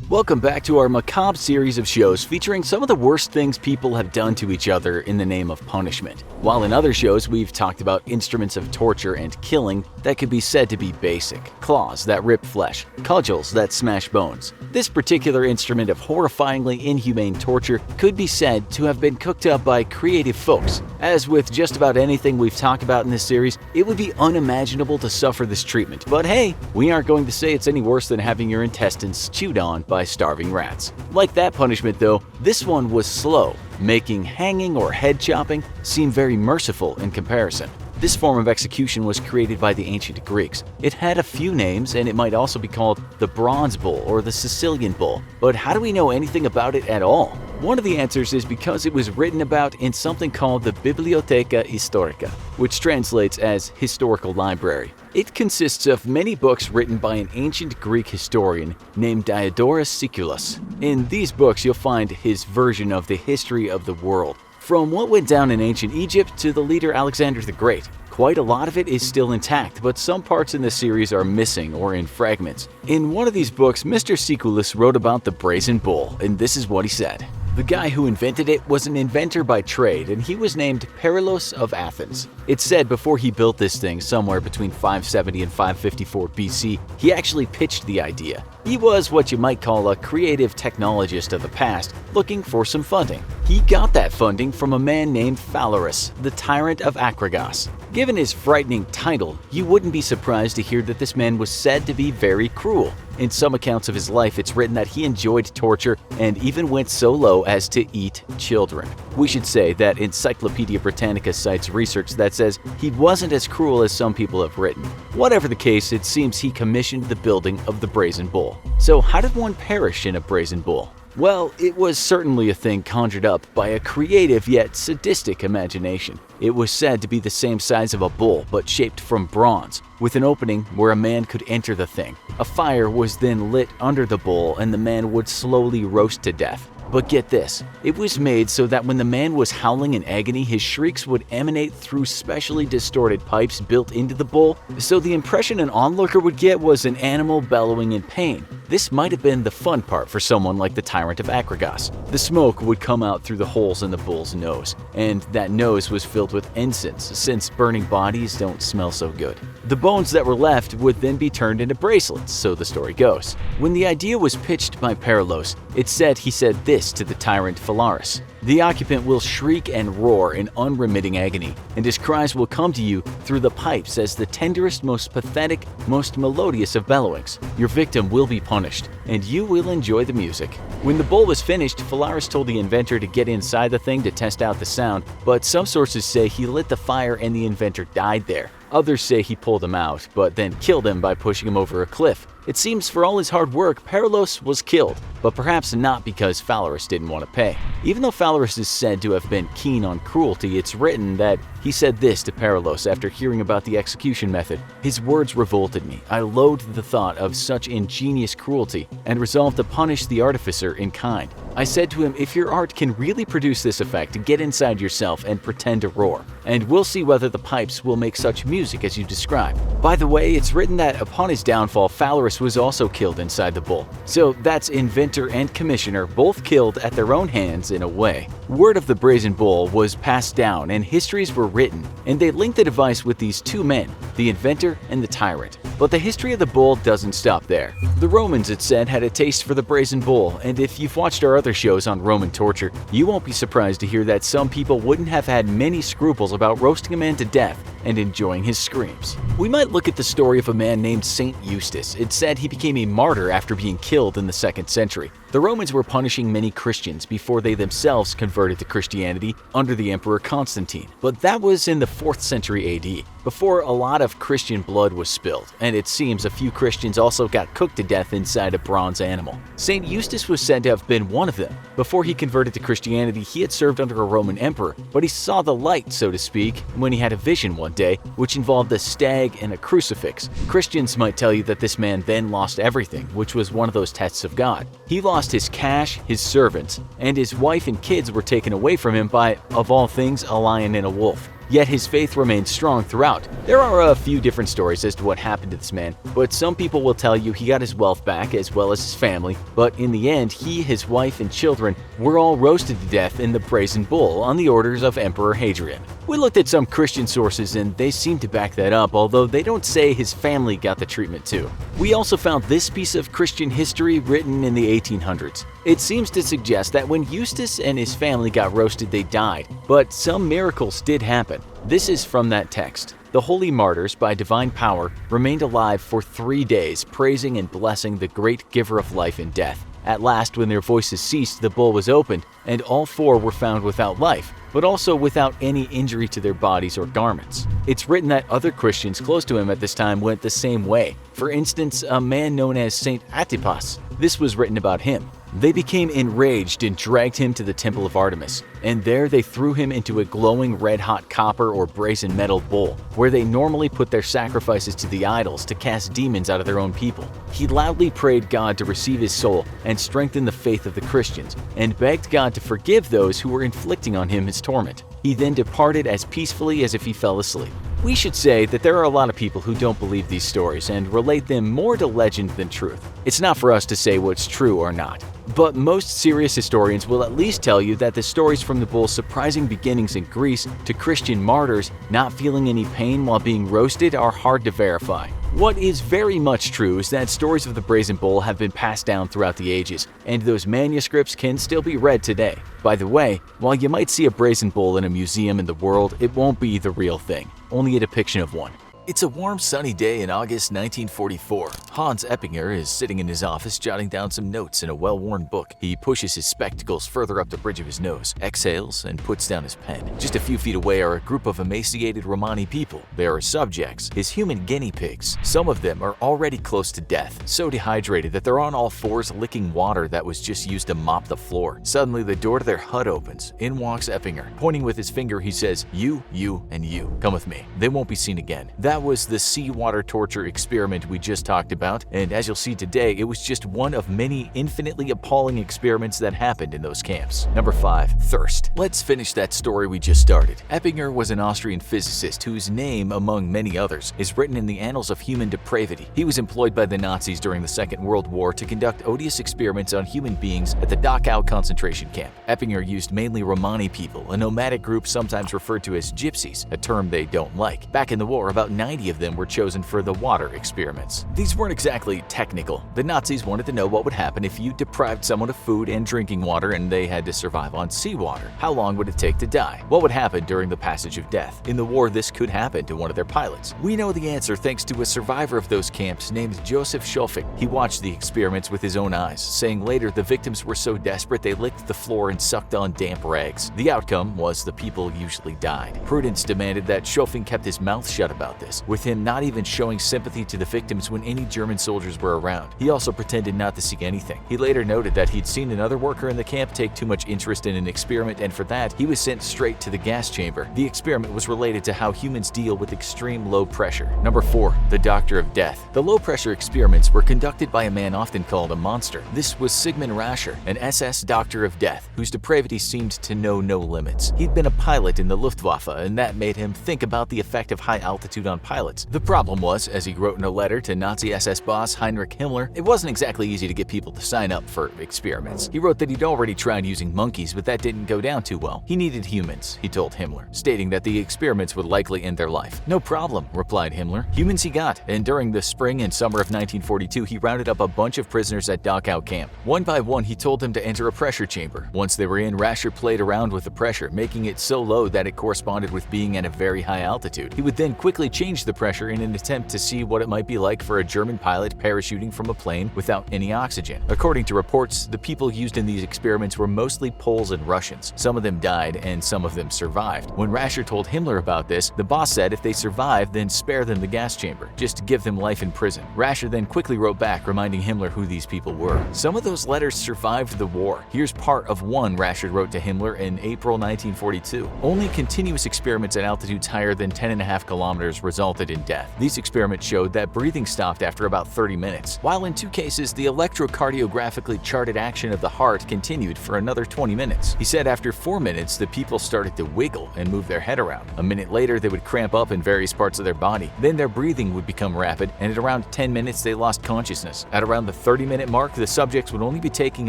Welcome back to our macabre series of shows featuring some of the worst things people have done to each other in the name of punishment. While in other shows we've talked about instruments of torture and killing that could be said to be basic. Claws that rip flesh, cudgels that smash bones. This particular instrument of horrifyingly inhumane torture could be said to have been cooked up by creative folks. As with just about anything we've talked about in this series, it would be unimaginable to suffer this treatment. But hey, we aren't going to say it's any worse than having your intestines chewed on by starving rats. Like that punishment though, this one was slow, making hanging or head chopping seem very merciful in comparison. This form of execution was created by the ancient Greeks. It had a few names, and it might also be called the Bronze Bull or the Sicilian Bull. But how do we know anything about it at all? One of the answers is because it was written about in something called the Bibliotheca Historica, which translates as historical library. It consists of many books written by an ancient Greek historian named Diodorus Siculus. In these books you'll find his version of the history of the world, from what went down in ancient Egypt to the leader Alexander the Great. Quite a lot of it is still intact, but some parts in the series are missing or in fragments. In one of these books, Mr. Siculus wrote about the Brazen Bull, and this is what he said. The guy who invented it was an inventor by trade, and he was named Perilos of Athens. It's said before he built this thing somewhere between 570 and 554 BC, he actually pitched the idea. He was what you might call a creative technologist of the past, looking for some funding. He got that funding from a man named Phalaris, the tyrant of Acragas. Given his frightening title, you wouldn't be surprised to hear that this man was said to be very cruel. In some accounts of his life, it's written that he enjoyed torture and even went so low as to eat children. We should say that Encyclopedia Britannica cites research that says he wasn't as cruel as some people have written. Whatever the case, it seems he commissioned the building of the Brazen Bull. So how did one perish in a Brazen Bull? Well, it was certainly a thing conjured up by a creative yet sadistic imagination. It was said to be the same size of a bull but shaped from bronze, with an opening where a man could enter the thing. A fire was then lit under the bull and the man would slowly roast to death. But get this, it was made so that when the man was howling in agony, his shrieks would emanate through specially distorted pipes built into the bull, so the impression an onlooker would get was an animal bellowing in pain. This might have been the fun part for someone like the tyrant of Acragas. The smoke would come out through the holes in the bull's nose, and that nose was filled with incense, since burning bodies don't smell so good. The bones that were left would then be turned into bracelets, so the story goes. When the idea was pitched by Perilos, it's said he said this to the tyrant Phalaris. The occupant will shriek and roar in unremitting agony, and his cries will come to you through the pipes as the tenderest, most pathetic, most melodious of bellowings. Your victim will be punished, and you will enjoy the music. When the bull was finished, Phalaris told the inventor to get inside the thing to test out the sound, but some sources say he lit the fire and the inventor died there. Others say he pulled him out, but then killed him by pushing him over a cliff. It seems for all his hard work, Perilos was killed, but perhaps not because Phalaris didn't want to pay. Even though Phalaris is said to have been keen on cruelty, it's written that he said this to Perilos after hearing about the execution method. His words revolted me. I loathed the thought of such ingenious cruelty and resolved to punish the artificer in kind. I said to him, if your art can really produce this effect, get inside yourself and pretend to roar, and we'll see whether the pipes will make such music as you describe. By the way, it's written that upon his downfall, Phalaris was also killed inside the bull. So that's inventor and commissioner both killed at their own hands in a way. Word of the Brazen Bull was passed down and histories were written, and they linked the device with these two men, the inventor and the tyrant. But the history of the bull doesn't stop there. The Romans, it said, had a taste for the Brazen Bull, and if you've watched our other shows on Roman torture, you won't be surprised to hear that some people wouldn't have had many scruples about roasting a man to death and enjoying his screams. We might look at the story of a man named Saint Eustace. It's said he became a martyr after being killed in the 2nd century. The Romans were punishing many Christians before they themselves converted to Christianity under the Emperor Constantine, but that was in the 4th century AD, before a lot of Christian blood was spilled, and it seems a few Christians also got cooked to death inside a bronze animal. Saint Eustace was said to have been one of them. Before he converted to Christianity, he had served under a Roman emperor, but he saw the light, so to speak, when he had a vision one day, which involved a stag and a crucifix. Christians might tell you that this man then lost everything, which was one of those tests of God. He lost his cash, his servants, and his wife and kids were taken away from him by, of all things, a lion and a wolf. yet his faith remained strong throughout. There are a few different stories as to what happened to this man, but some people will tell you he got his wealth back as well as his family, but in the end, he, his wife, and children were all roasted to death in the Brazen Bull on the orders of Emperor Hadrian. We looked at some Christian sources and they seem to back that up, although they don't say his family got the treatment too. We also found this piece of Christian history written in the 1800s. It seems to suggest that when Eustace and his family got roasted, they died, but some miracles did happen. This is from that text. The holy martyrs, by divine power, remained alive for 3 days, praising and blessing the great giver of life and death. At last, when their voices ceased, the bull was opened, and all 4 were found without life, but also without any injury to their bodies or garments. It's written that other Christians close to him at this time went the same way. For instance, a man known as Saint Antipas. This was written about him. They became enraged and dragged him to the temple of Artemis, and there they threw him into a glowing red-hot copper or brazen metal bowl, where they normally put their sacrifices to the idols to cast demons out of their own people. He loudly prayed God to receive his soul and strengthen the faith of the Christians, and begged God to forgive those who were inflicting on him his torment. He then departed as peacefully as if he fell asleep. We should say that there are a lot of people who don't believe these stories and relate them more to legend than truth. It's not for us to say what's true or not. But most serious historians will at least tell you that the stories from the bull's surprising beginnings in Greece to Christian martyrs not feeling any pain while being roasted are hard to verify. What is very much true is that stories of the Brazen Bull have been passed down throughout the ages, and those manuscripts can still be read today. By the way, while you might see a Brazen Bull in a museum in the world, it won't be the real thing, only a depiction of one. It's a warm, sunny day in August 1944. Hans Eppinger is sitting in his office jotting down some notes in a well-worn book. He pushes his spectacles further up the bridge of his nose, exhales, and puts down his pen. Just a few feet away are a group of emaciated Romani people. They are subjects, his human guinea pigs. Some of them are already close to death, so dehydrated that they're on all fours licking water that was just used to mop the floor. Suddenly, the door to their hut opens. In walks Eppinger. Pointing with his finger, he says, "You, and you. Come with me. They won't be seen again." That was the seawater torture experiment we just talked about, and as you'll see today, it was just one of many infinitely appalling experiments that happened in those camps. Number 5. Thirst. Let's finish that story we just started. Eppinger was an Austrian physicist whose name, among many others, is written in the annals of human depravity. He was employed by the Nazis during the Second World War to conduct odious experiments on human beings at the Dachau concentration camp. Eppinger used mainly Romani people, a nomadic group sometimes referred to as gypsies, a term they don't like. Back in the war, about 90 of them were chosen for the water experiments. These weren't exactly technical. The Nazis wanted to know what would happen if you deprived someone of food and drinking water and they had to survive on seawater. How long would it take to die? What would happen during the passage of death? In the war, this could happen to one of their pilots. We know the answer thanks to a survivor of those camps named Joseph Schoeffing. He watched the experiments with his own eyes, saying later the victims were so desperate they licked the floor and sucked on damp rags. The outcome was the people usually died. Prudence demanded that Schoeffing kept his mouth shut about this, with him not even showing sympathy to the victims when any German soldiers were around. He also pretended not to see anything. He later noted that he'd seen another worker in the camp take too much interest in an experiment, and for that, he was sent straight to the gas chamber. The experiment was related to how humans deal with extreme low pressure. Number 4. The Doctor of Death. The low-pressure experiments were conducted by a man often called a monster. This was Sigmund Rascher, an SS Doctor of Death, whose depravity seemed to know no limits. He'd been a pilot in the Luftwaffe, and that made him think about the effect of high altitude on pilots. The problem was, as he wrote in a letter to Nazi SS boss Heinrich Himmler, it wasn't exactly easy to get people to sign up for experiments. He wrote that he'd already tried using monkeys, but that didn't go down too well. He needed humans, he told Himmler, stating that the experiments would likely end their life. "No problem," replied Himmler. Humans he got, and during the spring and summer of 1942, he rounded up a bunch of prisoners at Dachau camp. One by one, he told them to enter a pressure chamber. Once they were in, Rascher played around with the pressure, making it so low that it corresponded with being at a very high altitude. He would then quickly change the pressure in an attempt to see what it might be like for a German pilot parachuting from a plane without any oxygen. According to reports, the people used in these experiments were mostly Poles and Russians. Some of them died and some of them survived. When Rascher told Himmler about this, the boss said if they survived, then spare them the gas chamber, just to give them life in prison. Rascher then quickly wrote back reminding Himmler who these people were. Some of those letters survived the war. Here's part of one Rascher wrote to Himmler in April 1942. "Only continuous experiments at altitudes higher than 10.5 kilometers result resulted in death. These experiments showed that breathing stopped after about 30 minutes, while in 2 cases the electrocardiographically charted action of the heart continued for another 20 minutes. He said after 4 minutes the people started to wiggle and move their head around. A minute later they would cramp up in various parts of their body. Then their breathing would become rapid, and at around 10 minutes they lost consciousness. At around the 30-minute mark, the subjects would only be taking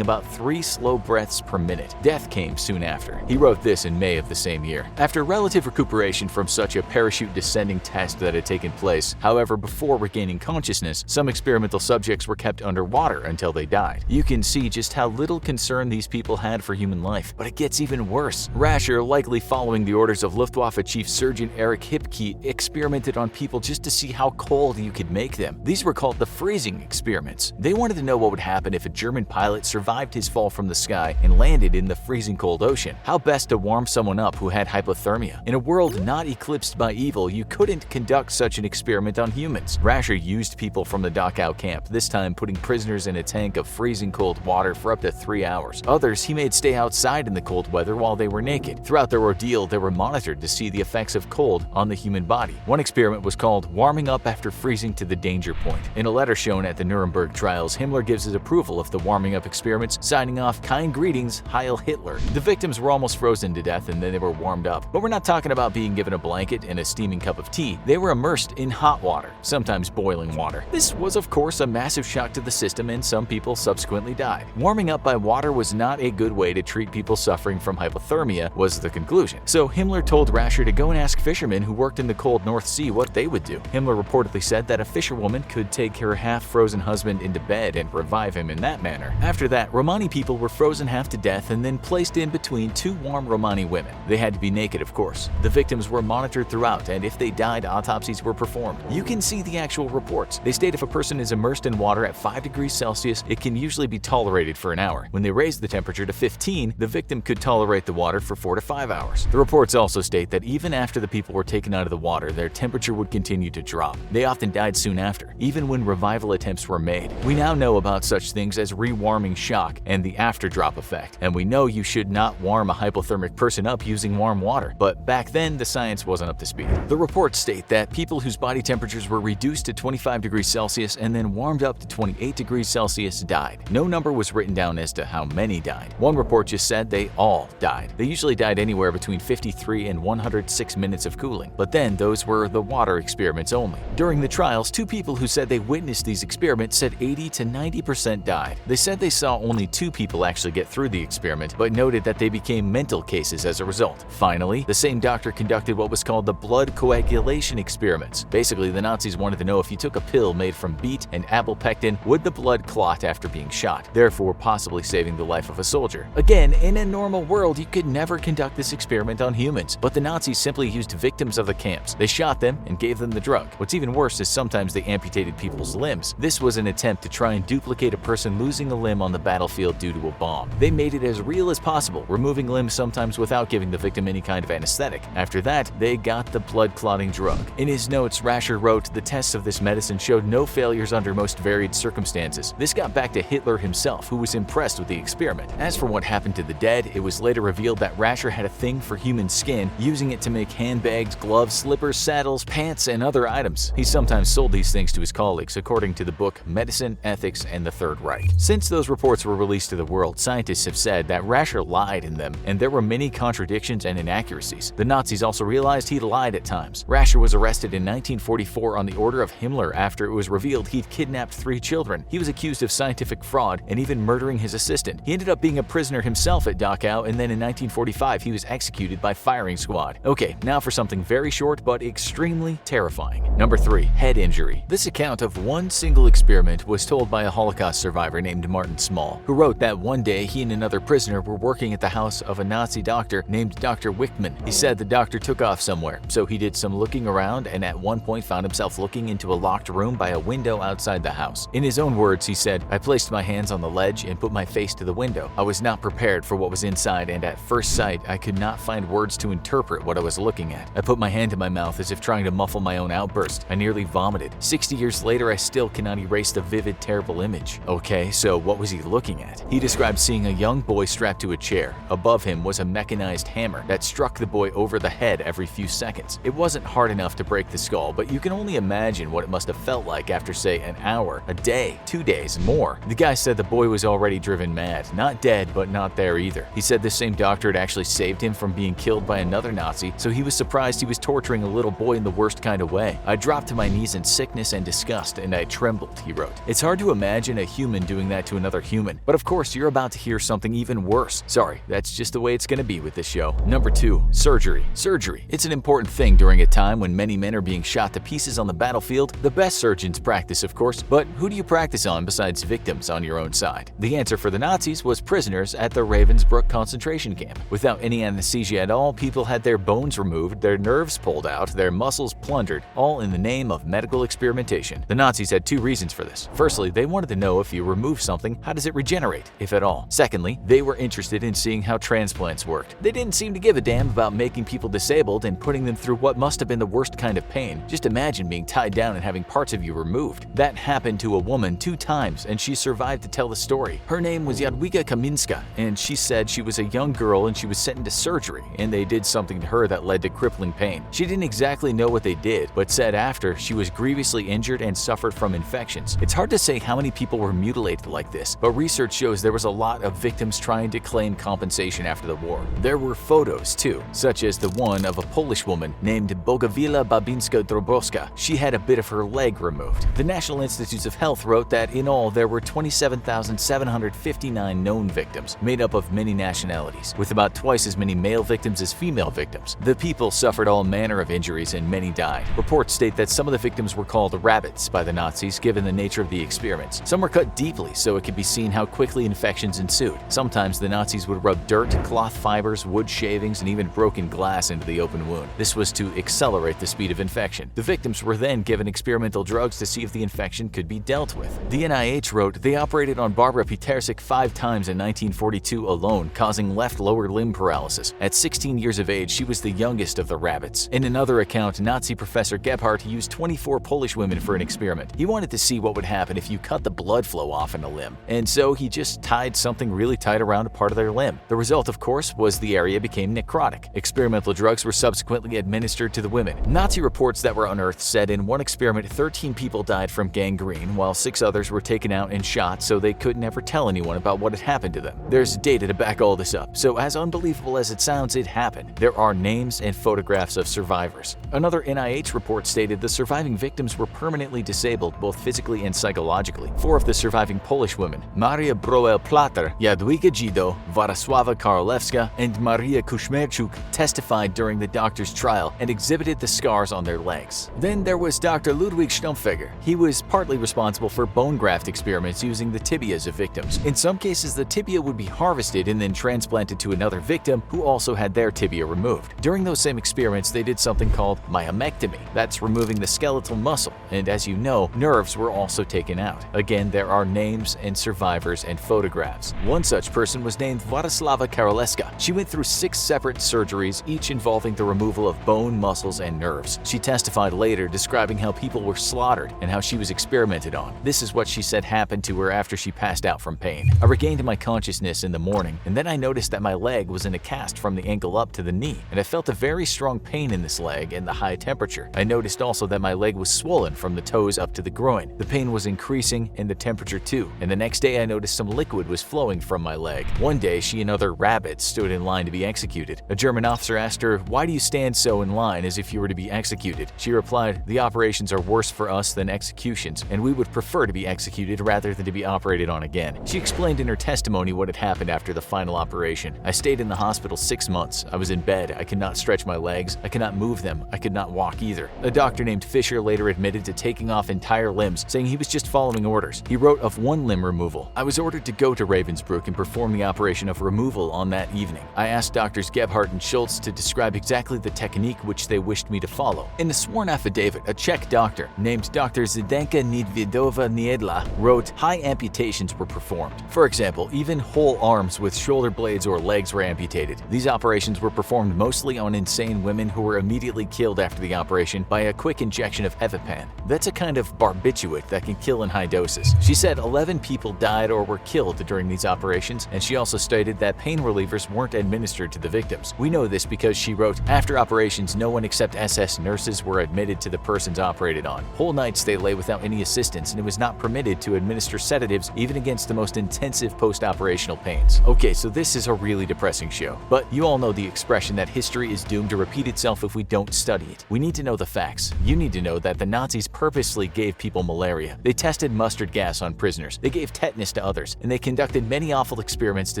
about 3 slow breaths per minute. Death came soon after. He wrote this in May of the same year. After relative recuperation from such a parachute descending test that had taken place, however, before regaining consciousness, some experimental subjects were kept underwater until they died. You can see just how little concern these people had for human life. But it gets even worse. Rascher, likely following the orders of Luftwaffe Chief Surgeon Erich Hipke, experimented on people just to see how cold you could make them. These were called the freezing experiments. They wanted to know what would happen if a German pilot survived his fall from the sky and landed in the freezing cold ocean. How best to warm someone up who had hypothermia. In a world not eclipsed by evil, you couldn't conduct such an experiment on humans. Rascher used people from the Blackout camp, this time putting prisoners in a tank of freezing cold water for up to 3 hours. Others he made stay outside in the cold weather while they were naked. Throughout their ordeal, they were monitored to see the effects of cold on the human body. One experiment was called warming up after freezing to the danger point. In a letter shown at the Nuremberg trials, Himmler gives his approval of the warming up experiments, signing off, "Kind greetings, Heil Hitler." The victims were almost frozen to death and then they were warmed up. But we're not talking about being given a blanket and a steaming cup of tea. They were immersed in hot water, sometimes boiling water. This was of course a massive shock to the system, and some people subsequently died. Warming up by water was not a good way to treat people suffering from hypothermia, was the conclusion. So Himmler told Rascher to go and ask fishermen who worked in the cold North Sea what they would do. Himmler reportedly said that a fisherwoman could take her half-frozen husband into bed and revive him in that manner. After that, Romani people were frozen half to death and then placed in between 2 warm Romani women. They had to be naked, of course. The victims were monitored throughout, and if they died, autopsies were performed. You can see the actual reports. They state if a person is immersed in water at 5 degrees Celsius, it can usually be tolerated for an hour. When they raised the temperature to 15, the victim could tolerate the water for 4 to 5 hours. The reports also state that even after the people were taken out of the water, their temperature would continue to drop. They often died soon after, even when revival attempts were made. We now know about such things as rewarming shock and the after-drop effect, and we know you should not warm a hypothermic person up using warm water, but back then the science wasn't up to speed. The reports state that people whose body temperatures were reduced to 25 degrees Celsius and then warmed up to 28 degrees Celsius died. No number was written down as to how many died. One report just said they all died. They usually died anywhere between 53 and 106 minutes of cooling, but then those were the water experiments only. During the trials, 2 people who said they witnessed these experiments said 80 to 90% died. They said they saw only 2 people actually get through the experiment, but noted that they became mental cases as a result. Finally, the same doctor conducted what was called the blood coagulation experiments. Basically, the Nazis wanted to know if you took a pill made from beet and apple pectin, would the blood clot after being shot, therefore possibly saving the life of a soldier. Again, in a normal world, you could never conduct this experiment on humans, but the Nazis simply used victims of the camps. They shot them and gave them the drug. What's even worse is sometimes they amputated people's limbs. This was an attempt to try and duplicate a person losing a limb on the battlefield due to a bomb. They made it as real as possible, removing limbs sometimes without giving the victim any kind of anesthetic. After that, they got the blood-clotting drug. In his notes, Rascher wrote, "The tests of this medicine showed no failures under most varied circumstances." This got back to Hitler himself, who was impressed with the experiment. As for what happened to the dead, it was later revealed that Rascher had a thing for human skin, using it to make handbags, gloves, slippers, saddles, pants, and other items. He sometimes sold these things to his colleagues, according to the book Medicine, Ethics, and the Third Reich. Since those reports were released to the world, scientists have said that Rascher lied in them, and there were many contradictions and inaccuracies. The Nazis also realized he'd lied at times. Rascher was arrested in 1944 on the order of Himmler after it was revealed he'd kidnapped 3 children. He was accused of scientific fraud and even murdering his assistant. He ended up being a prisoner himself at Dachau, and then in 1945 he was executed by firing squad. Okay, now for something very short but extremely terrifying. Number 3. Head injury. This account of one single experiment was told by a Holocaust survivor named Martin Small, who wrote that one day he and another prisoner were working at the house of a Nazi doctor named Dr. Wickman. He said the doctor took off somewhere, so he did some looking around and at one point found himself looking into a locked room by a window outside the house. In his own words, he said, "I placed my hands on the ledge and put my face to the window. I was not prepared for what was inside, and at first sight, I could not find words to interpret what I was looking at. I put my hand to my mouth as if trying to muffle my own outburst. I nearly vomited. 60 years later, I still cannot erase the vivid, terrible image." Okay, so what was he looking at? He described seeing a young boy strapped to a chair. Above him was a mechanized hammer that struck the boy over the head every few seconds. It wasn't hard enough to break the skull, but you can only imagine what it must have felt like after, say, an hour, a day, 2 days, and more. The guy said the boy was already driven mad, not dead, but not there either. He said the same doctor had actually saved him from being killed by another Nazi, so he was surprised he was torturing a little boy in the worst kind of way. I dropped to my knees in sickness and disgust, and I trembled, he wrote. It's hard to imagine a human doing that to another human, but of course you're about to hear something even worse. Sorry, that's just the way it's gonna be with this show. Number 2. Surgery. Surgery. It's an important thing during a time when many men are being shot to pieces on the battlefield. The best surgeons practice, of course, but who do you practice on besides victims on your own side? The answer for the Nazis was prisoners at the Ravensbrück concentration camp. Without any anesthesia at all, people had their bones removed, their nerves pulled out, their muscles plundered, all in the name of medical experimentation. The Nazis had 2 reasons for this. Firstly, they wanted to know if you remove something, how does it regenerate, if at all? Secondly, they were interested in seeing how transplants worked. They didn't seem to give a damn about making people disabled and putting them through what must have been the worst kind of pain. Just imagine being tied down and having parts of you removed. That happened to a woman 2 times, and she survived to tell the story. Her name was Jadwiga Kaminska, and she said she was a young girl and she was sent into surgery, and they did something to her that led to crippling pain. She didn't exactly know what they did, but said after she was grievously injured and suffered from infections. It's hard to say how many people were mutilated like this, but research shows there was a lot of victims trying to claim compensation after the war. There were photos too, such as the one of a Polish woman named Bogawila Babinska-Drobowska. She had a bit of her leg removed. The National Institutes of Health wrote that in all there were 27,759 known victims, made up of many nationalities, with about twice as many male victims as female victims. The people suffered all manner of injuries and many died. Reports state that some of the victims were called rabbits by the Nazis given the nature of the experiments. Some were cut deeply so it could be seen how quickly infections ensued. Sometimes the Nazis would rub dirt, cloth fibers, wood shavings, and even broken glass into the open wound. This was to accelerate the speed of infection. The victims were then given experimental drugs to see if the infection could be dealt with. The NIH wrote they operated on Barbara Pietersek 5 times in 1942 alone, causing left lower limb paralysis. At 16 years of age, she was the youngest of the rabbits. In another account, Nazi professor Gebhardt used 24 Polish women for an experiment. He wanted to see what would happen if you cut the blood flow off in a limb, and so he just tied something really tight around a part of their limb. The result, of course, was the area became necrotic. Experimental drugs were subsequently administered to the women. Nazi reports that were unearthed said in one experiment 13 people died from gangrene, while 6 others were taken out and shot so they could never tell anyone about what had happened to them. There's data to back all this up, so as unbelievable as it sounds, it happened. There are names and photographs of survivors. Another NIH report stated the surviving victims were permanently disabled both physically and psychologically. 4 of the surviving Polish women, Maria Broel-Plater, Jadwiga Dzido, Warasława Karolewska, and Maria Kuszmerczuk, testified during the doctor's trial and exhibited the scars on their legs. Then there was Dr. Ludwig Stumpfegger. He was partly responsible for bone graft experiments using the tibias of victims. In some cases, the tibia would be harvested and then transplanted to another victim who also had their tibia removed. During those same experiments, they did something called myomectomy. That's removing the skeletal muscle, and as you know, nerves were also taken out. Again, there are names and survivors and photographs. One such person was named Warasława Karolewska. She went through 6 separate surgeries, each involving the removal of bone, muscles, and nerves. She testified later describing how people were slaughtered and how she was experimented on. This is what she said happened to her after she passed out from pain. I regained my consciousness in the morning, and then I noticed that my leg was in a cast from the ankle up to the knee, and I felt a very strong pain in this leg and the high temperature. I noticed also that my leg was swollen from the toes up to the groin. The pain was increasing and the temperature too, and the next day I noticed some liquid was flowing from my leg. One day, she and other rabbits stood in line to be executed. A German officer asked her, "Why do you stand so in line as if you were to be executed?" She replied, "The operations are worse for us than executions, and we would prefer to be executed rather than to be operated on again." She explained in her testimony what had happened after the final operation. "I stayed in the hospital 6 months. I was in bed. I could not stretch my legs. I could not move them. I could not walk either." A doctor named Fisher later admitted to taking off entire limbs, saying he was just following orders. He wrote of one limb removal, "I was ordered to go to Ravensbrück and perform the operation of removal on that evening. I asked doctors Gebhardt and Schultz to describe exactly the technique which they wished me to follow." In a sworn affidavit, a Czech doctor named Dr. Zdenka Nidvidova Niedla wrote, "High amputations were performed. For example, even whole arms with shoulder blades or legs were amputated. These operations were performed mostly on insane women who were immediately killed after the operation by a quick injection of Evipan. That's a kind of barbiturate that can kill in high doses." She said 11 people died or were killed during these operations, and she also stated that pain relievers weren't administered to the victims. "We know this because," she wrote, "after operations, no one except SS SS nurses were admitted to the persons operated on. Whole nights they lay without any assistance, and it was not permitted to administer sedatives even against the most intensive post-operational pains. Okay, so this is a really depressing show, but you all know the expression that history is doomed to repeat itself if we don't study it. We need to know the facts. You need to know that the Nazis purposely gave people malaria. They tested mustard gas on prisoners. They gave tetanus to others, and they conducted many awful experiments to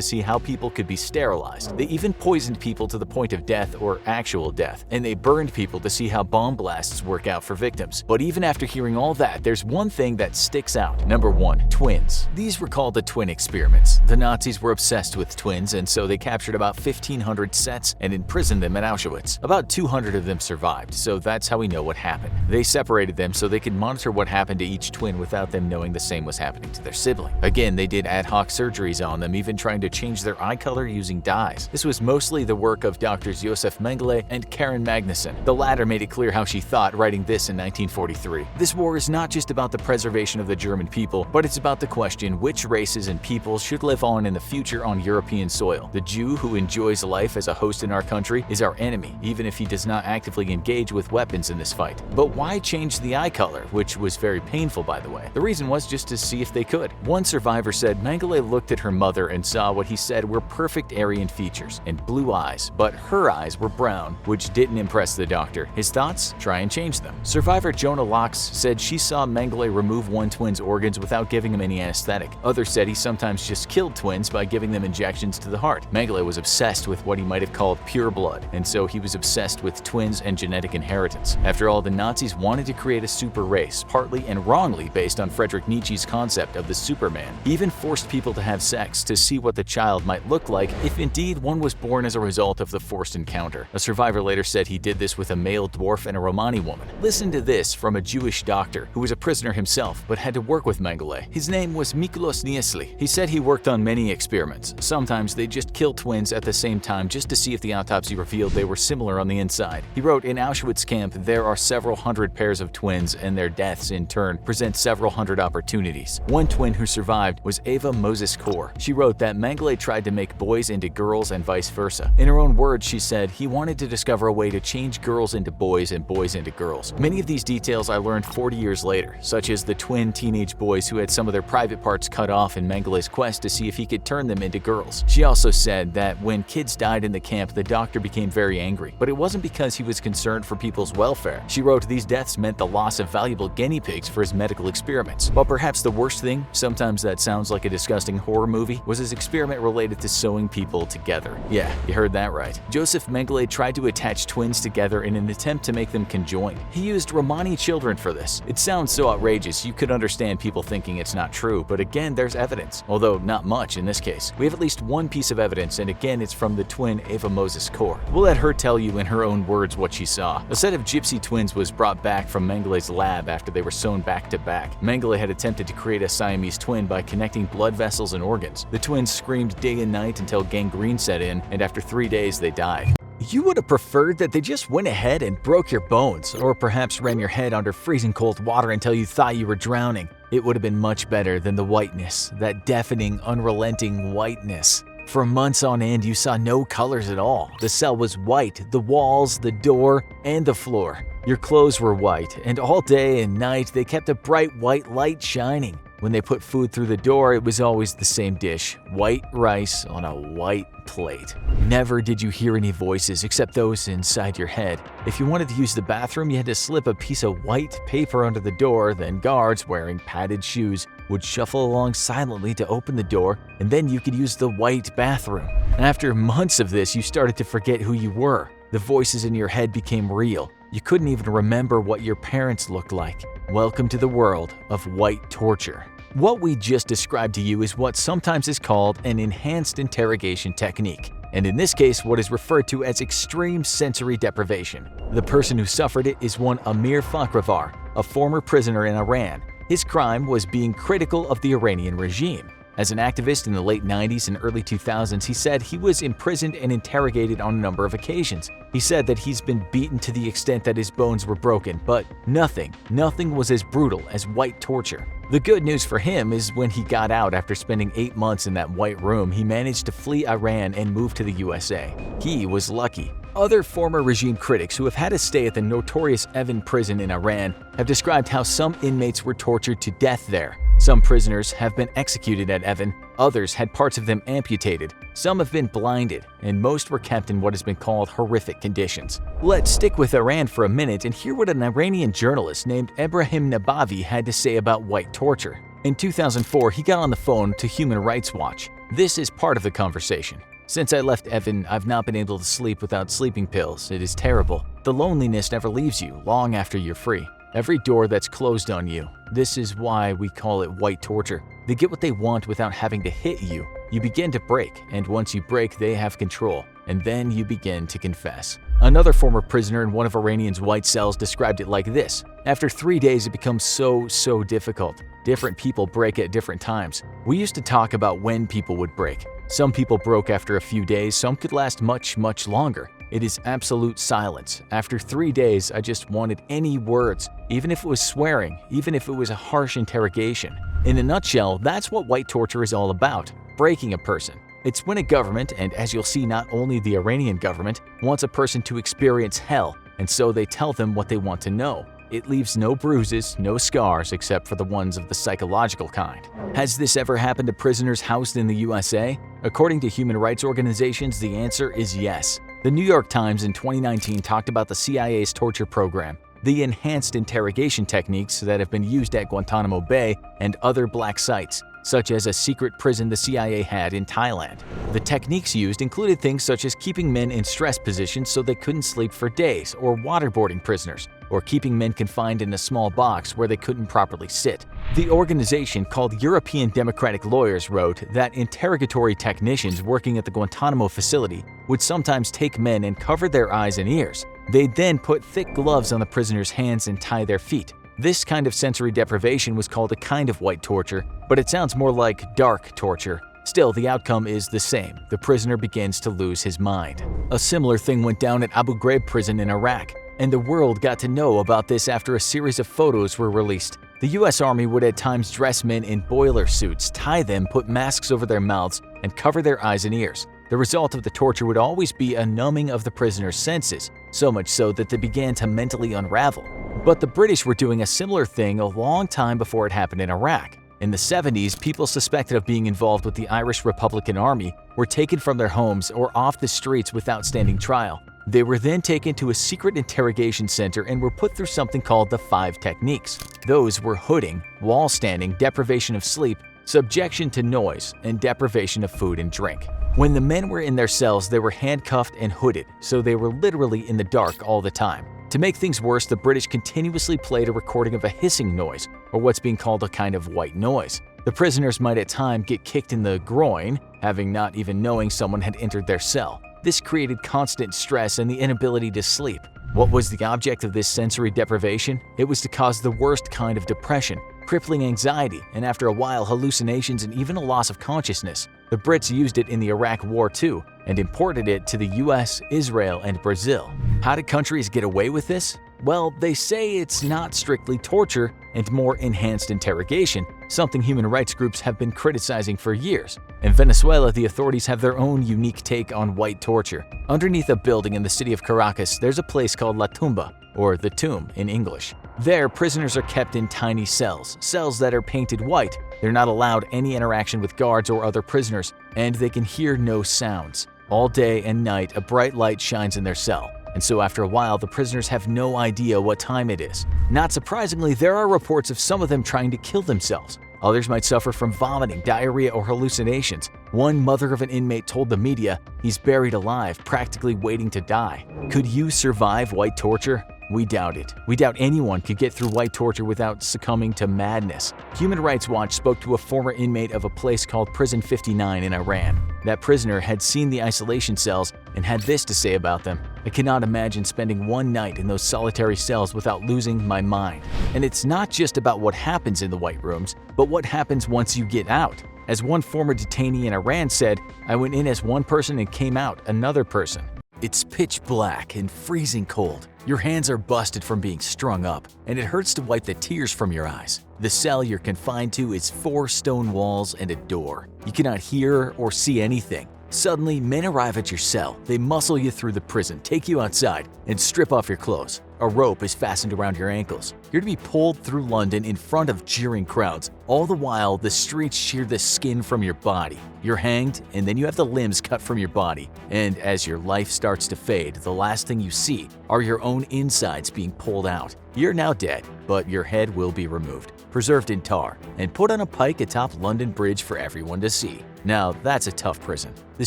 see how people could be sterilized. They even poisoned people to the point of death or actual death, and they burned people to see how bomb blasts work out for victims. But even after hearing all that, there's one thing that sticks out. Number 1. Twins. These were called the twin experiments. The Nazis were obsessed with twins, and so they captured about 1,500 sets and imprisoned them at Auschwitz. About 200 of them survived, so that's how we know what happened. They separated them so they could monitor what happened to each twin without them knowing the same was happening to their sibling. Again, they did ad hoc surgeries on them, even trying to change their eye color using dyes. This was mostly the work of Drs. Josef Mengele and Karen Magnuson. The latter made it clear how she thought, writing this in 1943. This war is not just about the preservation of the German people, but it's about the question which races and peoples should live on in the future on European soil. The Jew who enjoys life as a host in our country is our enemy, even if he does not actively engage with weapons in this fight. But why change the eye color, which was very painful by the way? The reason was just to see if they could. One survivor said Mengele looked at her mother and saw what he said were perfect Aryan features and blue eyes, but her eyes were brown, which didn't impress the doctor. His thoughts? Try and change them. Survivor Jonah Locks said she saw Mengele remove one twin's organs without giving him any anesthetic. Others said he sometimes just killed twins by giving them injections to the heart. Mengele was obsessed with what he might have called pure blood, and so he was obsessed with twins and genetic inheritance. After all, the Nazis wanted to create a super race, partly and wrongly based on Friedrich Nietzsche's concept of the Superman. He even forced people to have sex to see what the child might look like if indeed one was born as a result of the forced encounter. A survivor later said he did this with a male dwarf and a Romani woman. Listen to this from a Jewish doctor who was a prisoner himself but had to work with Mengele. His name was Miklos Niesli. He said he worked on many experiments. Sometimes they just killed twins at the same time just to see if the autopsy revealed they were similar on the inside. He wrote, in Auschwitz camp there are several hundred pairs of twins, and their deaths in turn present several hundred opportunities. One twin who survived was Eva Moses Kor. She wrote that Mengele tried to make boys into girls and vice versa. In her own words, she said he wanted to discover a way to change girls into boys and boys into girls. Many of these details I learned 40 years later, such as the twin teenage boys who had some of their private parts cut off in Mengele's quest to see if he could turn them into girls. She also said that when kids died in the camp, the doctor became very angry, but it wasn't because he was concerned for people's welfare. She wrote these deaths meant the loss of valuable guinea pigs for his medical experiments. But perhaps the worst thing, sometimes that sounds like a disgusting horror movie, was his experiment related to sewing people together. Yeah, you heard that right. Joseph Mengele tried to attach twins together in an attempt to make them conjoin. He used Romani children for this. It sounds so outrageous you could understand people thinking it's not true, but again there's evidence, although not much in this case. We have at least one piece of evidence, and again it's from the twin Eva Moses Kor. We'll let her tell you in her own words what she saw. A set of gypsy twins was brought back from Mengele's lab after they were sewn back to back. Mengele had attempted to create a Siamese twin by connecting blood vessels and organs. The twins screamed day and night until gangrene set in, and after 3 days they died. You would have preferred that they just went ahead and broke your bones, or perhaps ran your head under freezing cold water until you thought you were drowning. It would have been much better than the whiteness, that deafening, unrelenting whiteness. For months on end, you saw no colors at all. The cell was white, the walls, the door, and the floor. Your clothes were white, and all day and night they kept a bright white light shining. When they put food through the door, it was always the same dish, white rice on a white plate. Never did you hear any voices except those inside your head. If you wanted to use the bathroom, you had to slip a piece of white paper under the door, then guards wearing padded shoes would shuffle along silently to open the door, and then you could use the white bathroom. After months of this, you started to forget who you were. The voices in your head became real. You couldn't even remember what your parents looked like. Welcome to the world of white torture. What we just described to you is what sometimes is called an enhanced interrogation technique, and in this case what is referred to as extreme sensory deprivation. The person who suffered it is one Amir Fakhravar, a former prisoner in Iran. His crime was being critical of the Iranian regime. As an activist in the late 90s and early 2000s, he said he was imprisoned and interrogated on a number of occasions. He said that he's been beaten to the extent that his bones were broken, but nothing was as brutal as white torture. The good news for him is when he got out after spending 8 months in that white room, he managed to flee Iran and move to the USA. He was lucky. Other former regime critics who have had to stay at the notorious Evin prison in Iran have described how some inmates were tortured to death there. Some prisoners have been executed at Evin, others had parts of them amputated, some have been blinded, and most were kept in what has been called horrific conditions. Let's stick with Iran for a minute and hear what an Iranian journalist named Ebrahim Nabavi had to say about white torture. In 2004, he got on the phone to Human Rights Watch. This is part of the conversation. "Since I left Evin, I've not been able to sleep without sleeping pills. It is terrible. The loneliness never leaves you long after you're free. Every door that's closed on you. This is why we call it white torture. They get what they want without having to hit you. You begin to break, and once you break, they have control, and then you begin to confess." Another former prisoner in one of Iranian's white cells described it like this: "After 3 days, it becomes so difficult. Different people break at different times. We used to talk about when people would break. Some people broke after a few days, some could last much longer. It is absolute silence. After 3 days, I just wanted any words, even if it was swearing, even if it was a harsh interrogation." In a nutshell, that's what white torture is all about: breaking a person. It's when a government, and as you'll see, not only the Iranian government, wants a person to experience hell, and so they tell them what they want to know. It leaves no bruises, no scars, except for the ones of the psychological kind. Has this ever happened to prisoners housed in the USA? According to human rights organizations, the answer is yes. The New York Times in 2019 talked about the CIA's torture program, the enhanced interrogation techniques that have been used at Guantanamo Bay and other black sites, such as a secret prison the CIA had in Thailand. The techniques used included things such as keeping men in stress positions so they couldn't sleep for days, or waterboarding prisoners, or keeping men confined in a small box where they couldn't properly sit. The organization, called European Democratic Lawyers, wrote that interrogatory technicians working at the Guantanamo facility would sometimes take men and cover their eyes and ears. They'd then put thick gloves on the prisoners' hands and tie their feet. This kind of sensory deprivation was called a kind of white torture, but it sounds more like dark torture. Still, the outcome is the same. The prisoner begins to lose his mind. A similar thing went down at Abu Ghraib prison in Iraq, and the world got to know about this after a series of photos were released. The US Army would at times dress men in boiler suits, tie them, put masks over their mouths, and cover their eyes and ears. The result of the torture would always be a numbing of the prisoner's senses, so much so that they began to mentally unravel. But the British were doing a similar thing a long time before it happened in Iraq. In the 70s, people suspected of being involved with the Irish Republican Army were taken from their homes or off the streets without standing trial. They were then taken to a secret interrogation center and were put through something called the 5 techniques. Those were hooding, wall standing, deprivation of sleep, subjection to noise, and deprivation of food and drink. When the men were in their cells, they were handcuffed and hooded, so they were literally in the dark all the time. To make things worse, the British continuously played a recording of a hissing noise, or what's being called a kind of white noise. The prisoners might at times get kicked in the groin, having not even knowing someone had entered their cell. This created constant stress and the inability to sleep. What was the object of this sensory deprivation? It was to cause the worst kind of depression, crippling anxiety, and after a while hallucinations and even a loss of consciousness. The Brits used it in the Iraq War too, and imported it to the US, Israel, and Brazil. How did countries get away with this? Well, they say it's not strictly torture and more enhanced interrogation, something human rights groups have been criticizing for years. In Venezuela, the authorities have their own unique take on white torture. Underneath a building in the city of Caracas, there's a place called La Tumba, or the tomb in English. There, prisoners are kept in tiny cells that are painted white. They're not allowed any interaction with guards or other prisoners, and they can hear no sounds. All day and night, a bright light shines in their cell, and so after a while, the prisoners have no idea what time it is. Not surprisingly, there are reports of some of them trying to kill themselves. Others might suffer from vomiting, diarrhea, or hallucinations. One mother of an inmate told the media he's buried alive, practically waiting to die. Could you survive white torture? We doubt it. We doubt anyone could get through white torture without succumbing to madness. Human Rights Watch spoke to a former inmate of a place called Prison 59 in Iran. That prisoner had seen the isolation cells and had this to say about them: "I cannot imagine spending one night in those solitary cells without losing my mind." And it's not just about what happens in the white rooms, but what happens once you get out. As one former detainee in Iran said, "I went in as one person and came out another person." It's pitch black and freezing cold. Your hands are busted from being strung up, and it hurts to wipe the tears from your eyes. The cell you're confined to is 4 stone walls and a door. You cannot hear or see anything. Suddenly, men arrive at your cell. They muscle you through the prison, take you outside, and strip off your clothes. A rope is fastened around your ankles. You're to be pulled through London in front of jeering crowds. All the while, the streets shear the skin from your body. You're hanged, and then you have the limbs cut from your body. And as your life starts to fade, the last thing you see are your own insides being pulled out. You're now dead, but your head will be removed, preserved in tar, and put on a pike atop London Bridge for everyone to see. Now, that's a tough prison. The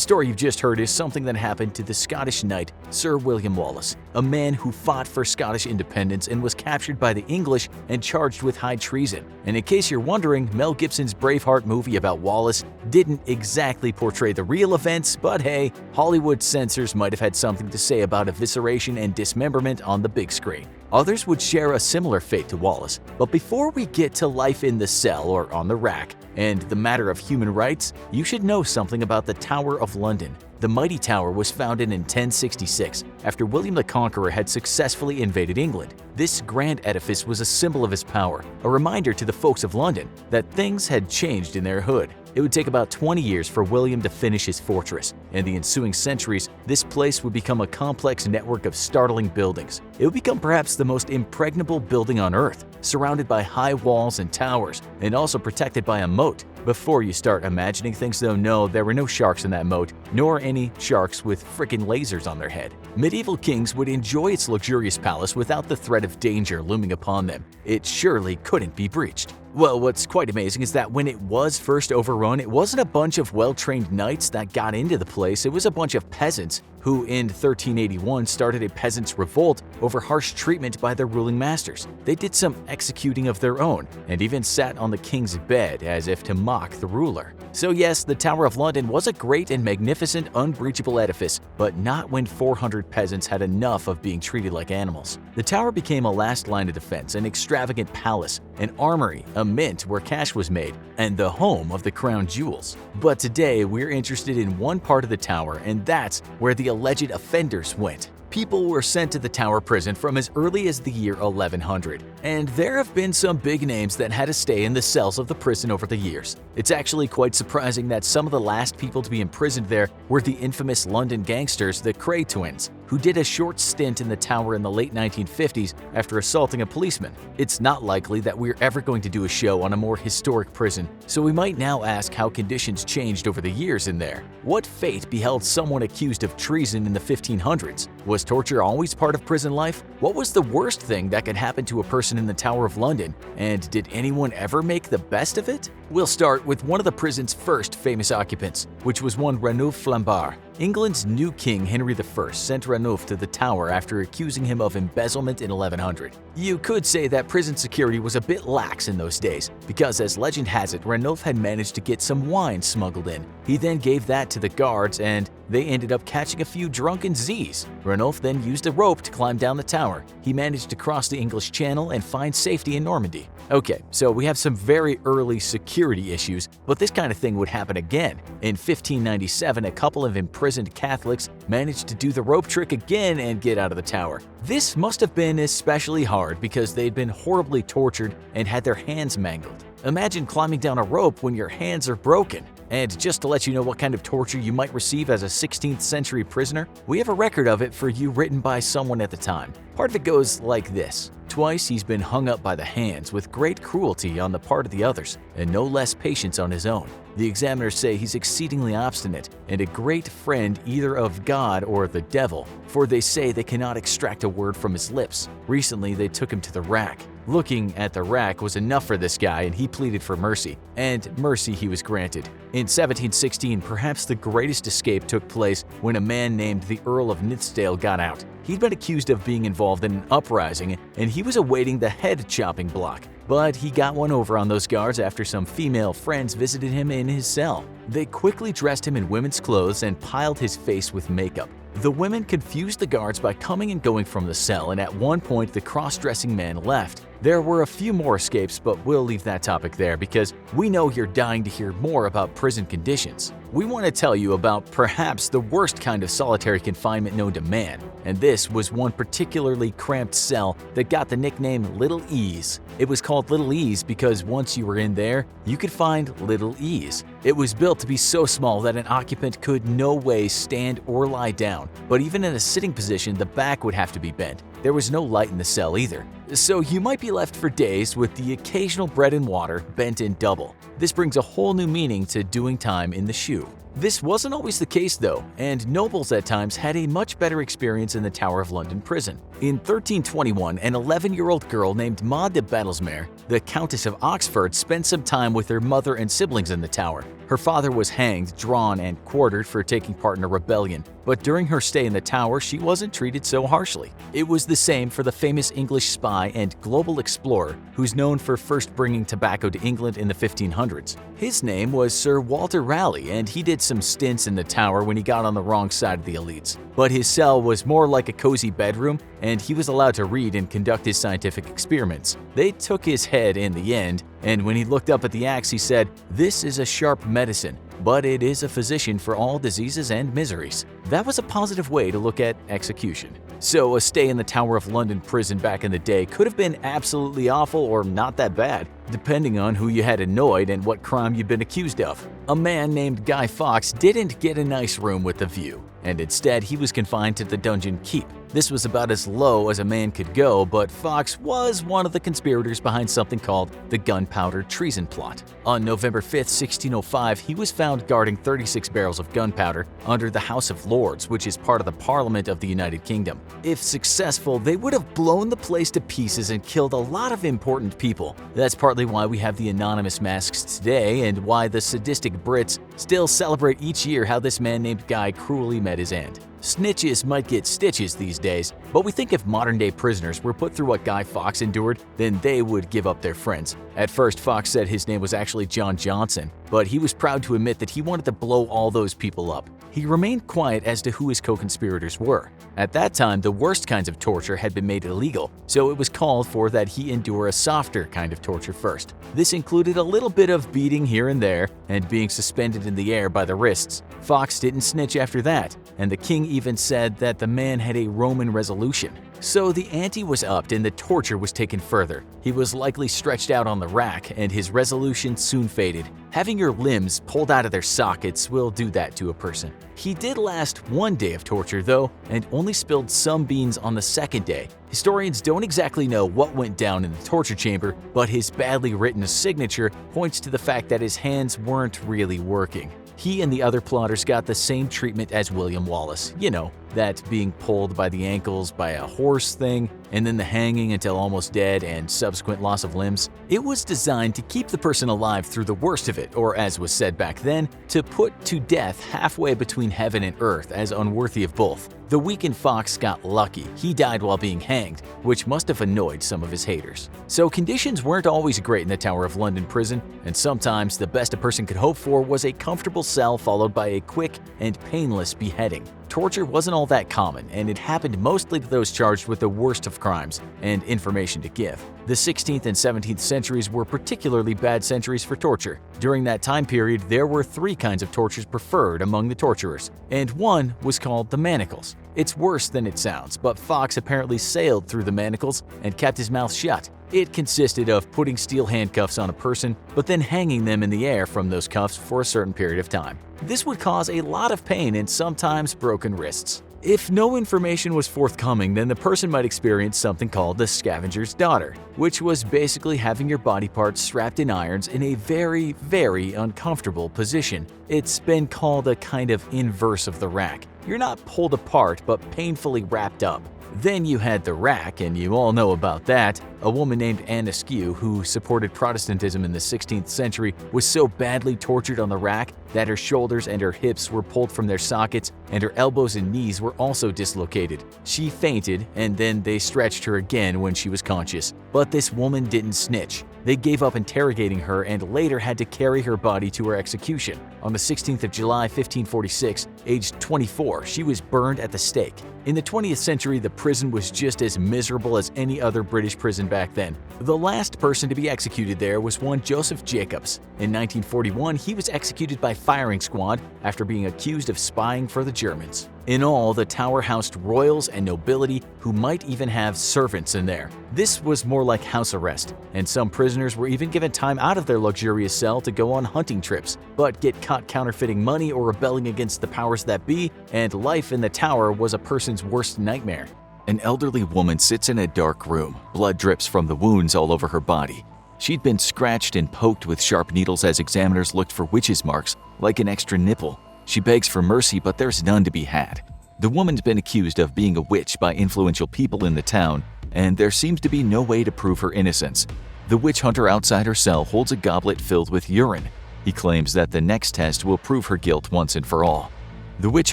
story you've just heard is something that happened to the Scottish knight Sir William Wallace, a man who fought for Scottish independence and was captured by the English and charged with high treason. And in case you're wondering, Mel Gibson's Braveheart movie about Wallace didn't exactly portray the real events, but hey, Hollywood censors might have had something to say about evisceration and dismemberment on the big screen. Others would share a similar fate to Wallace. But before we get to life in the cell or on the rack and the matter of human rights, you should know something about the Tower of London. The mighty tower was founded in 1066 after William the Conqueror had successfully invaded England. This grand edifice was a symbol of his power, a reminder to the folks of London that things had changed in their hood. It would take about 20 years for William to finish his fortress. In the ensuing centuries, this place would become a complex network of startling buildings. It would become perhaps the most impregnable building on Earth, surrounded by high walls and towers, and also protected by a moat. Before you start imagining things though, no, there were no sharks in that moat, nor any sharks with frickin' lasers on their head. Medieval kings would enjoy its luxurious palace without the threat of danger looming upon them. It surely couldn't be breached. Well, what's quite amazing is that when it was first overrun, it wasn't a bunch of well-trained knights that got into the place, it was a bunch of peasants who in 1381 started a peasants' revolt over harsh treatment by their ruling masters. They did some executing of their own, and even sat on the king's bed as if to mock the ruler. So yes, the Tower of London was a great and magnificent unbreachable edifice, but not when 400 peasants had enough of being treated like animals. The tower became a last line of defense, an extravagant palace, an armory, a mint where cash was made, and the home of the crown jewels. But today, we're interested in one part of the tower, and that's where the alleged offenders went. People were sent to the Tower prison from as early as the year 1100, and there have been some big names that had to stay in the cells of the prison over the years. It's actually quite surprising that some of the last people to be imprisoned there were the infamous London gangsters, the Cray twins, who did a short stint in the tower in the late 1950s after assaulting a policeman. It's not likely that we're ever going to do a show on a more historic prison, so we might now ask how conditions changed over the years in there. What fate beheld someone accused of treason in the 1500s? Was torture always part of prison life? What was the worst thing that could happen to a person in the Tower of London? And did anyone ever make the best of it? We'll start with one of the prison's first famous occupants, which was one Ranulph Flambard. England's new king Henry I sent Ranulph to the Tower after accusing him of embezzlement in 1100. You could say that prison security was a bit lax in those days, because as legend has it, Ranulph had managed to get some wine smuggled in. He then gave that to the guards and they ended up catching a few drunken Z's. Ranulph then used a rope to climb down the tower. He managed to cross the English Channel and find safety in Normandy. Okay, so we have some very early security issues, but this kind of thing would happen again. In 1597, a couple of imprisoned Catholics managed to do the rope trick again and get out of the tower. This must have been especially hard because they'd been horribly tortured and had their hands mangled. Imagine climbing down a rope when your hands are broken. And just to let you know what kind of torture you might receive as a 16th century prisoner, we have a record of it for you written by someone at the time. Part of it goes like this. Twice he's been hung up by the hands with great cruelty on the part of the others, and no less patience on his own. The examiners say he's exceedingly obstinate and a great friend either of God or the devil, for they say they cannot extract a word from his lips. Recently they took him to the rack. Looking at the rack was enough for this guy and he pleaded for mercy, and mercy he was granted. In 1716, perhaps the greatest escape took place when a man named the Earl of Nithsdale got out. He'd been accused of being involved in an uprising and he was awaiting the head-chopping block. But he got one over on those guards after some female friends visited him in his cell. They quickly dressed him in women's clothes and piled his face with makeup. The women confused the guards by coming and going from the cell, and at one point the cross-dressing man left. There were a few more escapes, but we'll leave that topic there because we know you're dying to hear more about prison conditions. We want to tell you about perhaps the worst kind of solitary confinement known to man, and this was one particularly cramped cell that got the nickname Little Ease. It was called Little Ease because once you were in there, you could find little ease. It was built to be so small that an occupant could no way stand or lie down, but even in a sitting position, the back would have to be bent. There was no light in the cell either. So you might be left for days with the occasional bread and water bent in double. This brings a whole new meaning to doing time in the shoe. This wasn't always the case though, and nobles at times had a much better experience in the Tower of London prison. In 1321, an 11-year-old girl named Maud de Battlesmere, the Countess of Oxford, spent some time with her mother and siblings in the tower. Her father was hanged, drawn, and quartered for taking part in a rebellion, but during her stay in the tower, she wasn't treated so harshly. It was the same for the famous English spy and global explorer who's known for first bringing tobacco to England in the 1500s. His name was Sir Walter Raleigh, and he did some stints in the tower when he got on the wrong side of the elites. But his cell was more like a cozy bedroom, and he was allowed to read and conduct his scientific experiments. They took his head in the end, and when he looked up at the axe, he said, "This is a sharp medicine, but it is a physician for all diseases and miseries." That was a positive way to look at execution. So a stay in the Tower of London prison back in the day could have been absolutely awful or not that bad, depending on who you had annoyed and what crime you'd been accused of. A man named Guy Fawkes didn't get a nice room with a view, and instead he was confined to the dungeon keep. This was about as low as a man could go, but Fawkes was one of the conspirators behind something called the Gunpowder Treason Plot. On November 5, 1605, he was found guarding 36 barrels of gunpowder under the House of Lords, which is part of the Parliament of the United Kingdom. If successful, they would have blown the place to pieces and killed a lot of important people. That's partly why we have the anonymous masks today and why the sadistic Brits still celebrate each year how this man named Guy cruelly met his end. Snitches might get stitches these days, but we think if modern-day prisoners were put through what Guy Fawkes endured, then they would give up their friends. At first, Fawkes said his name was actually John Johnson, but he was proud to admit that he wanted to blow all those people up. He remained quiet as to who his co-conspirators were. At that time, the worst kinds of torture had been made illegal, so it was called for that he endure a softer kind of torture first. This included a little bit of beating here and there and being suspended in the air by the wrists. Fawkes didn't snitch after that, and the king even said that the man had a Roman resolution. So the ante was upped and the torture was taken further. He was likely stretched out on the rack, and his resolution soon faded. Having your limbs pulled out of their sockets will do that to a person. He did last one day of torture though, and only spilled some beans on the second day. Historians don't exactly know what went down in the torture chamber, but his badly written signature points to the fact that his hands weren't really working. He and the other plotters got the same treatment as William Wallace. You know, that being pulled by the ankles by a horse thing, and then the hanging until almost dead and subsequent loss of limbs. It was designed to keep the person alive through the worst of it, or as was said back then, to put to death halfway between heaven and earth as unworthy of both. The weakened Fawkes got lucky. He died while being hanged, which must have annoyed some of his haters. So conditions weren't always great in the Tower of London prison, and sometimes the best a person could hope for was a comfortable cell followed by a quick and painless beheading. Torture wasn't all that common, and it happened mostly to those charged with the worst of crimes and information to give. The 16th and 17th centuries were particularly bad centuries for torture. During that time period, there were 3 kinds of tortures preferred among the torturers, and one was called the manacles. It's worse than it sounds, but Fawkes apparently sailed through the manacles and kept his mouth shut. It consisted of putting steel handcuffs on a person, but then hanging them in the air from those cuffs for a certain period of time. This would cause a lot of pain and sometimes broken wrists. If no information was forthcoming, then the person might experience something called the scavenger's daughter, which was basically having your body parts strapped in irons in a very, very uncomfortable position. It's been called a kind of inverse of the rack. You're not pulled apart, but painfully wrapped up. Then you had the rack, and you all know about that. A woman named Anne Askew, who supported Protestantism in the 16th century, was so badly tortured on the rack that her shoulders and her hips were pulled from their sockets, and her elbows and knees were also dislocated. She fainted, and then they stretched her again when she was conscious. But this woman didn't snitch. They gave up interrogating her and later had to carry her body to her execution. On the 16th of July, 1546, aged 24, she was burned at the stake. In the 20th century, the prison was just as miserable as any other British prison back then. The last person to be executed there was one Joseph Jacobs. In 1941, he was executed by firing squad after being accused of spying for the Germans. In all, the tower housed royals and nobility who might even have servants in there. This was more like house arrest, and some prisoners were even given time out of their luxurious cell to go on hunting trips, but get caught counterfeiting money or rebelling against the powers that be, and life in the tower was a person's worst nightmare. An elderly woman sits in a dark room. Blood drips from the wounds all over her body. She'd been scratched and poked with sharp needles as examiners looked for witches' marks, like an extra nipple. She begs for mercy, but there's none to be had. The woman's been accused of being a witch by influential people in the town, and there seems to be no way to prove her innocence. The witch hunter outside her cell holds a goblet filled with urine. He claims that the next test will prove her guilt once and for all. The witch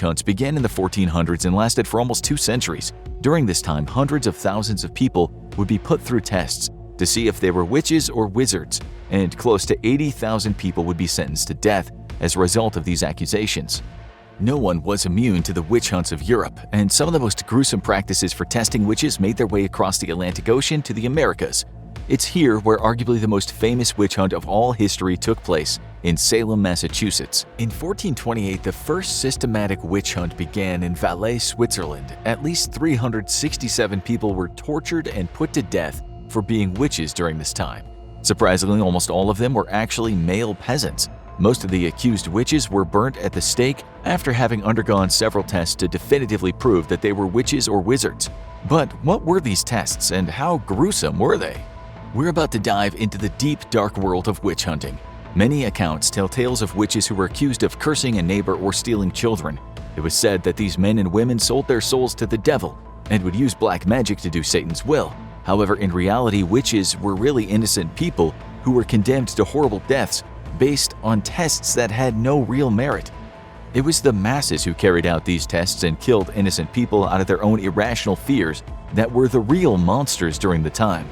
hunts began in the 1400s and lasted for almost 2 centuries. During this time, hundreds of thousands of people would be put through tests to see if they were witches or wizards, and close to 80,000 people would be sentenced to death as a result of these accusations. No one was immune to the witch hunts of Europe, and some of the most gruesome practices for testing witches made their way across the Atlantic Ocean to the Americas. It's here where arguably the most famous witch hunt of all history took place, in Salem, Massachusetts. In 1428, the first systematic witch hunt began in Valais, Switzerland. At least 367 people were tortured and put to death for being witches during this time. Surprisingly, almost all of them were actually male peasants. Most of the accused witches were burnt at the stake after having undergone several tests to definitively prove that they were witches or wizards. But what were these tests and how gruesome were they? We're about to dive into the deep, dark world of witch hunting. Many accounts tell tales of witches who were accused of cursing a neighbor or stealing children. It was said that these men and women sold their souls to the devil and would use black magic to do Satan's will. However, in reality, witches were really innocent people who were condemned to horrible deaths based on tests that had no real merit. It was the masses who carried out these tests and killed innocent people out of their own irrational fears that were the real monsters during the time.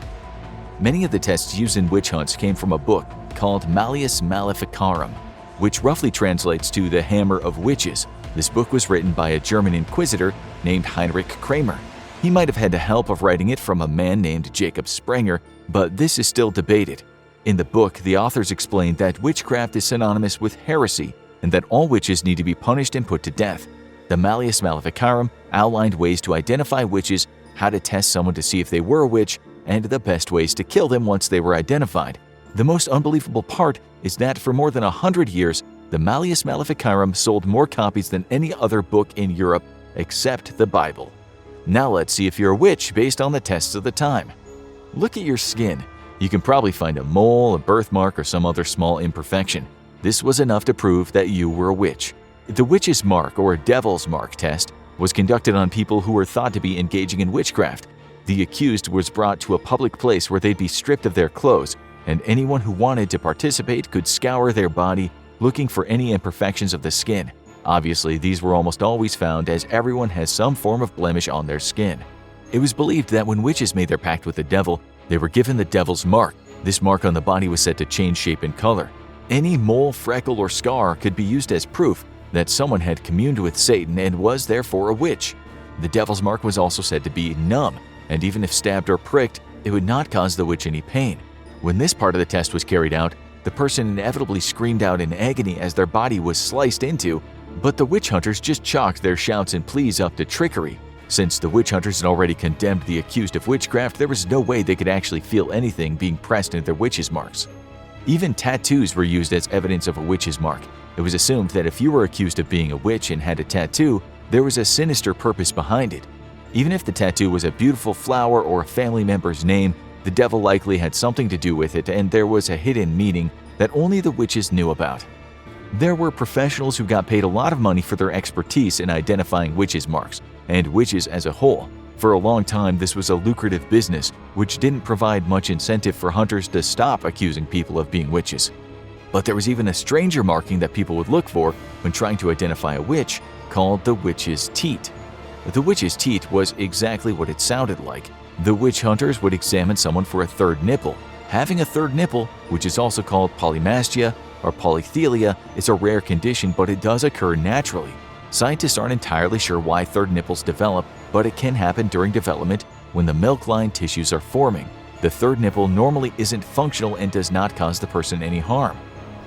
Many of the tests used in witch hunts came from a book called Malleus Maleficarum, which roughly translates to the Hammer of Witches. This book was written by a German inquisitor named Heinrich Kramer. He might have had the help of writing it from a man named Jacob Sprenger, but this is still debated. In the book, the authors explained that witchcraft is synonymous with heresy and that all witches need to be punished and put to death. The Malleus Maleficarum outlined ways to identify witches, how to test someone to see if they were a witch, and the best ways to kill them once they were identified. The most unbelievable part is that for more than 100 years, the Malleus Maleficarum sold more copies than any other book in Europe except the Bible. Now let's see if you're a witch based on the tests of the time. Look at your skin. You can probably find a mole, a birthmark, or some other small imperfection. This was enough to prove that you were a witch. The witch's mark, or devil's mark test, was conducted on people who were thought to be engaging in witchcraft. The accused was brought to a public place where they'd be stripped of their clothes, and anyone who wanted to participate could scour their body looking for any imperfections of the skin. Obviously, these were almost always found, as everyone has some form of blemish on their skin. It was believed that when witches made their pact with the devil, they were given the devil's mark. This mark on the body was said to change shape and color. Any mole, freckle, or scar could be used as proof that someone had communed with Satan and was therefore a witch. The devil's mark was also said to be numb, and even if stabbed or pricked, it would not cause the witch any pain. When this part of the test was carried out, the person inevitably screamed out in agony as their body was sliced into, but the witch hunters just chalked their shouts and pleas up to trickery. Since the witch hunters had already condemned the accused of witchcraft, there was no way they could actually feel anything being pressed into their witch's marks. Even tattoos were used as evidence of a witch's mark. It was assumed that if you were accused of being a witch and had a tattoo, there was a sinister purpose behind it. Even if the tattoo was a beautiful flower or a family member's name, the devil likely had something to do with it, and there was a hidden meaning that only the witches knew about. There were professionals who got paid a lot of money for their expertise in identifying witches' marks, and witches as a whole. For a long time, this was a lucrative business, which didn't provide much incentive for hunters to stop accusing people of being witches. But there was even a stranger marking that people would look for when trying to identify a witch, called the witch's teat. The witch's teat was exactly what it sounded like. The witch hunters would examine someone for a third nipple. Having a third nipple, which is also called polymastia, or polythelia is a rare condition, but it does occur naturally. Scientists aren't entirely sure why third nipples develop, but it can happen during development when the milk line tissues are forming. The third nipple normally isn't functional and does not cause the person any harm.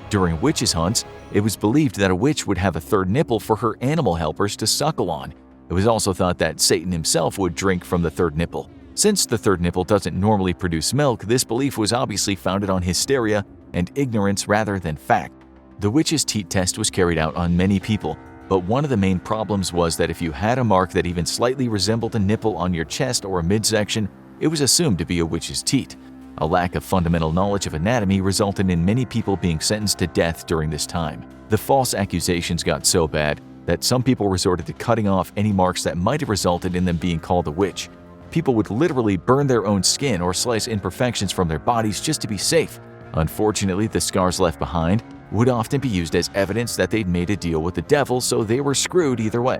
During witches' hunts, it was believed that a witch would have a third nipple for her animal helpers to suckle on. It was also thought that Satan himself would drink from the third nipple. Since the third nipple doesn't normally produce milk, this belief was obviously founded on hysteria and ignorance rather than fact. The witch's teat test was carried out on many people, but one of the main problems was that if you had a mark that even slightly resembled a nipple on your chest or a midsection, it was assumed to be a witch's teat. A lack of fundamental knowledge of anatomy resulted in many people being sentenced to death during this time. The false accusations got so bad that some people resorted to cutting off any marks that might have resulted in them being called a witch. People would literally burn their own skin or slice imperfections from their bodies just to be safe. Unfortunately, the scars left behind would often be used as evidence that they'd made a deal with the devil, so they were screwed either way.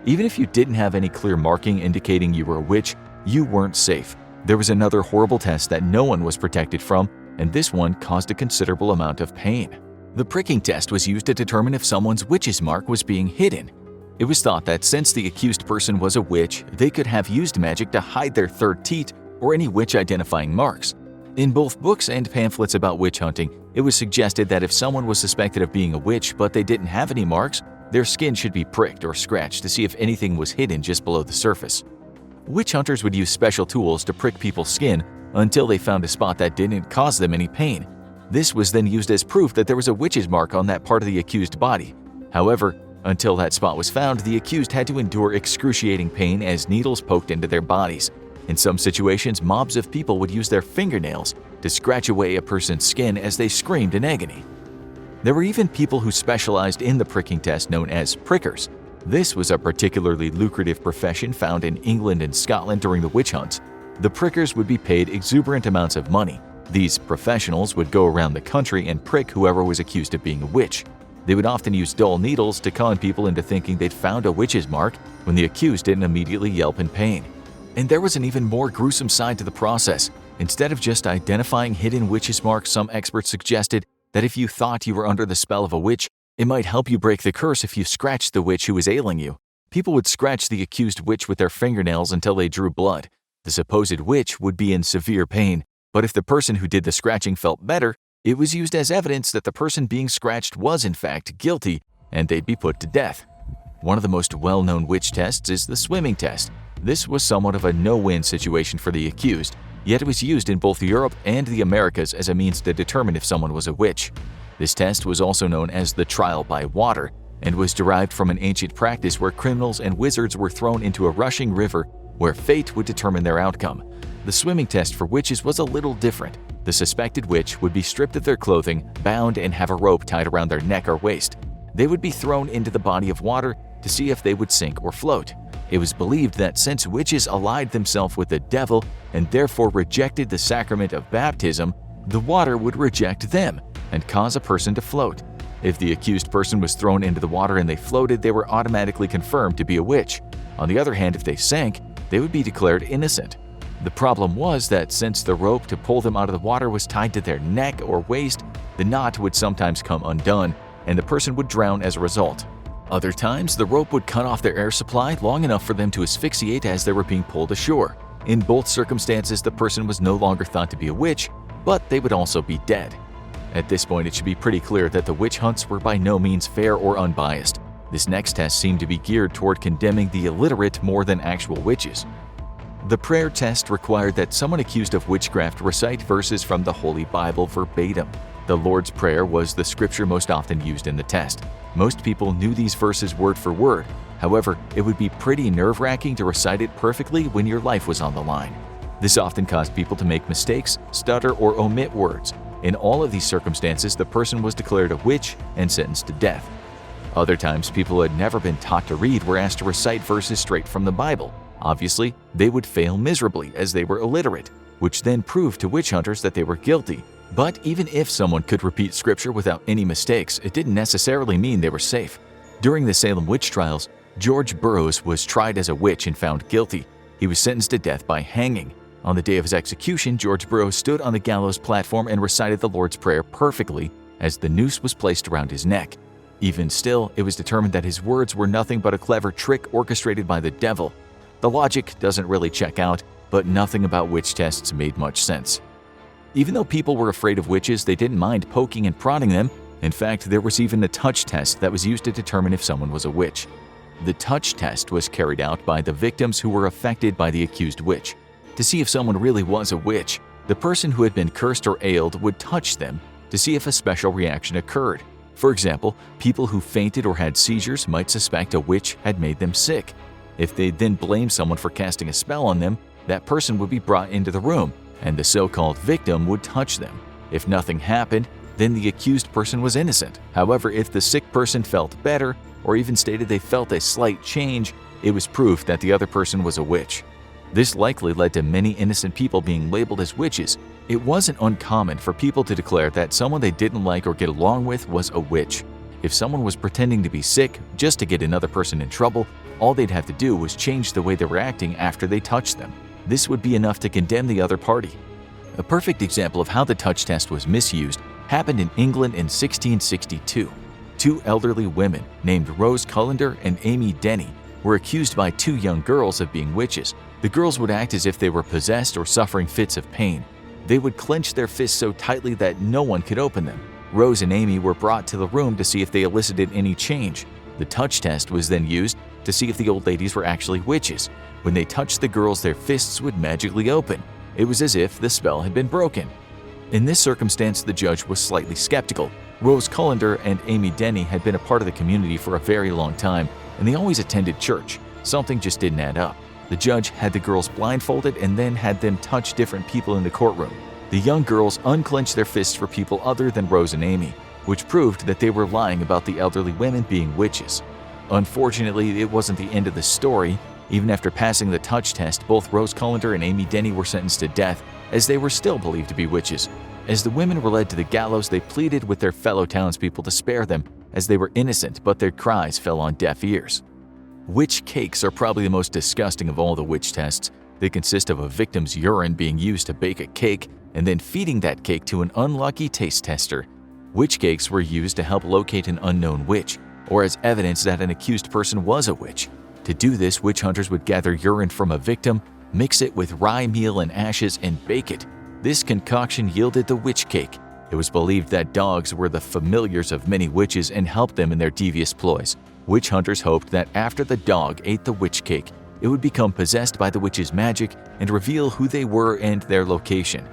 Even if you didn't have any clear marking indicating you were a witch, you weren't safe. There was another horrible test that no one was protected from, and this one caused a considerable amount of pain. The pricking test was used to determine if someone's witch's mark was being hidden. It was thought that since the accused person was a witch, they could have used magic to hide their third teat or any witch-identifying marks. In both books and pamphlets about witch hunting, it was suggested that if someone was suspected of being a witch but they didn't have any marks, their skin should be pricked or scratched to see if anything was hidden just below the surface. Witch hunters would use special tools to prick people's skin until they found a spot that didn't cause them any pain. This was then used as proof that there was a witch's mark on that part of the accused body. However, until that spot was found, the accused had to endure excruciating pain as needles poked into their bodies. In some situations, mobs of people would use their fingernails to scratch away a person's skin as they screamed in agony. There were even people who specialized in the pricking test known as prickers. This was a particularly lucrative profession found in England and Scotland during the witch hunts. The prickers would be paid exuberant amounts of money. These professionals would go around the country and prick whoever was accused of being a witch. They would often use dull needles to con people into thinking they'd found a witch's mark when the accused didn't immediately yelp in pain. And there was an even more gruesome side to the process. Instead of just identifying hidden witch's marks, some experts suggested that if you thought you were under the spell of a witch, it might help you break the curse if you scratched the witch who was ailing you. People would scratch the accused witch with their fingernails until they drew blood. The supposed witch would be in severe pain, but if the person who did the scratching felt better, it was used as evidence that the person being scratched was in fact guilty, and they'd be put to death. One of the most well-known witch tests is the swimming test. This was somewhat of a no-win situation for the accused, yet it was used in both Europe and the Americas as a means to determine if someone was a witch. This test was also known as the trial by water, and was derived from an ancient practice where criminals and wizards were thrown into a rushing river where fate would determine their outcome. The swimming test for witches was a little different. The suspected witch would be stripped of their clothing, bound, and have a rope tied around their neck or waist. They would be thrown into the body of water to see if they would sink or float. It was believed that since witches allied themselves with the devil and therefore rejected the sacrament of baptism, the water would reject them and cause a person to float. If the accused person was thrown into the water and they floated, they were automatically confirmed to be a witch. On the other hand, if they sank, they would be declared innocent. The problem was that since the rope to pull them out of the water was tied to their neck or waist, the knot would sometimes come undone, and the person would drown as a result. Other times, the rope would cut off their air supply long enough for them to asphyxiate as they were being pulled ashore. In both circumstances, the person was no longer thought to be a witch, but they would also be dead. At this point, it should be pretty clear that the witch hunts were by no means fair or unbiased. This next test seemed to be geared toward condemning the illiterate more than actual witches. The prayer test required that someone accused of witchcraft recite verses from the Holy Bible verbatim. The Lord's Prayer was the scripture most often used in the test. Most people knew these verses word for word. However, it would be pretty nerve-wracking to recite it perfectly when your life was on the line. This often caused people to make mistakes, stutter, or omit words. In all of these circumstances, the person was declared a witch and sentenced to death. Other times, people who had never been taught to read were asked to recite verses straight from the Bible. Obviously, they would fail miserably as they were illiterate, which then proved to witch hunters that they were guilty. But even if someone could repeat scripture without any mistakes, it didn't necessarily mean they were safe. During the Salem witch trials, George Burroughs was tried as a witch and found guilty. He was sentenced to death by hanging. On the day of his execution, George Burroughs stood on the gallows platform and recited the Lord's Prayer perfectly, as the noose was placed around his neck. Even still, it was determined that his words were nothing but a clever trick orchestrated by the devil. The logic doesn't really check out, but nothing about witch tests made much sense. Even though people were afraid of witches, they didn't mind poking and prodding them. In fact, there was even a touch test that was used to determine if someone was a witch. The touch test was carried out by the victims who were affected by the accused witch. To see if someone really was a witch, the person who had been cursed or ailed would touch them to see if a special reaction occurred. For example, people who fainted or had seizures might suspect a witch had made them sick. If they then blamed someone for casting a spell on them, that person would be brought into the room, and the so-called victim would touch them. If nothing happened, then the accused person was innocent. However, if the sick person felt better, or even stated they felt a slight change, it was proof that the other person was a witch. This likely led to many innocent people being labeled as witches. It wasn't uncommon for people to declare that someone they didn't like or get along with was a witch. If someone was pretending to be sick just to get another person in trouble, all they'd have to do was change the way they were acting after they touched them. This would be enough to condemn the other party. A perfect example of how the touch test was misused happened in England in 1662. Two elderly women named Rose Cullender and Amy Denny were accused by two young girls of being witches. The girls would act as if they were possessed or suffering fits of pain. They would clench their fists so tightly that no one could open them. Rose and Amy were brought to the room to see if they elicited any change. The touch test was then used to see if the old ladies were actually witches. When they touched the girls, their fists would magically open. It was as if the spell had been broken. In this circumstance, the judge was slightly skeptical. Rose Cullender and Amy Denny had been a part of the community for a very long time, and they always attended church. Something just didn't add up. The judge had the girls blindfolded and then had them touch different people in the courtroom. The young girls unclenched their fists for people other than Rose and Amy, which proved that they were lying about the elderly women being witches. Unfortunately, it wasn't the end of the story. Even after passing the touch test, both Rose Cullender and Amy Denny were sentenced to death, as they were still believed to be witches. As the women were led to the gallows, they pleaded with their fellow townspeople to spare them, as they were innocent, but their cries fell on deaf ears. Witch cakes are probably the most disgusting of all the witch tests. They consist of a victim's urine being used to bake a cake and then feeding that cake to an unlucky taste tester. Witch cakes were used to help locate an unknown witch, or as evidence that an accused person was a witch. To do this, witch hunters would gather urine from a victim, mix it with rye meal and ashes, and bake it. This concoction yielded the witch cake. It was believed that dogs were the familiars of many witches and helped them in their devious ploys. Witch hunters hoped that after the dog ate the witch cake, it would become possessed by the witch's magic and reveal who they were and their location.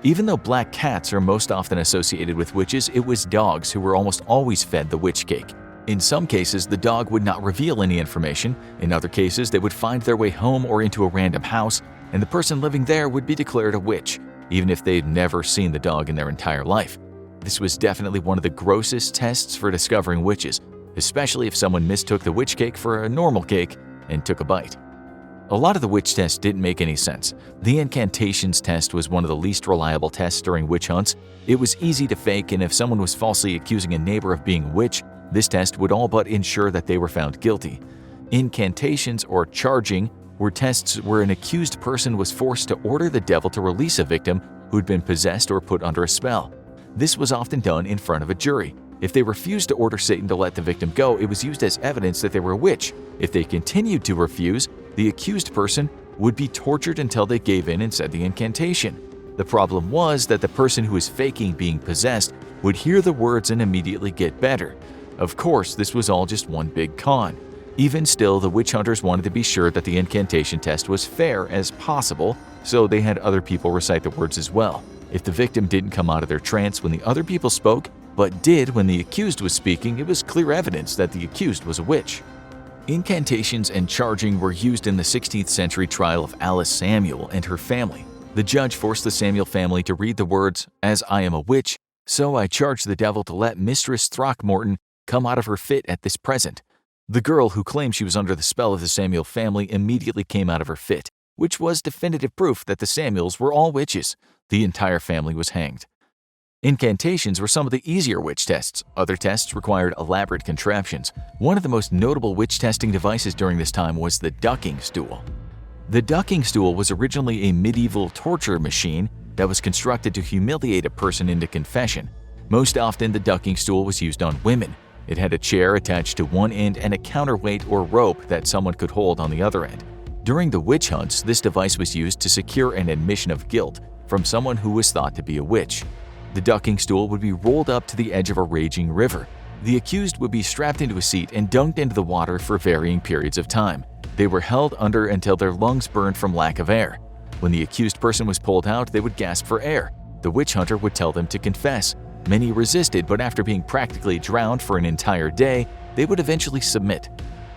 Even though black cats are most often associated with witches, it was dogs who were almost always fed the witch cake. In some cases, the dog would not reveal any information. In other cases, they would find their way home or into a random house, and the person living there would be declared a witch, even if they'd never seen the dog in their entire life. This was definitely one of the grossest tests for discovering witches, especially if someone mistook the witch cake for a normal cake and took a bite. A lot of the witch tests didn't make any sense. The incantations test was one of the least reliable tests during witch hunts. It was easy to fake, and if someone was falsely accusing a neighbor of being a witch, this test would all but ensure that they were found guilty. Incantations, or charging, were tests where an accused person was forced to order the devil to release a victim who'd been possessed or put under a spell. This was often done in front of a jury. If they refused to order Satan to let the victim go, it was used as evidence that they were a witch. If they continued to refuse, the accused person would be tortured until they gave in and said the incantation. The problem was that the person who was faking being possessed would hear the words and immediately get better. Of course, this was all just one big con. Even still, the witch hunters wanted to be sure that the incantation test was fair as possible, so they had other people recite the words as well. If the victim didn't come out of their trance when the other people spoke, but did when the accused was speaking, it was clear evidence that the accused was a witch. Incantations and charging were used in the 16th century trial of Alice Samuel and her family. The judge forced the Samuel family to read the words, "As I am a witch, so I charge the devil to let Mistress Throckmorton come out of her fit at this present." The girl who claimed she was under the spell of the Samuel family immediately came out of her fit, which was definitive proof that the Samuels were all witches. The entire family was hanged. Incantations were some of the easier witch tests. Other tests required elaborate contraptions. One of the most notable witch testing devices during this time was the ducking stool. The ducking stool was originally a medieval torture machine that was constructed to humiliate a person into confession. Most often, the ducking stool was used on women. It had a chair attached to one end and a counterweight or rope that someone could hold on the other end. During the witch hunts, this device was used to secure an admission of guilt from someone who was thought to be a witch. The ducking stool would be rolled up to the edge of a raging river. The accused would be strapped into a seat and dunked into the water for varying periods of time. They were held under until their lungs burned from lack of air. When the accused person was pulled out, they would gasp for air. The witch hunter would tell them to confess. Many resisted, but after being practically drowned for an entire day, they would eventually submit.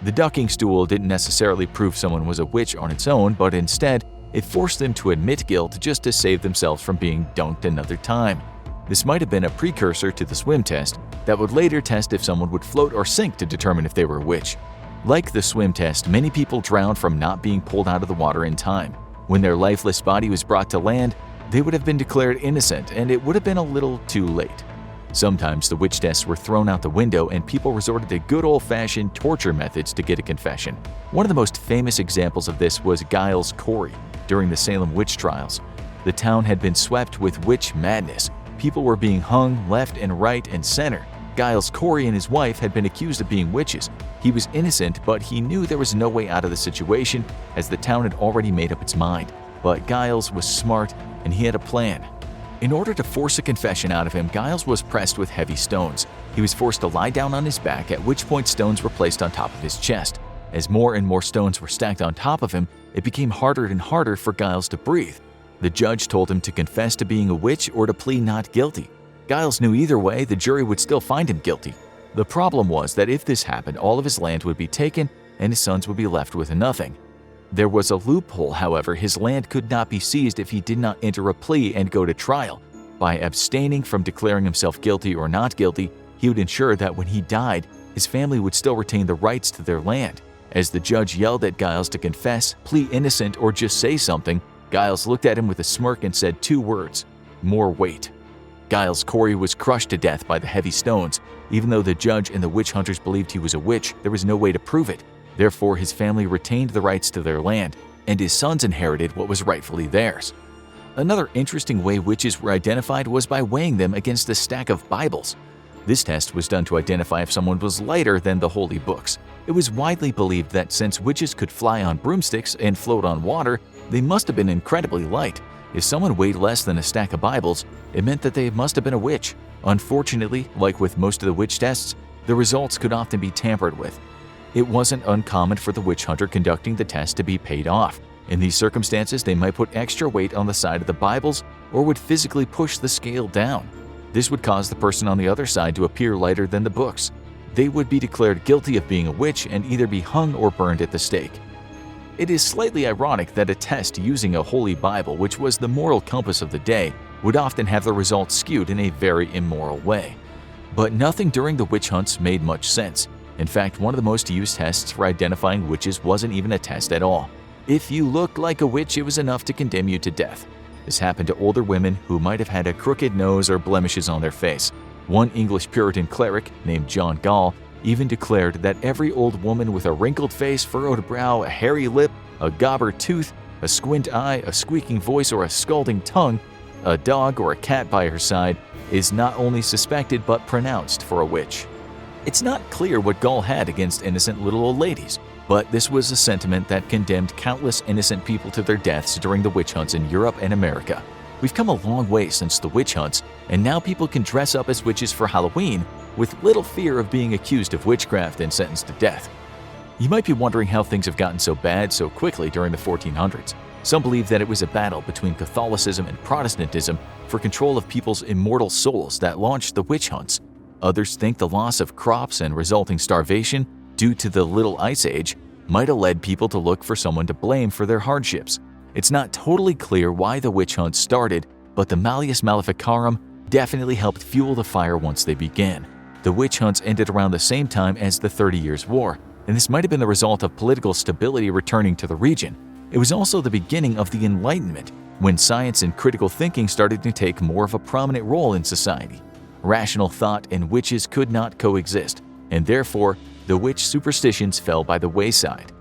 The ducking stool didn't necessarily prove someone was a witch on its own, but instead, it forced them to admit guilt just to save themselves from being dunked another time. This might have been a precursor to the swim test that would later test if someone would float or sink to determine if they were a witch. Like the swim test, many people drowned from not being pulled out of the water in time. When their lifeless body was brought to land, they would have been declared innocent, and it would have been a little too late. Sometimes the witch tests were thrown out the window and people resorted to good old-fashioned torture methods to get a confession. One of the most famous examples of this was Giles Corey during the Salem witch trials. The town had been swept with witch madness. People were being hung left and right and center. Giles Corey and his wife had been accused of being witches. He was innocent, but he knew there was no way out of the situation as the town had already made up its mind. But Giles was smart and he had a plan. In order to force a confession out of him, Giles was pressed with heavy stones. He was forced to lie down on his back, at which point stones were placed on top of his chest. As more and more stones were stacked on top of him, it became harder and harder for Giles to breathe. The judge told him to confess to being a witch or to plead not guilty. Giles knew either way, the jury would still find him guilty. The problem was that if this happened, all of his land would be taken and his sons would be left with nothing. There was a loophole, however. His land could not be seized if he did not enter a plea and go to trial. By abstaining from declaring himself guilty or not guilty, he would ensure that when he died, his family would still retain the rights to their land. As the judge yelled at Giles to confess, plead innocent, or just say something, Giles looked at him with a smirk and said 2 words: more weight. Giles Corey was crushed to death by the heavy stones. Even though the judge and the witch hunters believed he was a witch, there was no way to prove it. Therefore, his family retained the rights to their land, and his sons inherited what was rightfully theirs. Another interesting way witches were identified was by weighing them against a stack of Bibles. This test was done to identify if someone was lighter than the holy books. It was widely believed that since witches could fly on broomsticks and float on water, they must have been incredibly light. If someone weighed less than a stack of Bibles, it meant that they must have been a witch. Unfortunately, like with most of the witch tests, the results could often be tampered with. It wasn't uncommon for the witch hunter conducting the test to be paid off. In these circumstances, they might put extra weight on the side of the Bibles or would physically push the scale down. This would cause the person on the other side to appear lighter than the books. They would be declared guilty of being a witch and either be hung or burned at the stake. It is slightly ironic that a test using a holy Bible, which was the moral compass of the day, would often have the results skewed in a very immoral way. But nothing during the witch hunts made much sense. In fact, one of the most used tests for identifying witches wasn't even a test at all. If you looked like a witch, it was enough to condemn you to death. This happened to older women who might have had a crooked nose or blemishes on their face. One English Puritan cleric named John Gall even declared that every old woman with a wrinkled face, furrowed brow, a hairy lip, a gobber tooth, a squint eye, a squeaking voice, or a scalding tongue, a dog or a cat by her side, is not only suspected but pronounced for a witch. It's not clear what Gall had against innocent little old ladies, but this was a sentiment that condemned countless innocent people to their deaths during the witch hunts in Europe and America. We've come a long way since the witch hunts, and now people can dress up as witches for Halloween with little fear of being accused of witchcraft and sentenced to death. You might be wondering how things have gotten so bad so quickly during the 1400s. Some believe that it was a battle between Catholicism and Protestantism for control of people's immortal souls that launched the witch hunts. Others think the loss of crops and resulting starvation due to the Little Ice Age might have led people to look for someone to blame for their hardships. It's not totally clear why the witch hunts started, but the Malleus Maleficarum definitely helped fuel the fire once they began. The witch hunts ended around the same time as the 30 Years' War, and this might have been the result of political stability returning to the region. It was also the beginning of the Enlightenment, when science and critical thinking started to take more of a prominent role in society. Rational thought and witches could not coexist, and therefore, the witch superstitions fell by the wayside.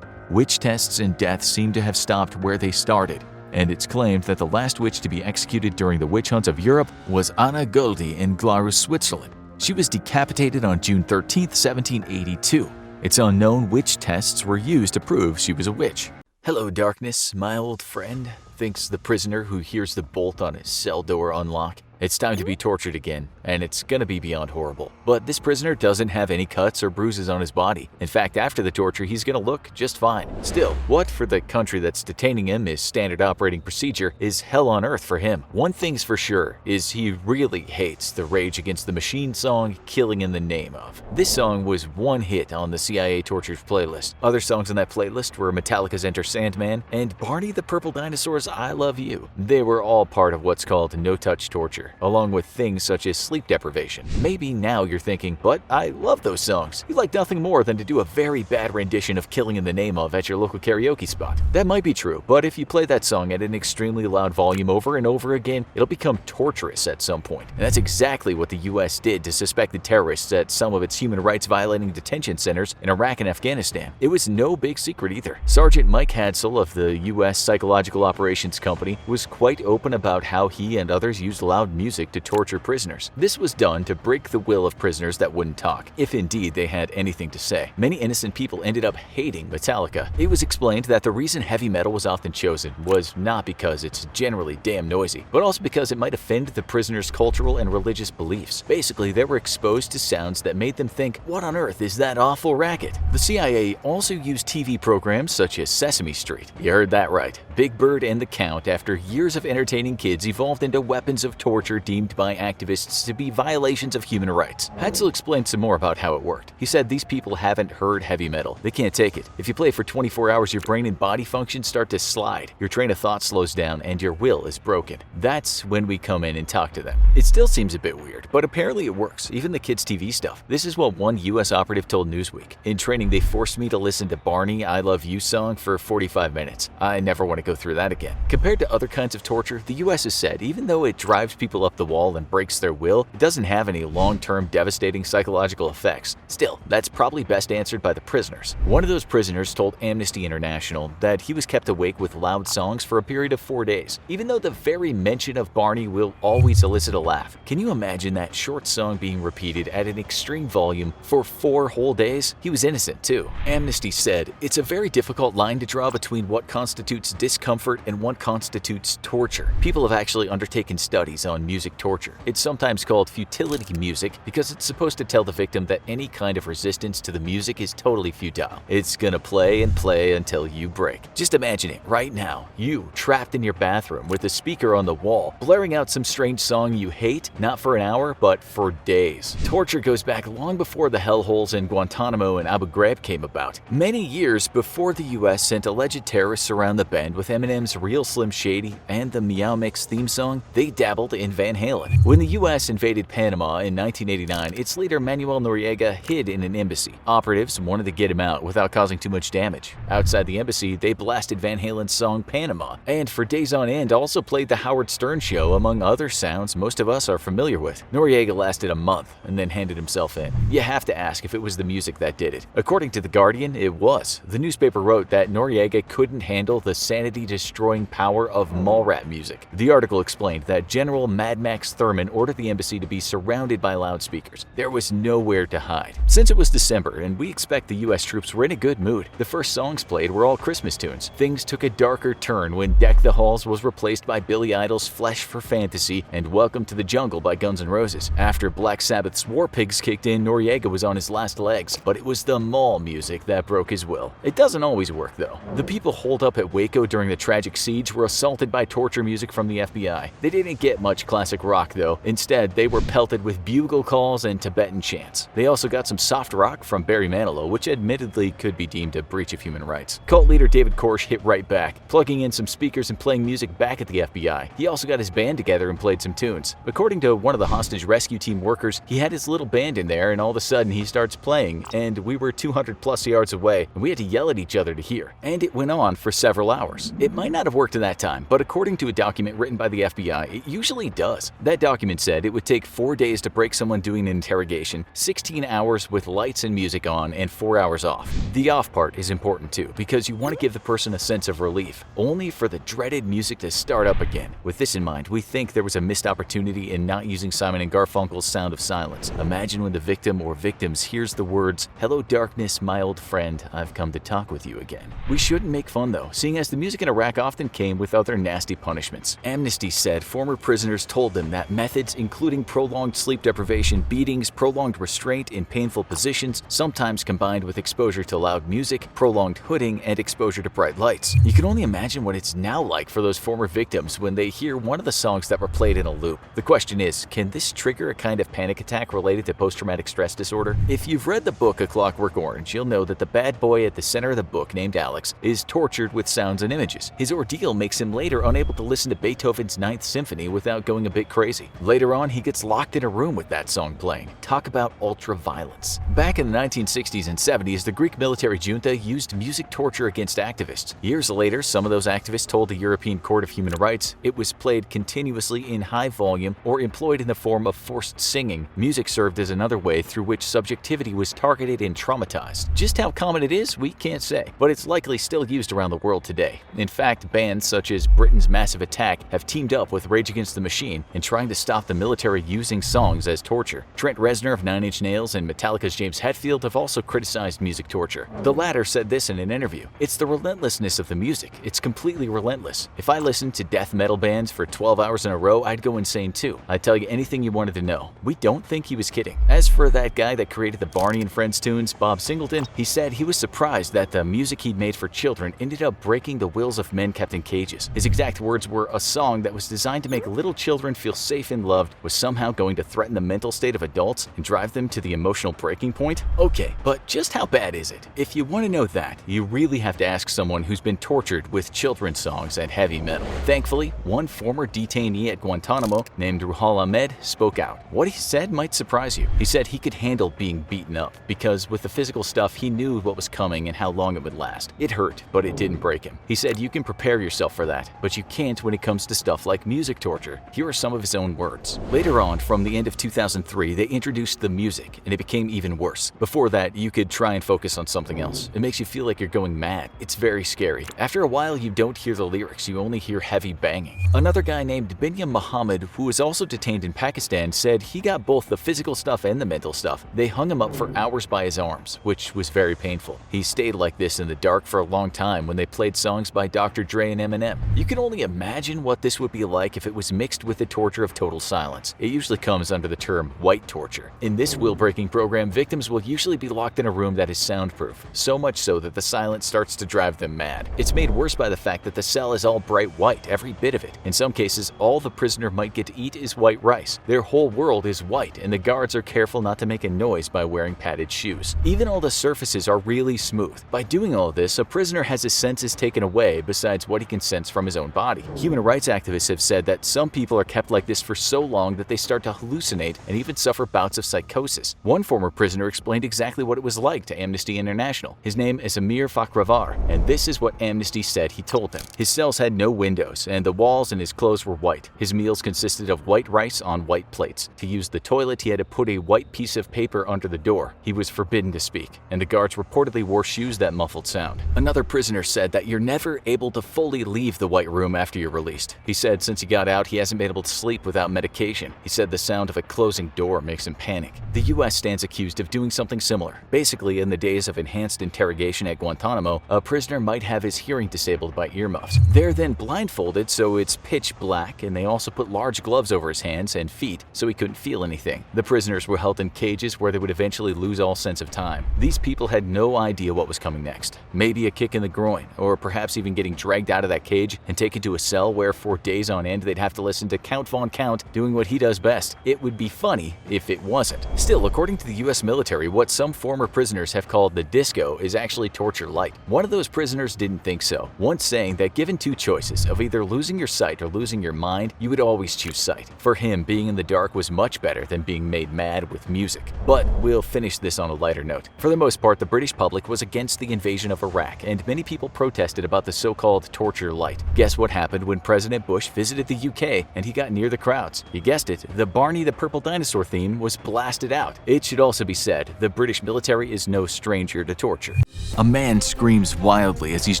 Witch tests and deaths seem to have stopped where they started. and it's claimed that the last witch to be executed during the witch hunts of Europe was Anna Göldi in Glarus, Switzerland. She was decapitated on June 13, 1782. It's unknown which tests were used to prove she was a witch. "Hello, darkness, my old friend," thinks the prisoner who hears the bolt on his cell door unlock. It's time to be tortured again, and it's gonna be beyond horrible. But this prisoner doesn't have any cuts or bruises on his body. In fact, after the torture, he's gonna look just fine. Still, what for the country that's detaining him is standard operating procedure is hell on earth for him. One thing's for sure is he really hates the Rage Against the Machine song, Killing in the Name of. This song was one hit on the CIA Tortures playlist. Other songs on that playlist were Metallica's Enter Sandman and Barney the Purple Dinosaur's I Love You. They were all part of what's called no-touch torture, along with things such as sleep deprivation. Maybe now you're thinking, but I love those songs. You like nothing more than to do a very bad rendition of Killing in the Name of at your local karaoke spot. That might be true, but if you play that song at an extremely loud volume over and over again, it'll become torturous at some point. And that's exactly what the US did to suspected terrorists at some of its human rights violating detention centers in Iraq and Afghanistan. It was no big secret either. Sergeant Mike Hadsell of the US Psychological Operations Company was quite open about how he and others used loud music to torture prisoners. This was done to break the will of prisoners that wouldn't talk, if indeed they had anything to say. Many innocent people ended up hating Metallica. It was explained that the reason heavy metal was often chosen was not because it's generally damn noisy, but also because it might offend the prisoners' cultural and religious beliefs. Basically, they were exposed to sounds that made them think, what on earth is that awful racket? The CIA also used TV programs such as Sesame Street. You heard that right. Big Bird and the Count, after years of entertaining kids, evolved into weapons of torture deemed by activists to be violations of human rights. Hadsell explained some more about how it worked. He said these people haven't heard heavy metal. They can't take it. If you play for 24 hours, your brain and body functions start to slide. Your train of thought slows down and your will is broken. That's when we come in and talk to them. It still seems a bit weird, but apparently it works, even the kids' TV stuff. This is what one US operative told Newsweek. "In training, they forced me to listen to Barney I Love You song for 45 minutes. I never want to go through that again." Compared to other kinds of torture, the US has said even though it drives people up the wall and breaks their will, it doesn't have any long-term devastating psychological effects. Still, that's probably best answered by the prisoners. One of those prisoners told Amnesty International that he was kept awake with loud songs for a period of 4 days, even though the very mention of Barney will always elicit a laugh. Can you imagine that short song being repeated at an extreme volume for 4 whole days? He was innocent too. Amnesty said, "It's a very difficult line to draw between what constitutes discomfort and what constitutes torture. People have actually undertaken studies on music torture. It's sometimes called futility music because it's supposed to tell the victim that any kind of resistance to the music is totally futile. It's gonna play and play until you break." Just imagine it right now, you trapped in your bathroom with a speaker on the wall, blaring out some strange song you hate, not for an hour, but for days. Torture goes back long before the hellholes in Guantanamo and Abu Ghraib came about. Many years before the US sent alleged terrorists around the bend with Eminem's Real Slim Shady and the Meow Mix theme song, they dabbled in Van Halen. When the US invaded Panama in 1989, its leader Manuel Noriega hid in an embassy. Operatives wanted to get him out without causing too much damage. Outside the embassy, they blasted Van Halen's song Panama, and for days on end also played The Howard Stern Show, among other sounds most of us are familiar with. Noriega lasted a month and then handed himself in. You have to ask if it was the music that did it. According to The Guardian, it was. The newspaper wrote that Noriega couldn't handle the sanity-destroying power of mallrat music. The article explained that General Mad Max Thurman ordered the embassy to be surrounded by loudspeakers. There was nowhere to hide. Since it was December and we expect the US troops were in a good mood, the first songs played were all Christmas tunes. Things took a darker turn when Deck the Halls was replaced by Billy Idol's Flesh for Fantasy and Welcome to the Jungle by Guns N' Roses. After Black Sabbath's War Pigs kicked in, Noriega was on his last legs, but it was the mall music that broke his will. It doesn't always work though. The people holed up at Waco during the tragic siege were assaulted by torture music from the FBI. They didn't get much classic rock though. Instead, they were pelted with bugle calls and Tibetan chants. They also got some soft rock from Barry Manilow, which admittedly could be deemed a breach of human rights. Cult leader David Koresh hit right back, plugging in some speakers and playing music back at the FBI. He also got his band together and played some tunes. According to one of the hostage rescue team workers, he had his little band in there and all of a sudden he starts playing, and we were 200 plus yards away and we had to yell at each other to hear. And it went on for several hours. It might not have worked in that time, but according to a document written by the FBI, it usually does. That document said it would take 4 days to break someone doing an interrogation, 16 hours with lights and music on, and 4 hours off. The off part is important too, because you want to give the person a sense of relief, only for the dreaded music to start up again. With this in mind, we think there was a missed opportunity in not using Simon & Garfunkel's Sound of Silence. Imagine when the victim or victims hears the words, "Hello darkness, my old friend, I've come to talk with you again." We shouldn't make fun though, seeing as the music in Iraq often came with other nasty punishments. Amnesty said former prisoners told them that methods including prolonged sleep deprivation, beatings, prolonged restraint in painful positions, sometimes combined with exposure to loud music, prolonged hooding, and exposure to bright lights. You can only imagine what it's now like for those former victims when they hear one of the songs that were played in a loop. The question is, can this trigger a kind of panic attack related to post-traumatic stress disorder? If you've read the book A Clockwork Orange, you'll know that the bad boy at the center of the book, named Alex, is tortured with sounds and images. His ordeal makes him later unable to listen to Beethoven's Ninth Symphony without going a bit crazy. Later on, he gets locked in a room with that song playing. Talk about ultra-violence. Back in the 1960s and 70s, the Greek military junta used music torture against activists. Years later, some of those activists told the European Court of Human Rights it was played continuously in high volume or employed in the form of forced singing. Music served as another way through which subjectivity was targeted and traumatized. Just how common it is, we can't say, but it's likely still used around the world today. In fact, bands such as Britain's Massive Attack have teamed up with Rage Against the Machine in trying to stop the military using songs as torture. Trent Reznor of Nine Inch Nails and Metallica's James Hetfield have also criticized music torture. The latter said this in an interview: "It's the relentlessness of the music. It's completely relentless. If I listened to death metal bands for 12 hours in a row, I'd go insane too. I'd tell you anything you wanted to know." We don't think he was kidding. As for that guy that created the Barney and Friends tunes, Bob Singleton, he said he was surprised that the music he'd made for children ended up breaking the wills of men kept in cages. His exact words were, "A song that was designed to make little children feel safe and loved was somehow going to threaten the mental state of adults and drive them to the emotional breaking point." Okay, but just how bad is it? If you want to know that, you really have to ask someone who's been tortured with children's songs and heavy metal. Thankfully, one former detainee at Guantanamo named Ruhal Ahmed spoke out. What he said might surprise you. He said he could handle being beaten up because with the physical stuff he knew what was coming and how long it would last. It hurt, but it didn't break him. He said you can prepare yourself for that, but you can't when it comes to stuff like music torture. Here are some of his own words. Later on, from the end of 2003, they introduced the music and it became even worse. Before that, you could try and focus on something else. It makes you feel like you're going mad. It's very scary. After a while, you don't hear the lyrics, you only hear heavy banging. Another guy named Binyam Muhammad, who was also detained in Pakistan, said he got both the physical stuff and the mental stuff. They hung him up for hours by his arms, which was very painful. He stayed like this in the dark for a long time when they played songs by Dr. Dre and Eminem. You can only imagine what this would be like if it was mixed with the torture of total silence. It usually comes under the term white torture. In this will-breaking program, victims will usually be locked in a room that is soundproof, so much so that the silence starts to drive them mad. It's made worse by the fact that the cell is all bright white, every bit of it. In some cases, all the prisoner might get to eat is white rice. Their whole world is white, and the guards are careful not to make a noise by wearing padded shoes. Even all the surfaces are really smooth. By doing all this, a prisoner has his senses taken away besides what he can sense from his own body. Human rights activists have said that some people are kept like this for so long that they start to hallucinate and even suffer bouts of psychosis. One former prisoner explained exactly what it was like to Amnesty International. His name is Amir Fakhravar, and this is what Amnesty said he told them. His cells had no windows, and the walls and his clothes were white. His meals consisted of white rice on white plates. To use the toilet, he had to put a white piece of paper under the door. He was forbidden to speak, and the guards reportedly wore shoes that muffled sound. Another prisoner said that you're never able to fully leave the white room after you're released. He said since he got out, he hasn't been able to sleep without medication. He said the sound of a closing door makes him panic. The US stands accused of doing something similar. Basically, in the days of enhanced interrogation at Guantanamo, a prisoner might have his hearing disabled by earmuffs. They're then blindfolded so it's pitch black, and they also put large gloves over his hands and feet so he couldn't feel anything. The prisoners were held in cages where they would eventually lose all sense of time. These people had no idea what was coming next. Maybe a kick in the groin, or perhaps even getting dragged out of that cage and taken to a cell where for days on end they'd have to listen to Count Von Count doing what he does best. It would be funny if it wasn't. Still, according to the US military, what some former prisoners have called the disco is actually torture light. One of those prisoners didn't think so, once saying that given two choices of either losing your sight or losing your mind, you would always choose sight. For him, being in the dark was much better than being made mad with music. But we'll finish this on a lighter note. For the most part, the British public was against the invasion of Iraq, and many people protested about the so-called torture light. Guess what happened when President Bush visited the UK and he he got near the crowds. You guessed it, the Barney the Purple Dinosaur theme was blasted out. It should also be said, the British military is no stranger to torture. A man screams wildly as he's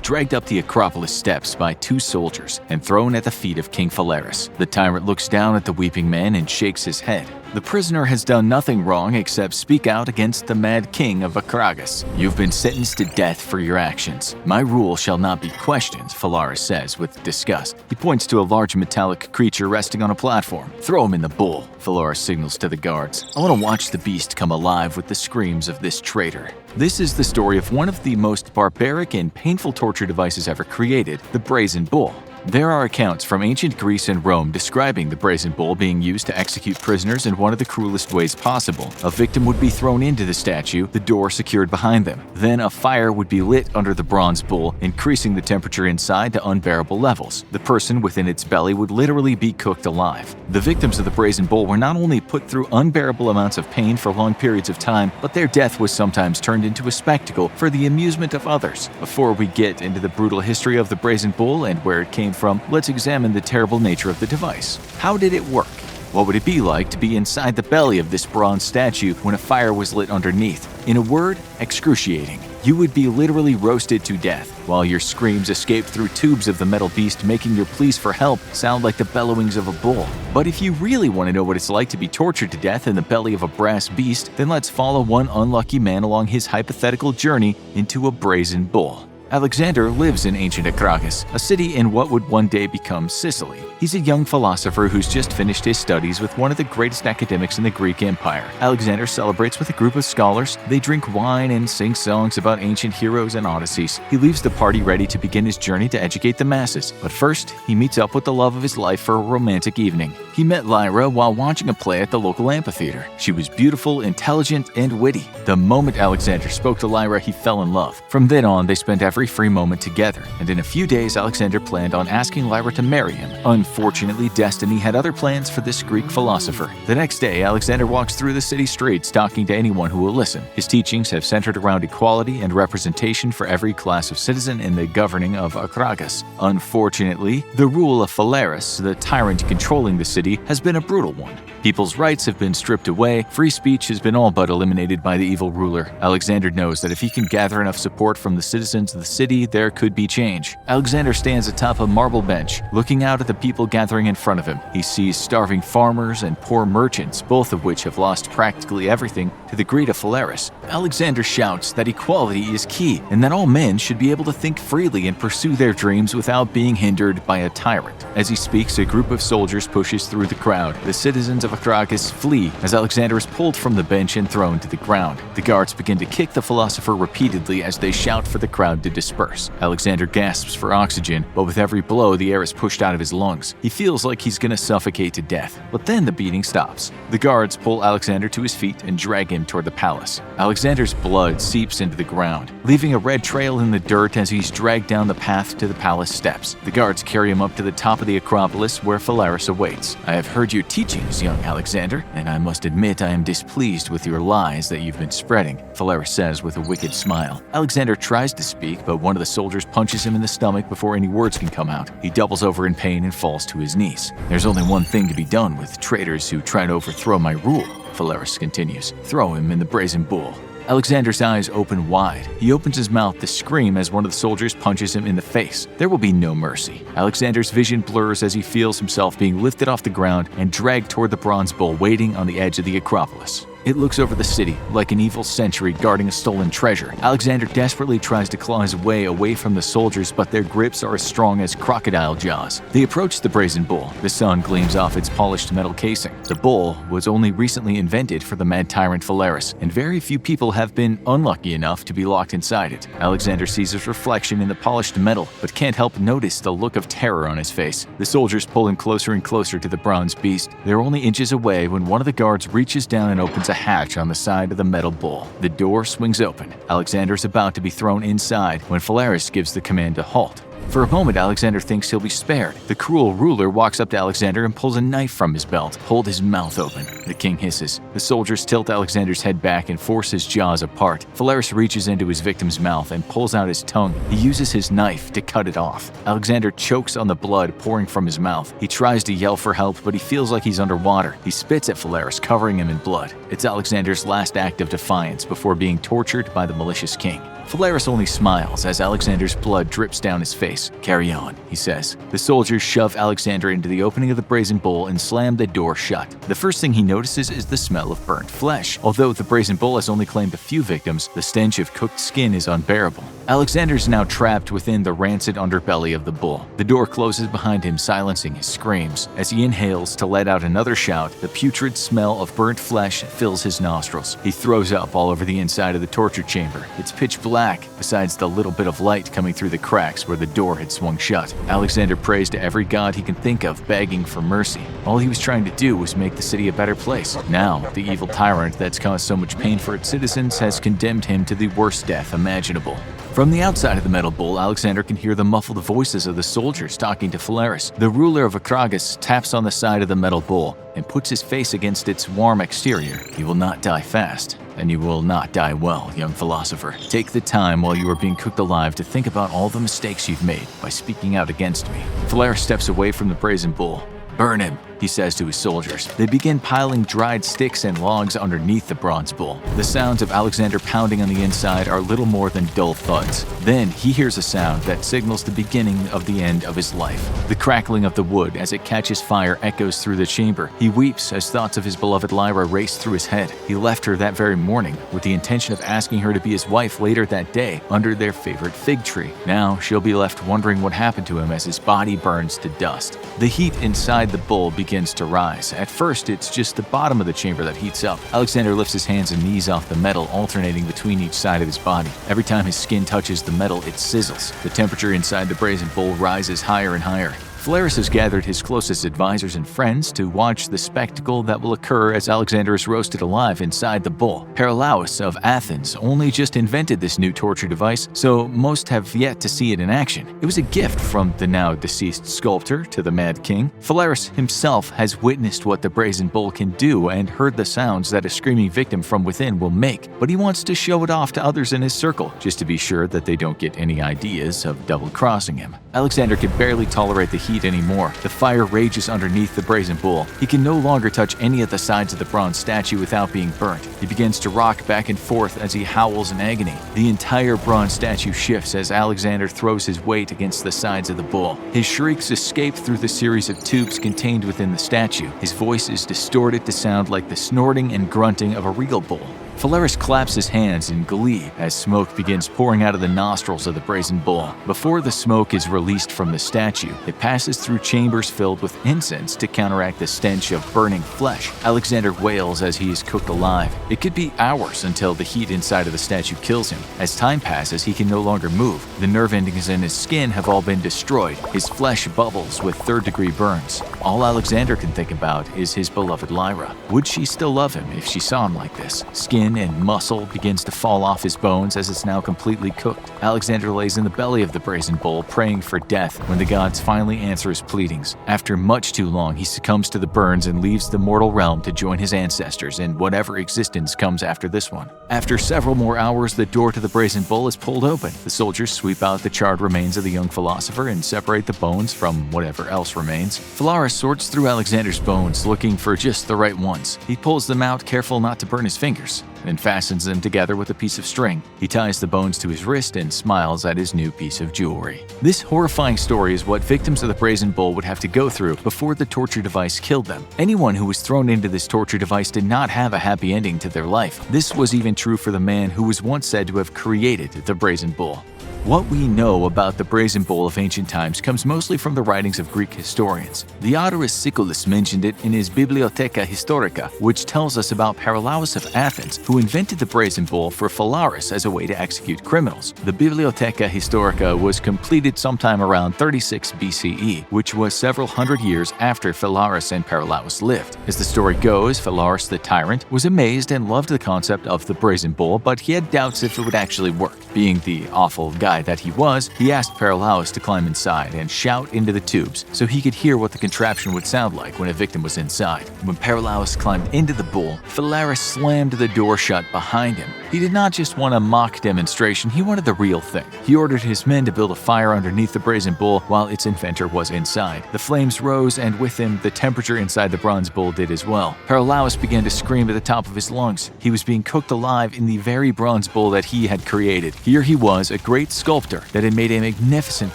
dragged up the Acropolis steps by 2 soldiers and thrown at the feet of King Phalaris. The tyrant looks down at the weeping man and shakes his head. The prisoner has done nothing wrong except speak out against the mad king of Akragas. You've been sentenced to death for your actions. My rule shall not be questioned, Phalaris says with disgust. He points to a large metallic creature resting on a platform. Throw him in the bull, Phalaris signals to the guards. I want to watch the beast come alive with the screams of this traitor. This is the story of one of the most barbaric and painful torture devices ever created, the Brazen Bull. There are accounts from ancient Greece and Rome describing the brazen bull being used to execute prisoners in one of the cruelest ways possible. A victim would be thrown into the statue, the door secured behind them. Then a fire would be lit under the bronze bull, increasing the temperature inside to unbearable levels. The person within its belly would literally be cooked alive. The victims of the brazen bull were not only put through unbearable amounts of pain for long periods of time, but their death was sometimes turned into a spectacle for the amusement of others. Before we get into the brutal history of the brazen bull and where it came from, let's examine the terrible nature of the device. How did it work? What would it be like to be inside the belly of this bronze statue when a fire was lit underneath? In a word, excruciating. You would be literally roasted to death, while your screams escaped through tubes of the metal beast, making your pleas for help sound like the bellowings of a bull. But if you really want to know what it's like to be tortured to death in the belly of a brass beast, then let's follow one unlucky man along his hypothetical journey into a brazen bull. Alexander lives in ancient Akragas, a city in what would one day become Sicily. He's a young philosopher who's just finished his studies with one of the greatest academics in the Greek Empire. Alexander celebrates with a group of scholars. They drink wine and sing songs about ancient heroes and odysseys. He leaves the party ready to begin his journey to educate the masses. But first, he meets up with the love of his life for a romantic evening. He met Lyra while watching a play at the local amphitheater. She was beautiful, intelligent, and witty. The moment Alexander spoke to Lyra, he fell in love. From then on, they spent every free moment together, and in a few days, Alexander planned on asking Lyra to marry him. Unfortunately, destiny had other plans for this Greek philosopher. The next day, Alexander walks through the city streets talking to anyone who will listen. His teachings have centered around equality and representation for every class of citizen in the governing of Akragas. Unfortunately, the rule of Phalaris, the tyrant controlling the city, has been a brutal one. People's rights have been stripped away, free speech has been all but eliminated by the evil ruler. Alexander knows that if he can gather enough support from the citizens of the city, there could be change. Alexander stands atop a marble bench, looking out at the people gathering in front of him. He sees starving farmers and poor merchants, both of which have lost practically everything to the greed of Phalaris. Alexander shouts that equality is key, and that all men should be able to think freely and pursue their dreams without being hindered by a tyrant. As he speaks, a group of soldiers pushes through the crowd. The citizens of Akragas flee as Alexander is pulled from the bench and thrown to the ground. The guards begin to kick the philosopher repeatedly as they shout for the crowd to disperse. Alexander gasps for oxygen, but with every blow, the air is pushed out of his lungs. He feels like he's gonna suffocate to death, but then the beating stops. The guards pull Alexander to his feet and drag him toward the palace. Alexander's blood seeps into the ground, leaving a red trail in the dirt as he's dragged down the path to the palace steps. The guards carry him up to the top of the Acropolis where Phalaris awaits. I have heard your teachings, young Alexander, and I must admit I am displeased with your lies that you've been spreading, Phalaris says with a wicked smile. Alexander tries to speak, but one of the soldiers punches him in the stomach before any words can come out. He doubles over in pain and falls to his knees. There's only one thing to be done with traitors who try to overthrow my rule, Phalaris continues. Throw him in the brazen bull. Alexander's eyes open wide. He opens his mouth to scream as one of the soldiers punches him in the face. There will be no mercy. Alexander's vision blurs as he feels himself being lifted off the ground and dragged toward the bronze bull waiting on the edge of the Acropolis. It looks over the city, like an evil sentry guarding a stolen treasure. Alexander desperately tries to claw his way away from the soldiers, but their grips are as strong as crocodile jaws. They approach the brazen bull. The sun gleams off its polished metal casing. The bull was only recently invented for the mad tyrant Phalaris, and very few people have been unlucky enough to be locked inside it. Alexander sees his reflection in the polished metal, but can't help notice the look of terror on his face. The soldiers pull him closer and closer to the bronze beast. They're only inches away when one of the guards reaches down and opens a hatch on the side of the metal bull. The door swings open. Alexander is about to be thrown inside when Phalaris gives the command to halt. For a moment, Alexander thinks he'll be spared. The cruel ruler walks up to Alexander and pulls a knife from his belt. "Hold his mouth open," the king hisses. The soldiers tilt Alexander's head back and force his jaws apart. Phalaris reaches into his victim's mouth and pulls out his tongue. He uses his knife to cut it off. Alexander chokes on the blood pouring from his mouth. He tries to yell for help, but he feels like he's underwater. He spits at Phalaris, covering him in blood. It's Alexander's last act of defiance before being tortured by the malicious king. Phalaris only smiles as Alexander's blood drips down his face. "Carry on," he says. The soldiers shove Alexander into the opening of the brazen bull and slam the door shut. The first thing he notices is the smell of burnt flesh. Although the brazen bull has only claimed a few victims, the stench of cooked skin is unbearable. Alexander's now trapped within the rancid underbelly of the bull. The door closes behind him, silencing his screams. As he inhales to let out another shout, the putrid smell of burnt flesh fills his nostrils. He throws up all over the inside of the torture chamber. It's pitch black, besides the little bit of light coming through the cracks where the door had swung shut. Alexander prays to every god he can think of, begging for mercy. All he was trying to do was make the city a better place. Now, the evil tyrant that's caused so much pain for its citizens has condemned him to the worst death imaginable. From the outside of the metal bull, Alexander can hear the muffled voices of the soldiers talking to Phalaris. The ruler of Akragas taps on the side of the metal bull and puts his face against its warm exterior. "You will not die fast, and you will not die well, young philosopher. Take the time while you are being cooked alive to think about all the mistakes you've made by speaking out against me." Phalaris steps away from the brazen bull. "Burn him," he says to his soldiers. They begin piling dried sticks and logs underneath the bronze bull. The sounds of Alexander pounding on the inside are little more than dull thuds. Then he hears a sound that signals the beginning of the end of his life. The crackling of the wood as it catches fire echoes through the chamber. He weeps as thoughts of his beloved Lyra race through his head. He left her that very morning with the intention of asking her to be his wife later that day under their favorite fig tree. Now she'll be left wondering what happened to him as his body burns to dust. The heat inside the bull begins to rise. At first, it's just the bottom of the chamber that heats up. Alexander lifts his hands and knees off the metal, alternating between each side of his body. Every time his skin touches the metal, it sizzles. The temperature inside the brazen bull rises higher and higher. Phalaris has gathered his closest advisors and friends to watch the spectacle that will occur as Alexander is roasted alive inside the bull. Paralaus of Athens only just invented this new torture device, so most have yet to see it in action. It was a gift from the now deceased sculptor to the Mad King. Phalaris himself has witnessed what the brazen bull can do and heard the sounds that a screaming victim from within will make, but he wants to show it off to others in his circle, just to be sure that they don't get any ideas of double-crossing him. Alexander can barely tolerate the heat anymore. The fire rages underneath the brazen bull. He can no longer touch any of the sides of the bronze statue without being burnt. He begins to rock back and forth as he howls in agony. The entire bronze statue shifts as Alexander throws his weight against the sides of the bull. His shrieks escape through the series of tubes contained within the statue. His voice is distorted to sound like the snorting and grunting of a real bull. Phalaris claps his hands in glee as smoke begins pouring out of the nostrils of the brazen bull. Before the smoke is released from the statue, it passes through chambers filled with incense to counteract the stench of burning flesh. Alexander wails as he is cooked alive. It could be hours until the heat inside of the statue kills him. As time passes, he can no longer move. The nerve endings in his skin have all been destroyed. His flesh bubbles with third-degree burns. All Alexander can think about is his beloved Lyra. Would she still love him if she saw him like this? Skin and muscle begins to fall off his bones as it's now completely cooked. Alexander lays in the belly of the brazen bull, praying for death when the gods finally answer his pleadings. After much too long, he succumbs to the burns and leaves the mortal realm to join his ancestors in whatever existence comes after this one. After several more hours, the door to the brazen bull is pulled open. The soldiers sweep out the charred remains of the young philosopher and separate the bones from whatever else remains. Phalaris sorts through Alexander's bones, looking for just the right ones. He pulls them out, careful not to burn his fingers, and fastens them together with a piece of string. He ties the bones to his wrist and smiles at his new piece of jewelry. This horrifying story is what victims of the brazen bull would have to go through before the torture device killed them. Anyone who was thrown into this torture device did not have a happy ending to their life. This was even true for the man who was once said to have created the brazen bull. What we know about the brazen bull of ancient times comes mostly from the writings of Greek historians. Diodorus Siculus mentioned it in his Bibliotheca Historica, which tells us about Paralaus of Athens, who invented the brazen bull for Phalaris as a way to execute criminals. The Bibliotheca Historica was completed sometime around 36 BCE, which was several hundred years after Phalaris and Paralaus lived. As the story goes, Phalaris the tyrant was amazed and loved the concept of the brazen bull, but he had doubts if it would actually work. Being the awful guy guy that he was, he asked Paralaus to climb inside and shout into the tubes so he could hear what the contraption would sound like when a victim was inside. When Paralaus climbed into the bull, Phalaris slammed the door shut behind him. He did not just want a mock demonstration, he wanted the real thing. He ordered his men to build a fire underneath the brazen bull while its inventor was inside. The flames rose, and with them, the temperature inside the bronze bull did as well. Paralaus began to scream at the top of his lungs. He was being cooked alive in the very bronze bull that he had created. Here he was, a great sculptor that had made a magnificent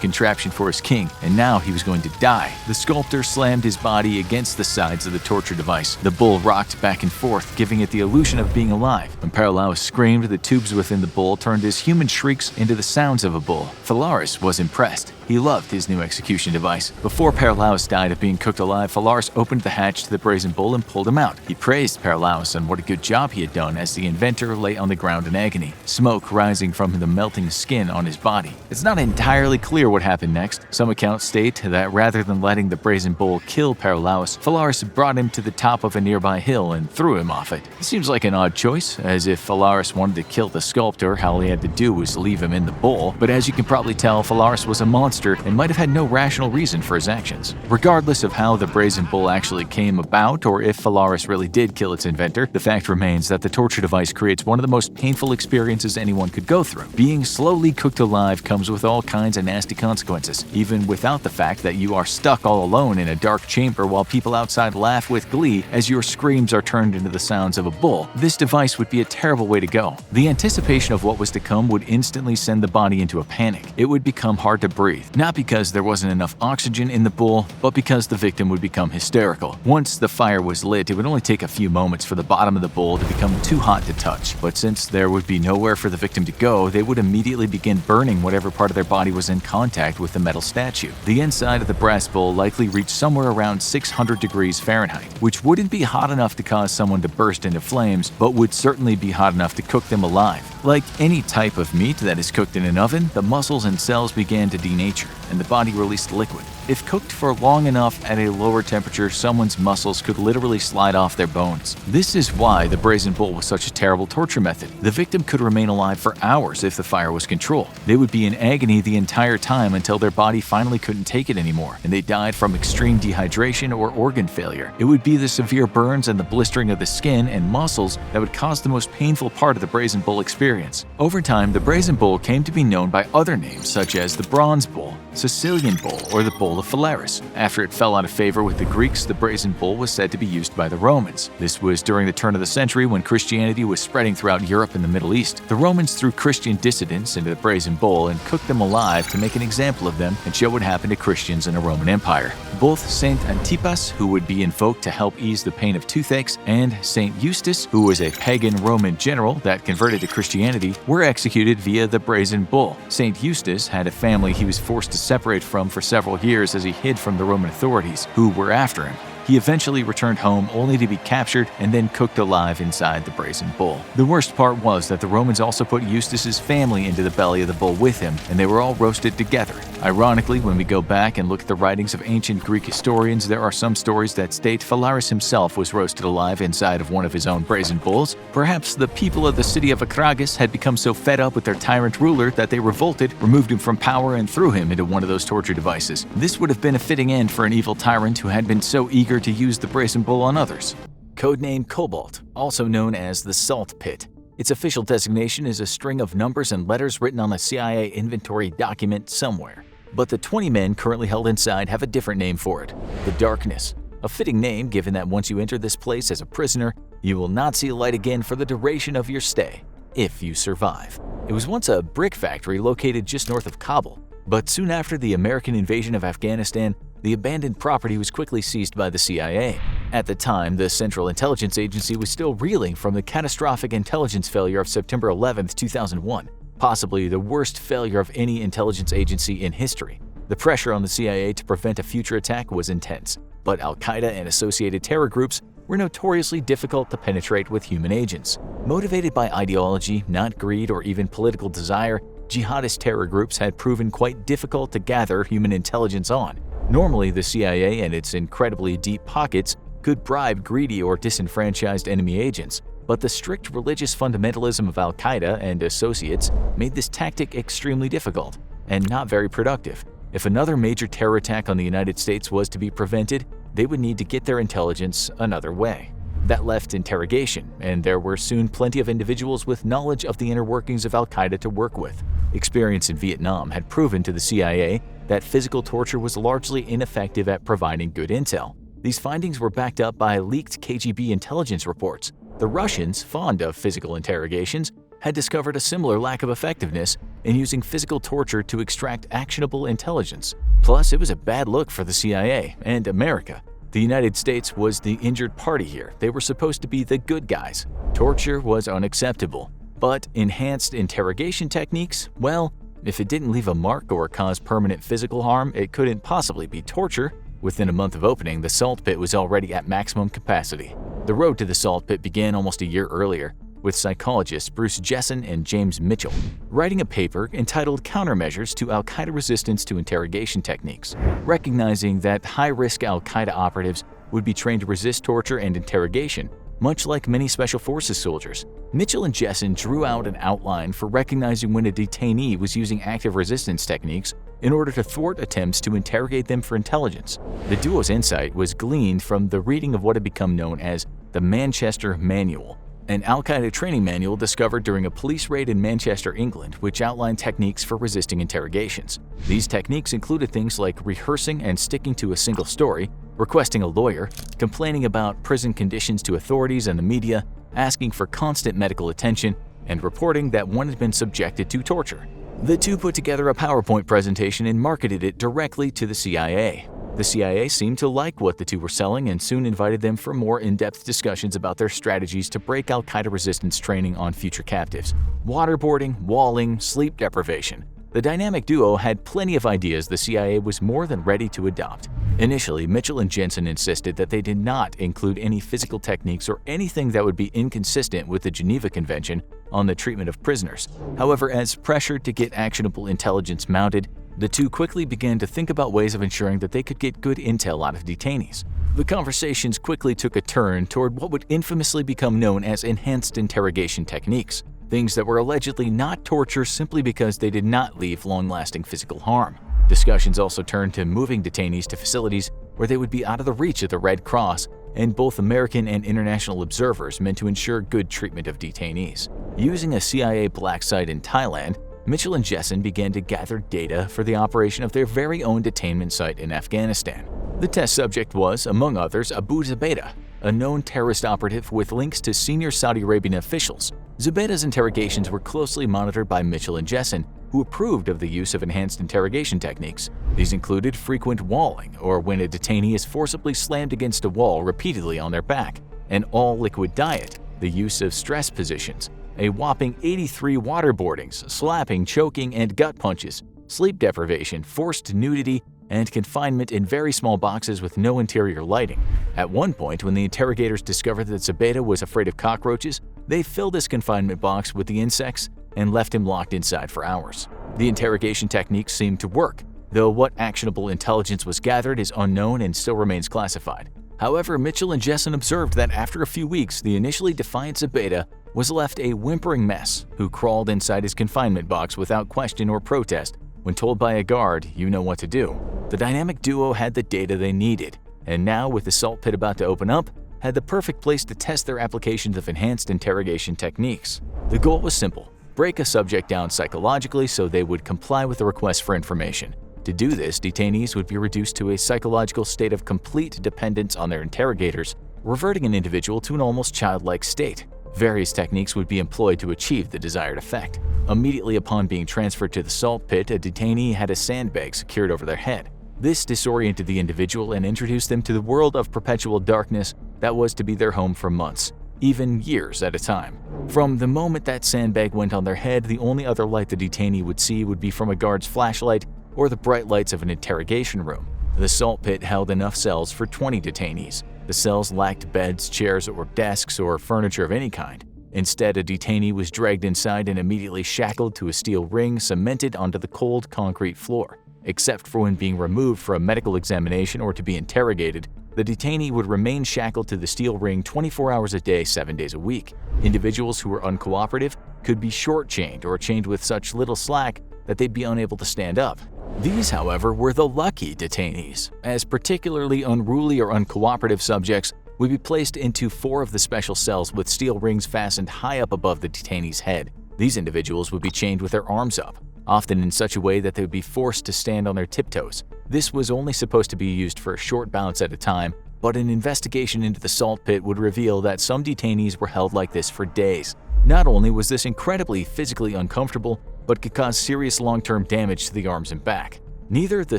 contraption for his king, and now he was going to die. The sculptor slammed his body against the sides of the torture device. The bull rocked back and forth, giving it the illusion of being alive. When Paralaus screamed, the tubes within the bull turned his human shrieks into the sounds of a bull. Phalaris was impressed. He loved his new execution device. Before Paralaus died of being cooked alive, Phalaris opened the hatch to the brazen bull and pulled him out. He praised Paralaus on what a good job he had done as the inventor lay on the ground in agony, smoke rising from the melting skin on his body. It's not entirely clear what happened next. Some accounts state that rather than letting the brazen bull kill Paralaus, Phalaris brought him to the top of a nearby hill and threw him off it. It seems like an odd choice, as if Phalaris wanted to kill the sculptor, all he had to do was leave him in the bull. But as you can probably tell, Phalaris was a monster and might have had no rational reason for his actions. Regardless of how the brazen bull actually came about or if Phalaris really did kill its inventor, the fact remains that the torture device creates one of the most painful experiences anyone could go through. Being slowly cooked alive comes with all kinds of nasty consequences, even without the fact that you are stuck all alone in a dark chamber while people outside laugh with glee as your screams are turned into the sounds of a bull. This device would be a terrible way to go. The anticipation of what was to come would instantly send the body into a panic. It would become hard to breathe, not because there wasn't enough oxygen in the bull, but because the victim would become hysterical. Once the fire was lit, it would only take a few moments for the bottom of the bull to become too hot to touch. But since there would be nowhere for the victim to go, they would immediately begin burning whatever part of their body was in contact with the metal statue. The inside of the brass bull likely reached somewhere around 600 degrees Fahrenheit, which wouldn't be hot enough to cause someone to burst into flames, but would certainly be hot enough to cook them alive. Like any type of meat that is cooked in an oven, the muscles and cells began to denature, and the body released liquid. If cooked for long enough at a lower temperature, someone's muscles could literally slide off their bones. This is why the brazen bull was such a terrible torture method. The victim could remain alive for hours if the fire was controlled. They would be in agony the entire time until their body finally couldn't take it anymore, and they died from extreme dehydration or organ failure. It would be the severe burns and the blistering of the skin and muscles that would cause the most painful part of the brazen bull experience. Over time, the brazen bull came to be known by other names such as the bronze bull, Sicilian bull, or the bull of Phalaris. After it fell out of favor with the Greeks, the brazen bull was said to be used by the Romans. This was during the turn of the century when Christianity was spreading throughout Europe and the Middle East. The Romans threw Christian dissidents into the brazen bull and cooked them alive to make an example of them and show what happened to Christians in the Roman Empire. Both Saint Antipas, who would be invoked to help ease the pain of toothaches, and Saint Eustace, who was a pagan Roman general that converted to Christianity, were executed via the brazen bull. Saint Eustace had a family he was forced to separate from for several years as he hid from the Roman authorities, who were after him. He eventually returned home only to be captured and then cooked alive inside the brazen bull. The worst part was that the Romans also put Eustace's family into the belly of the bull with him, and they were all roasted together. Ironically, when we go back and look at the writings of ancient Greek historians, there are some stories that state Phalaris himself was roasted alive inside of one of his own brazen bulls. Perhaps the people of the city of Akragas had become so fed up with their tyrant ruler that they revolted, removed him from power, and threw him into one of those torture devices. This would have been a fitting end for an evil tyrant who had been so eager to use the brazen bull on others. Codename Cobalt, also known as the Salt Pit. Its official designation is a string of numbers and letters written on a CIA inventory document somewhere. But the 20 men currently held inside have a different name for it, the Darkness. A fitting name given that once you enter this place as a prisoner, you will not see light again for the duration of your stay, if you survive. It was once a brick factory located just north of Kabul, but soon after the American invasion of Afghanistan, the abandoned property was quickly seized by the CIA. At the time, the Central Intelligence Agency was still reeling from the catastrophic intelligence failure of September 11, 2001, possibly the worst failure of any intelligence agency in history. The pressure on the CIA to prevent a future attack was intense, but Al-Qaeda and associated terror groups were notoriously difficult to penetrate with human agents. Motivated by ideology, not greed or even political desire, jihadist terror groups had proven quite difficult to gather human intelligence on. Normally, the CIA and its incredibly deep pockets could bribe greedy or disenfranchised enemy agents, but the strict religious fundamentalism of al-Qaeda and associates made this tactic extremely difficult and not very productive. If another major terror attack on the United States was to be prevented, they would need to get their intelligence another way. That left interrogation, and there were soon plenty of individuals with knowledge of the inner workings of al-Qaeda to work with. Experience in Vietnam had proven to the CIA that physical torture was largely ineffective at providing good intel. These findings were backed up by leaked KGB intelligence reports. The Russians, fond of physical interrogations, had discovered a similar lack of effectiveness in using physical torture to extract actionable intelligence. Plus, it was a bad look for the CIA and America. The United States was the injured party here. They were supposed to be the good guys. Torture was unacceptable. But enhanced interrogation techniques? Well, if it didn't leave a mark or cause permanent physical harm, it couldn't possibly be torture. Within a month of opening, the salt pit was already at maximum capacity. The road to the salt pit began almost a year earlier, with psychologists Bruce Jessen and James Mitchell writing a paper entitled Countermeasures to Al-Qaeda Resistance to Interrogation Techniques. Recognizing that high-risk Al-Qaeda operatives would be trained to resist torture and interrogation, much like many Special Forces soldiers, Mitchell and Jessen drew out an outline for recognizing when a detainee was using active resistance techniques in order to thwart attempts to interrogate them for intelligence. The duo's insight was gleaned from the reading of what had become known as the Manchester Manual, an al-Qaeda training manual discovered during a police raid in Manchester, England, which outlined techniques for resisting interrogations. These techniques included things like rehearsing and sticking to a single story, requesting a lawyer, complaining about prison conditions to authorities and the media, asking for constant medical attention, and reporting that one had been subjected to torture. The two put together a PowerPoint presentation and marketed it directly to the CIA. The CIA seemed to like what the two were selling and soon invited them for more in-depth discussions about their strategies to break al-Qaeda resistance training on future captives. Waterboarding, walling, sleep deprivation. The dynamic duo had plenty of ideas the CIA was more than ready to adopt. Initially, Mitchell and Jensen insisted that they did not include any physical techniques or anything that would be inconsistent with the Geneva Convention on the treatment of prisoners. However, as pressure to get actionable intelligence mounted, the two quickly began to think about ways of ensuring that they could get good intel out of detainees. The conversations quickly took a turn toward what would infamously become known as enhanced interrogation techniques, things that were allegedly not torture simply because they did not leave long-lasting physical harm. Discussions also turned to moving detainees to facilities where they would be out of the reach of the Red Cross, and both American and international observers meant to ensure good treatment of detainees. Using a CIA black site in Thailand, Mitchell and Jessen began to gather data for the operation of their very own detainment site in Afghanistan. The test subject was, among others, Abu Zubaydah, a known terrorist operative with links to senior Saudi Arabian officials. Zubaydah's interrogations were closely monitored by Mitchell and Jessen, who approved of the use of enhanced interrogation techniques. These included frequent walling, or when a detainee is forcibly slammed against a wall repeatedly on their back, an all-liquid diet, the use of stress positions, a whopping 83 waterboardings, slapping, choking, and gut punches, sleep deprivation, forced nudity, and confinement in very small boxes with no interior lighting. At one point, when the interrogators discovered that Zubaydah was afraid of cockroaches, they filled his confinement box with the insects and left him locked inside for hours. The interrogation techniques seemed to work, though what actionable intelligence was gathered is unknown and still remains classified. However, Mitchell and Jessen observed that after a few weeks, the initially defiant Zubaydah was left a whimpering mess who crawled inside his confinement box without question or protest. When told by a guard, "You know what to do." The dynamic duo had the data they needed, and now, with the salt pit about to open up, had the perfect place to test their applications of enhanced interrogation techniques. The goal was simple: break a subject down psychologically so they would comply with the request for information. To do this, detainees would be reduced to a psychological state of complete dependence on their interrogators, reverting an individual to an almost childlike state. Various techniques would be employed to achieve the desired effect. Immediately upon being transferred to the salt pit, a detainee had a sandbag secured over their head. This disoriented the individual and introduced them to the world of perpetual darkness that was to be their home for months, even years at a time. From the moment that sandbag went on their head, the only other light the detainee would see would be from a guard's flashlight or the bright lights of an interrogation room. The salt pit held enough cells for 20 detainees. The cells lacked beds, chairs, or desks, or furniture of any kind. Instead, a detainee was dragged inside and immediately shackled to a steel ring cemented onto the cold concrete floor. Except for when being removed for a medical examination or to be interrogated, The detainee would remain shackled to the steel ring 24 hours a day, 7 days a week. Individuals who were uncooperative could be short-chained or chained with such little slack that they'd be unable to stand up. These, however, were the lucky detainees, as particularly unruly or uncooperative subjects would be placed into 4 of the special cells with steel rings fastened high up above the detainee's head. These individuals would be chained with their arms up, often in such a way that they would be forced to stand on their tiptoes. This was only supposed to be used for a short bounce at a time, but an investigation into the salt pit would reveal that some detainees were held like this for days. Not only was this incredibly physically uncomfortable, but could cause serious long-term damage to the arms and back. Neither the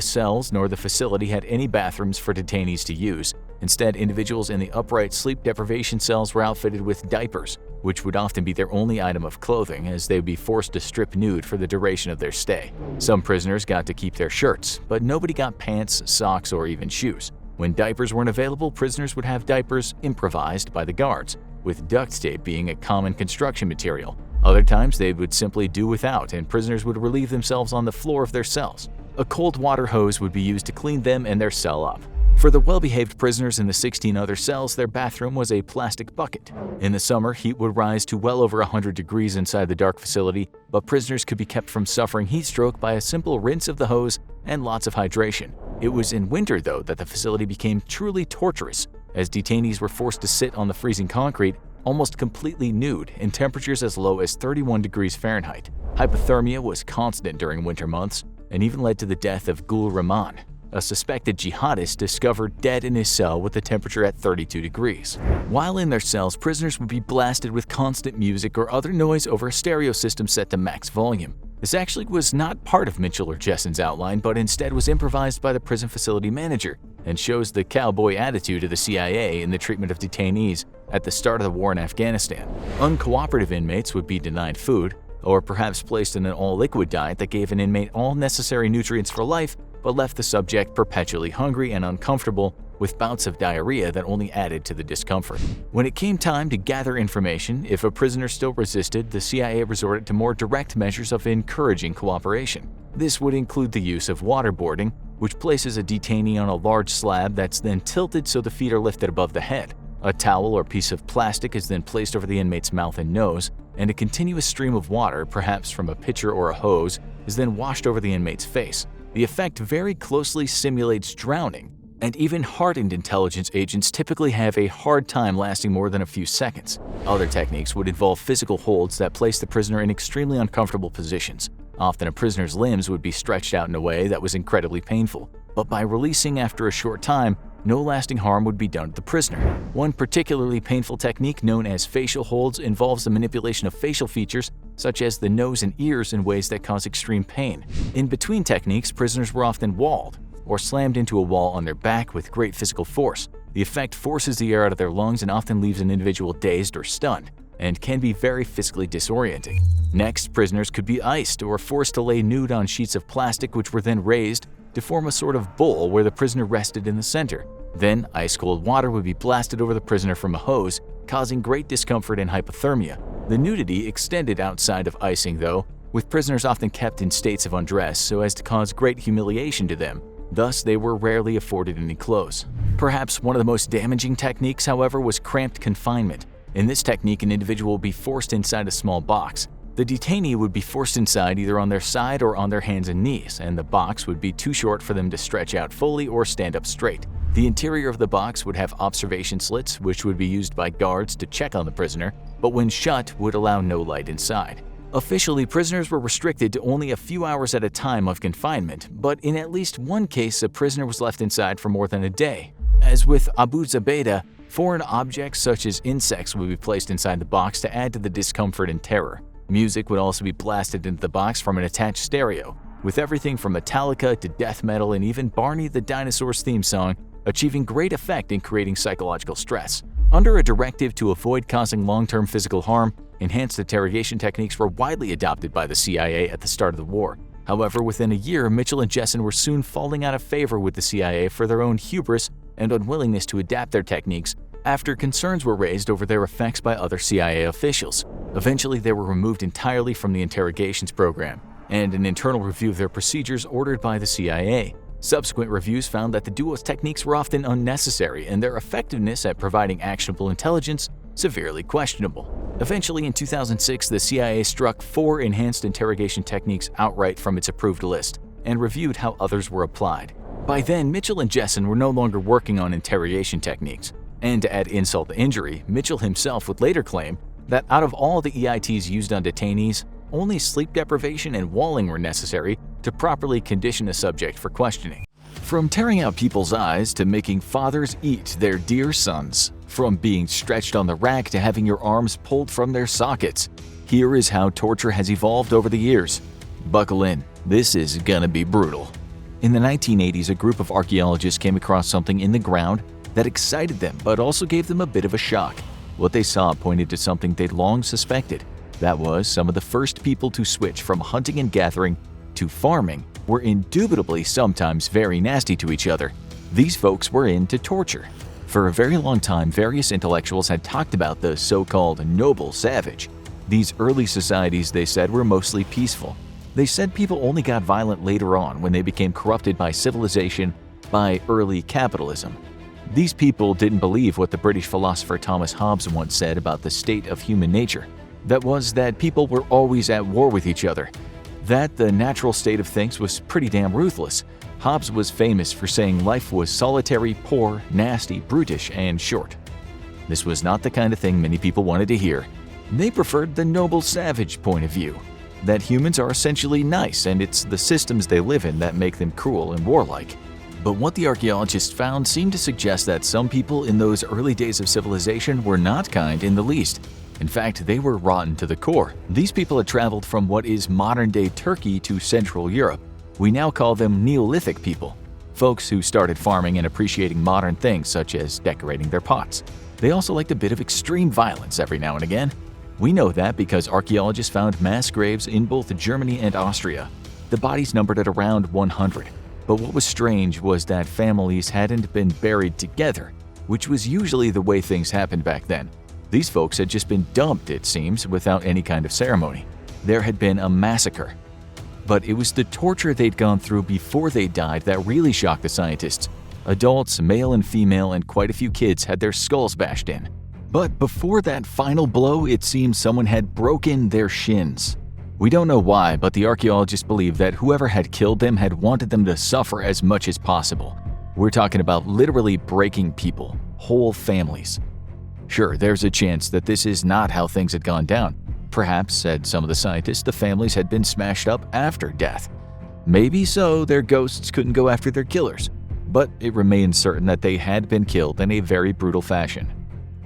cells nor the facility had any bathrooms for detainees to use. Instead, individuals in the upright sleep deprivation cells were outfitted with diapers, which would often be their only item of clothing, as they would be forced to strip nude for the duration of their stay. Some prisoners got to keep their shirts, but nobody got pants, socks, or even shoes. When diapers weren't available, prisoners would have diapers improvised by the guards, with duct tape being a common construction material. Other times they would simply do without, and prisoners would relieve themselves on the floor of their cells. A cold water hose would be used to clean them and their cell up. For the well-behaved prisoners in the 16 other cells, their bathroom was a plastic bucket. In the summer, heat would rise to well over 100 degrees inside the dark facility, but prisoners could be kept from suffering heat stroke by a simple rinse of the hose and lots of hydration. It was in winter, though, that the facility became truly torturous, as detainees were forced to sit on the freezing concrete, almost completely nude, in temperatures as low as 31 degrees Fahrenheit. Hypothermia was constant during winter months, and even led to the death of Gul Rahman, a suspected jihadist discovered dead in his cell with the temperature at 32 degrees. While in their cells, prisoners would be blasted with constant music or other noise over a stereo system set to max volume. This actually was not part of Mitchell or Jesson's outline, but instead was improvised by the prison facility manager, and shows the cowboy attitude of the CIA in the treatment of detainees at the start of the war in Afghanistan. Uncooperative inmates would be denied food, or perhaps placed in an all-liquid diet that gave an inmate all necessary nutrients for life, but left the subject perpetually hungry and uncomfortable, with bouts of diarrhea that only added to the discomfort. When it came time to gather information, if a prisoner still resisted, the CIA resorted to more direct measures of encouraging cooperation. This would include the use of waterboarding, which places a detainee on a large slab that's then tilted so the feet are lifted above the head. A towel or piece of plastic is then placed over the inmate's mouth and nose, and a continuous stream of water, perhaps from a pitcher or a hose, is then washed over the inmate's face. The effect very closely simulates drowning, and even hardened intelligence agents typically have a hard time lasting more than a few seconds. Other techniques would involve physical holds that place the prisoner in extremely uncomfortable positions. Often a prisoner's limbs would be stretched out in a way that was incredibly painful, but by releasing after a short time, no lasting harm would be done to the prisoner. One particularly painful technique known as facial holds involves the manipulation of facial features such as the nose and ears in ways that cause extreme pain. In between techniques, prisoners were often walled or slammed into a wall on their back with great physical force. The effect forces the air out of their lungs and often leaves an individual dazed or stunned, and can be very physically disorienting. Next, prisoners could be iced or forced to lay nude on sheets of plastic, which were then raised to form a sort of bowl where the prisoner rested in the center. Then, ice-cold water would be blasted over the prisoner from a hose, causing great discomfort and hypothermia. The nudity extended outside of icing, though, with prisoners often kept in states of undress so as to cause great humiliation to them. Thus, they were rarely afforded any clothes. Perhaps one of the most damaging techniques, however, was cramped confinement. In this technique, an individual would be forced inside a small box. The detainee would be forced inside either on their side or on their hands and knees, and the box would be too short for them to stretch out fully or stand up straight. The interior of the box would have observation slits, which would be used by guards to check on the prisoner, but when shut, would allow no light inside. Officially, prisoners were restricted to only a few hours at a time of confinement, but in at least one case, a prisoner was left inside for more than a day. As with Abu Zubaydah, foreign objects such as insects would be placed inside the box to add to the discomfort and terror. Music would also be blasted into the box from an attached stereo, with everything from Metallica to death metal and even Barney the Dinosaur's theme song, achieving great effect in creating psychological stress. Under a directive to avoid causing long-term physical harm, enhanced interrogation techniques were widely adopted by the CIA at the start of the war. However, within a year, Mitchell and Jessen were soon falling out of favor with the CIA for their own hubris and unwillingness to adapt their techniques after concerns were raised over their effects by other CIA officials. Eventually, they were removed entirely from the interrogations program, and an internal review of their procedures ordered by the CIA. Subsequent reviews found that the duo's techniques were often unnecessary and their effectiveness at providing actionable intelligence severely questionable. Eventually, in 2006, the CIA struck 4 enhanced interrogation techniques outright from its approved list and reviewed how others were applied. By then, Mitchell and Jessen were no longer working on interrogation techniques. And to add insult to injury, Mitchell himself would later claim that out of all the EITs used on detainees, only sleep deprivation and walling were necessary to properly condition a subject for questioning. From tearing out people's eyes to making fathers eat their dear sons, from being stretched on the rack to having your arms pulled from their sockets, here is how torture has evolved over the years. Buckle in, this is gonna be brutal. In the 1980s, a group of archaeologists came across something in the ground that excited them but also gave them a bit of a shock. What they saw pointed to something they'd long suspected. That was, some of the first people to switch from hunting and gathering to farming were indubitably sometimes very nasty to each other. These folks were into torture. For a very long time, various intellectuals had talked about the so-called noble savage. These early societies, they said, were mostly peaceful. They said people only got violent later on when they became corrupted by civilization, by early capitalism. These people didn't believe what the British philosopher Thomas Hobbes once said about the state of human nature. That was that people were always at war with each other. That the natural state of things was pretty damn ruthless. Hobbes was famous for saying life was solitary, poor, nasty, brutish, and short. This was not the kind of thing many people wanted to hear. They preferred the noble savage point of view, that humans are essentially nice and it's the systems they live in that make them cruel and warlike. But what the archaeologists found seemed to suggest that some people in those early days of civilization were not kind in the least. In fact, they were rotten to the core. These people had traveled from what is modern-day Turkey to Central Europe. We now call them Neolithic people, folks who started farming and appreciating modern things such as decorating their pots. They also liked a bit of extreme violence every now and again. We know that because archaeologists found mass graves in both Germany and Austria. The bodies numbered at around 100. But what was strange was that families hadn't been buried together, which was usually the way things happened back then. These folks had just been dumped, it seems, without any kind of ceremony. There had been a massacre. But it was the torture they'd gone through before they died that really shocked the scientists. Adults, male and female, and quite a few kids had their skulls bashed in. But before that final blow, it seems someone had broken their shins. We don't know why, but the archaeologists believe that whoever had killed them had wanted them to suffer as much as possible. We're talking about literally breaking people, whole families. Sure, there's a chance that this is not how things had gone down. Perhaps, said some of the scientists, the families had been smashed up after death. Maybe so, their ghosts couldn't go after their killers. But it remains certain that they had been killed in a very brutal fashion.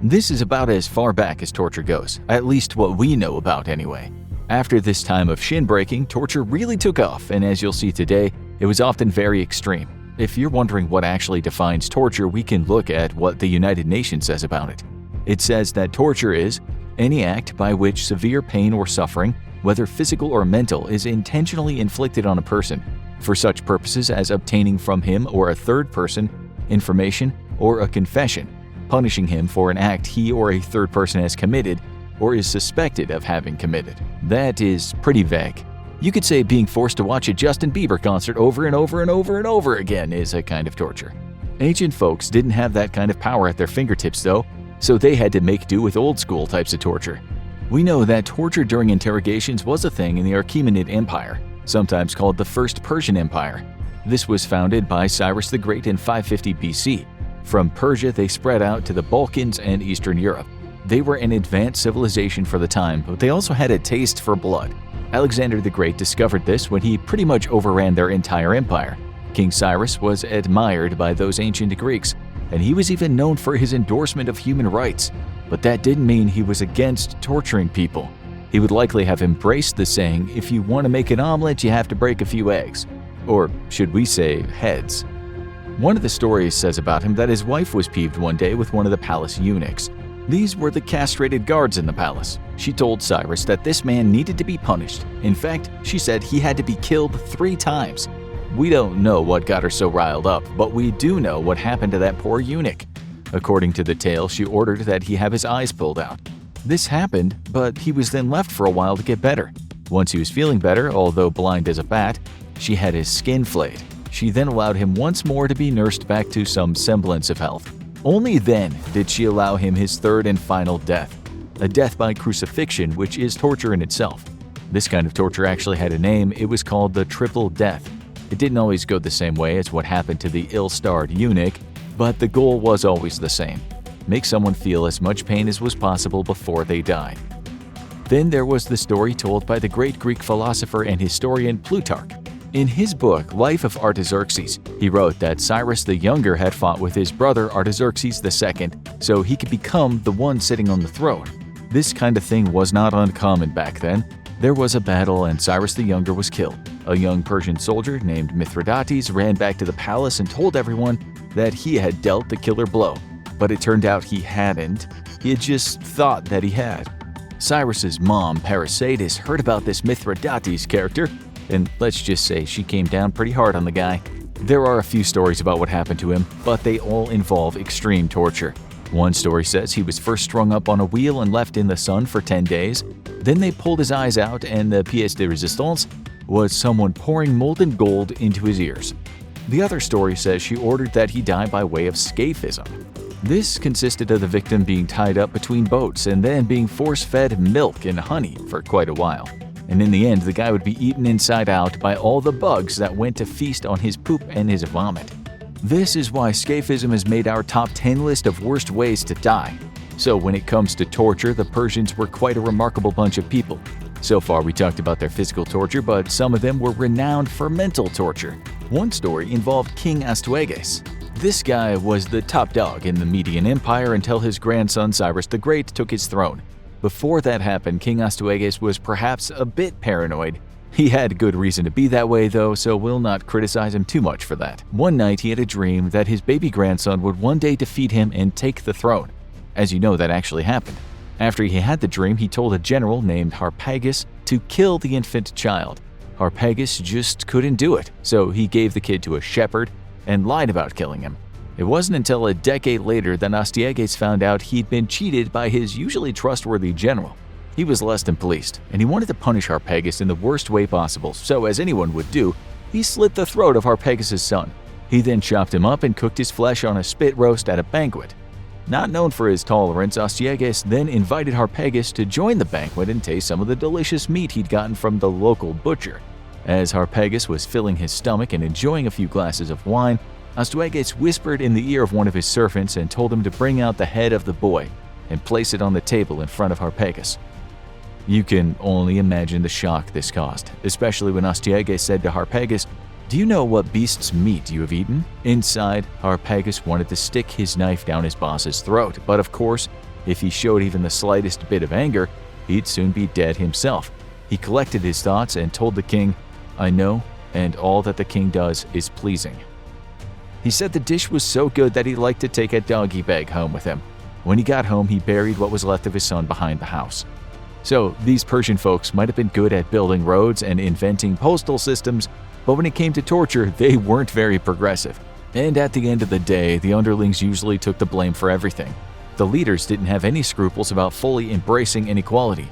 This is about as far back as torture goes, at least what we know about anyway. After this time of shin breaking, torture really took off, and as you'll see today, it was often very extreme. If you're wondering what actually defines torture, we can look at what the United Nations says about it. It says that torture is any act by which severe pain or suffering, whether physical or mental, is intentionally inflicted on a person for such purposes as obtaining from him or a third person information or a confession, punishing him for an act he or a third person has committed or is suspected of having committed. That is pretty vague. You could say being forced to watch a Justin Bieber concert over and over and over and over again is a kind of torture. Ancient folks didn't have that kind of power at their fingertips though, so they had to make do with old school types of torture. We know that torture during interrogations was a thing in the Achaemenid Empire, sometimes called the First Persian Empire. This was founded by Cyrus the Great in 550 BC. From Persia, they spread out to the Balkans and Eastern Europe. They were an advanced civilization for the time, but they also had a taste for blood. Alexander the Great discovered this when he pretty much overran their entire empire. King Cyrus was admired by those ancient Greeks, and he was even known for his endorsement of human rights. But that didn't mean he was against torturing people. He would likely have embraced the saying, if you want to make an omelet, you have to break a few eggs. Or should we say, heads. One of the stories says about him that his wife was peeved one day with one of the palace eunuchs. These were the castrated guards in the palace. She told Cyrus that this man needed to be punished. In fact, she said he had to be killed 3 times. We don't know what got her so riled up, but we do know what happened to that poor eunuch. According to the tale, she ordered that he have his eyes pulled out. This happened, but he was then left for a while to get better. Once he was feeling better, although blind as a bat, she had his skin flayed. she then allowed him once more to be nursed back to some semblance of health. Only then did she allow him his third and final death, a death by crucifixion, which is torture in itself. This kind of torture actually had a name. It was called the triple death. It didn't always go the same way as what happened to the ill-starred eunuch, but the goal was always the same: make someone feel as much pain as was possible before they died. Then there was the story told by the great Greek philosopher and historian Plutarch. In his book, Life of Artaxerxes, he wrote that Cyrus the Younger had fought with his brother Artaxerxes II so he could become the one sitting on the throne. This kind of thing was not uncommon back then. There was a battle and Cyrus the Younger was killed. A young Persian soldier named Mithridates ran back to the palace and told everyone that he had dealt the killer blow. But it turned out he hadn't. He had just thought that he had. Cyrus's mom, Parysatis, heard about this Mithridates character, and let's just say she came down pretty hard on the guy. There are a few stories about what happened to him, but they all involve extreme torture. One story says he was first strung up on a wheel and left in the sun for 10 days. Then they pulled his eyes out, and the pièce de résistance was someone pouring molten gold into his ears. The other story says she ordered that he die by way of scaphism. This consisted of the victim being tied up between boats and then being force-fed milk and honey for quite a while. And in the end, the guy would be eaten inside out by all the bugs that went to feast on his poop and his vomit. This is why scaphism has made our top 10 list of worst ways to die. So when it comes to torture, the Persians were quite a remarkable bunch of people. So far we talked about their physical torture, but some of them were renowned for mental torture. One story involved King Astyages. This guy was the top dog in the Median Empire until his grandson Cyrus the Great took his throne. Before that happened, King Astyages was perhaps a bit paranoid. He had good reason to be that way though, so we'll not criticize him too much for that. One night he had a dream that his baby grandson would one day defeat him and take the throne. As you know, that actually happened. After he had the dream, he told a general named Harpagus to kill the infant child. Harpagus just couldn't do it, so he gave the kid to a shepherd and lied about killing him. It wasn't until a decade later that Astyages found out he'd been cheated by his usually trustworthy general. He was less than pleased, and he wanted to punish Harpagus in the worst way possible, so as anyone would do, he slit the throat of Harpagus' son. He then chopped him up and cooked his flesh on a spit roast at a banquet. Not known for his tolerance, Astyages then invited Harpagus to join the banquet and taste some of the delicious meat he'd gotten from the local butcher. As Harpagus was filling his stomach and enjoying a few glasses of wine, Astyages whispered in the ear of one of his servants and told him to bring out the head of the boy and place it on the table in front of Harpagus. You can only imagine the shock this caused, especially when Astyages said to Harpagus, "Do you know what beast's meat you have eaten?" Inside, Harpagus wanted to stick his knife down his boss's throat, but of course, if he showed even the slightest bit of anger, he'd soon be dead himself. He collected his thoughts and told the king, "I know, and all that the king does is pleasing." He said the dish was so good that he liked to take a doggy bag home with him. When he got home, he buried what was left of his son behind the house. So these Persian folks might have been good at building roads and inventing postal systems, but when it came to torture, they weren't very progressive. And at the end of the day, the underlings usually took the blame for everything. The leaders didn't have any scruples about fully embracing inequality.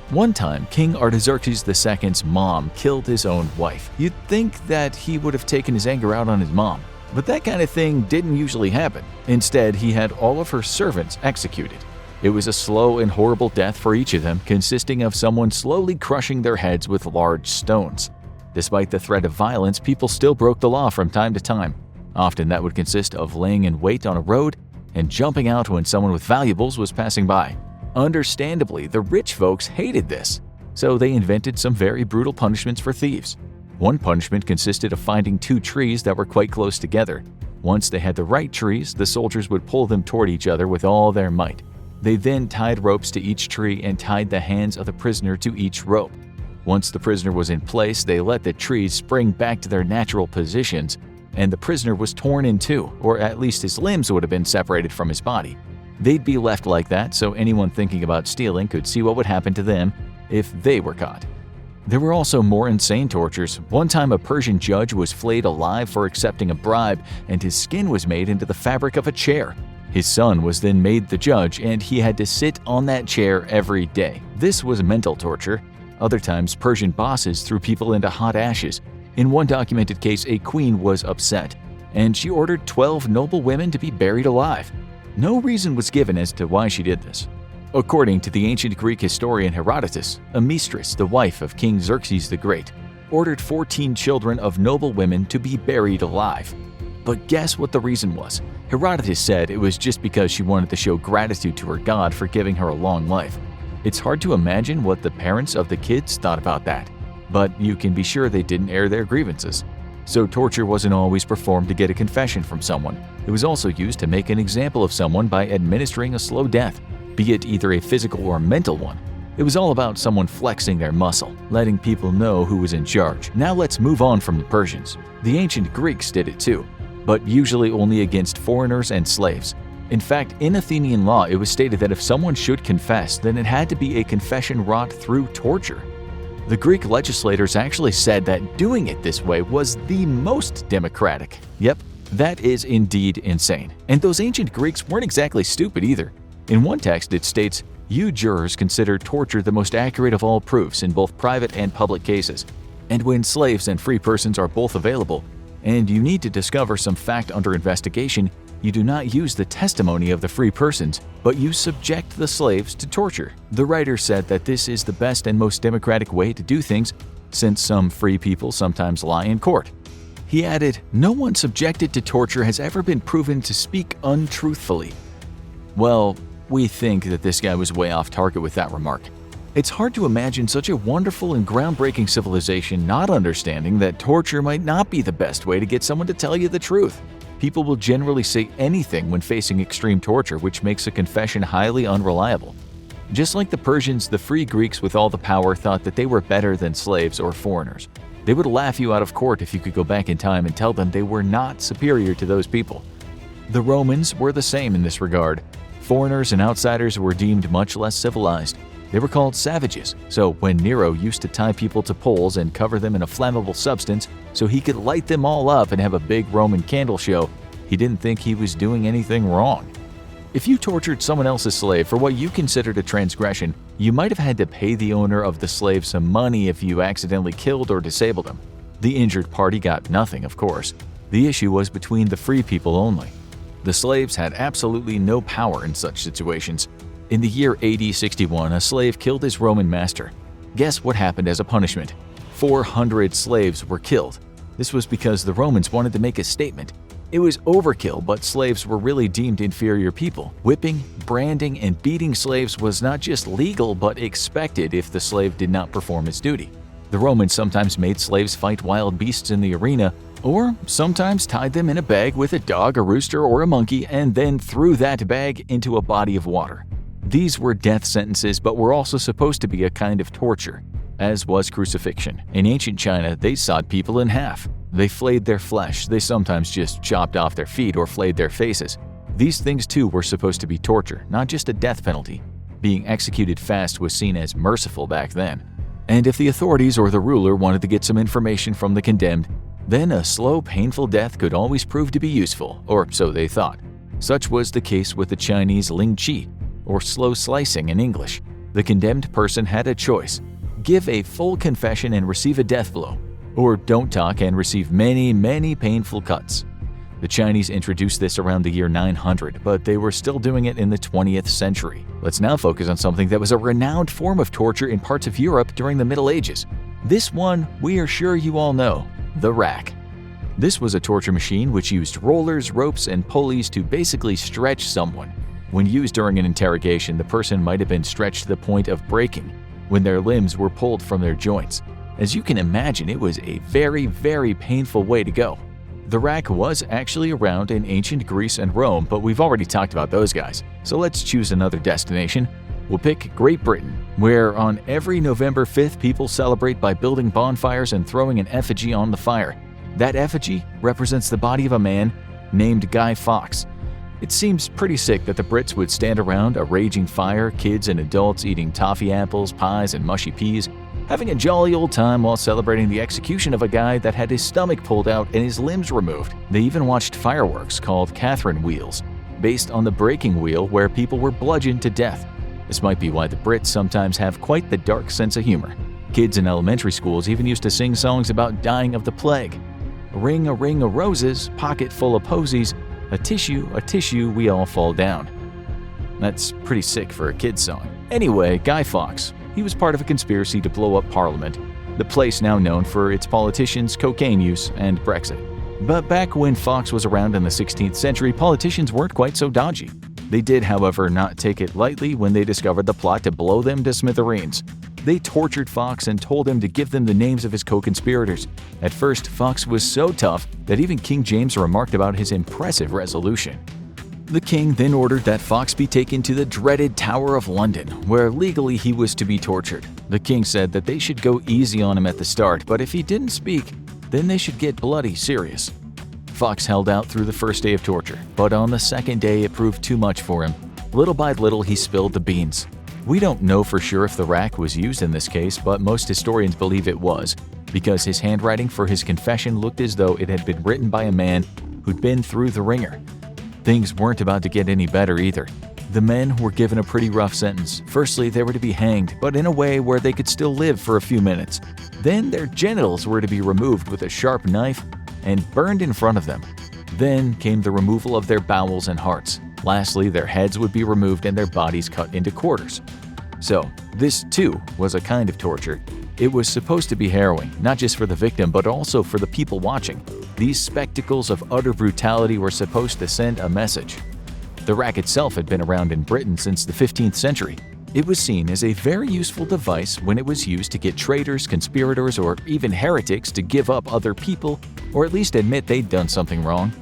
One time, King Artaxerxes II's mom killed his own wife. You'd think that he would have taken his anger out on his mom, but that kind of thing didn't usually happen. Instead, he had all of her servants executed. It was a slow and horrible death for each of them, consisting of someone slowly crushing their heads with large stones. Despite the threat of violence, people still broke the law from time to time. Often that would consist of laying in wait on a road and jumping out when someone with valuables was passing by. Understandably, the rich folks hated this, so they invented some very brutal punishments for thieves. One punishment consisted of finding two trees that were quite close together. Once they had the right trees, the soldiers would pull them toward each other with all their might. They then tied ropes to each tree and tied the hands of the prisoner to each rope. Once the prisoner was in place, they let the trees spring back to their natural positions, and the prisoner was torn in two, or at least his limbs would have been separated from his body. They'd be left like that, so anyone thinking about stealing could see what would happen to them if they were caught. There were also more insane tortures. One time a Persian judge was flayed alive for accepting a bribe, and his skin was made into the fabric of a chair. His son was then made the judge, and he had to sit on that chair every day. This was mental torture. Other times, Persian bosses threw people into hot ashes. In one documented case, a queen was upset, and she ordered 12 noble women to be buried alive. No reason was given as to why she did this. According to the ancient Greek historian Herodotus, Amistris, the wife of King Xerxes the Great, ordered 14 children of noble women to be buried alive. But guess what the reason was? Herodotus said it was just because she wanted to show gratitude to her god for giving her a long life. It's hard to imagine what the parents of the kids thought about that, but you can be sure they didn't air their grievances. So torture wasn't always performed to get a confession from someone. It was also used to make an example of someone by administering a slow death, be it either a physical or mental one. It was all about someone flexing their muscle, letting people know who was in charge. Now let's move on from the Persians. The ancient Greeks did it too, but usually only against foreigners and slaves. In fact, in Athenian law, it was stated that if someone should confess, then it had to be a confession wrought through torture. The Greek legislators actually said that doing it this way was the most democratic. Yep, that is indeed insane. And those ancient Greeks weren't exactly stupid either. In one text, it states, "You jurors consider torture the most accurate of all proofs in both private and public cases. And when slaves and free persons are both available, and you need to discover some fact under investigation, you do not use the testimony of the free persons, but you subject the slaves to torture." The writer said that this is the best and most democratic way to do things, since some free people sometimes lie in court. He added, "No one subjected to torture has ever been proven to speak untruthfully." Well, we think that this guy was way off target with that remark. It's hard to imagine such a wonderful and groundbreaking civilization not understanding that torture might not be the best way to get someone to tell you the truth. People will generally say anything when facing extreme torture, which makes a confession highly unreliable. Just like the Persians, the free Greeks with all the power thought that they were better than slaves or foreigners. They would laugh you out of court if you could go back in time and tell them they were not superior to those people. The Romans were the same in this regard. Foreigners and outsiders were deemed much less civilized. They were called savages, so when Nero used to tie people to poles and cover them in a flammable substance so he could light them all up and have a big Roman candle show, he didn't think he was doing anything wrong. If you tortured someone else's slave for what you considered a transgression, you might have had to pay the owner of the slave some money if you accidentally killed or disabled him. The injured party got nothing, of course. The issue was between the free people only. The slaves had absolutely no power in such situations. In the year AD 61, a slave killed his Roman master. Guess what happened as a punishment? 400 slaves were killed. This was because the Romans wanted to make a statement. It was overkill, but slaves were really deemed inferior people. Whipping, branding, and beating slaves was not just legal, but expected if the slave did not perform his duty. The Romans sometimes made slaves fight wild beasts in the arena, or sometimes tied them in a bag with a dog, a rooster, or a monkey, and then threw that bag into a body of water. These were death sentences, but were also supposed to be a kind of torture, as was crucifixion. In ancient China, they sawed people in half. They flayed their flesh. They sometimes just chopped off their feet or flayed their faces. These things too were supposed to be torture, not just a death penalty. Being executed fast was seen as merciful back then. And if the authorities or the ruler wanted to get some information from the condemned, then a slow, painful death could always prove to be useful, or so they thought. Such was the case with the Chinese Ling Chi, or slow slicing in English. The condemned person had a choice: give a full confession and receive a death blow, or don't talk and receive many, many painful cuts. The Chinese introduced this around the year 900, but they were still doing it in the 20th century. Let's now focus on something that was a renowned form of torture in parts of Europe during the Middle Ages. This one we are sure you all know: the rack. This was a torture machine which used rollers, ropes, and pulleys to basically stretch someone. When used during an interrogation, the person might have been stretched to the point of breaking, when their limbs were pulled from their joints. As you can imagine, it was a very, very painful way to go. The rack was actually around in ancient Greece and Rome, but we've already talked about those guys. So let's choose another destination. We'll pick Great Britain, where on every November 5th people celebrate by building bonfires and throwing an effigy on the fire. That effigy represents the body of a man named Guy Fawkes. It seems pretty sick that the Brits would stand around a raging fire, kids and adults eating toffee apples, pies, and mushy peas, having a jolly old time while celebrating the execution of a guy that had his stomach pulled out and his limbs removed. They even watched fireworks called Catherine wheels, based on the breaking wheel where people were bludgeoned to death. This might be why the Brits sometimes have quite the dark sense of humor. Kids in elementary schools even used to sing songs about dying of the plague. A ring of roses, pocket full of posies, a tissue, we all fall down. That's pretty sick for a kid's song. Anyway, Guy Fawkes. He was part of a conspiracy to blow up Parliament, the place now known for its politicians' cocaine use and Brexit. But back when Fawkes was around in the 16th century, politicians weren't quite so dodgy. They did, however, not take it lightly when they discovered the plot to blow them to smithereens. They tortured Fawkes and told him to give them the names of his co-conspirators. At first, Fawkes was so tough that even King James remarked about his impressive resolution. The king then ordered that Fawkes be taken to the dreaded Tower of London, where legally he was to be tortured. The king said that they should go easy on him at the start, but if he didn't speak, then they should get bloody serious. Fawkes held out through the first day of torture, but on the second day it proved too much for him. Little by little he spilled the beans. We don't know for sure if the rack was used in this case, but most historians believe it was, because his handwriting for his confession looked as though it had been written by a man who'd been through the ringer. Things weren't about to get any better either. The men were given a pretty rough sentence. Firstly, they were to be hanged, but in a way where they could still live for a few minutes. Then their genitals were to be removed with a sharp knife and burned in front of them. Then came the removal of their bowels and hearts. Lastly, their heads would be removed and their bodies cut into quarters. So, this too was a kind of torture. It was supposed to be harrowing, not just for the victim but also for the people watching. These spectacles of utter brutality were supposed to send a message. The rack itself had been around in Britain since the 15th century. It was seen as a very useful device when it was used to get traitors, conspirators, or even heretics to give up other people or at least admit they'd done something wrong.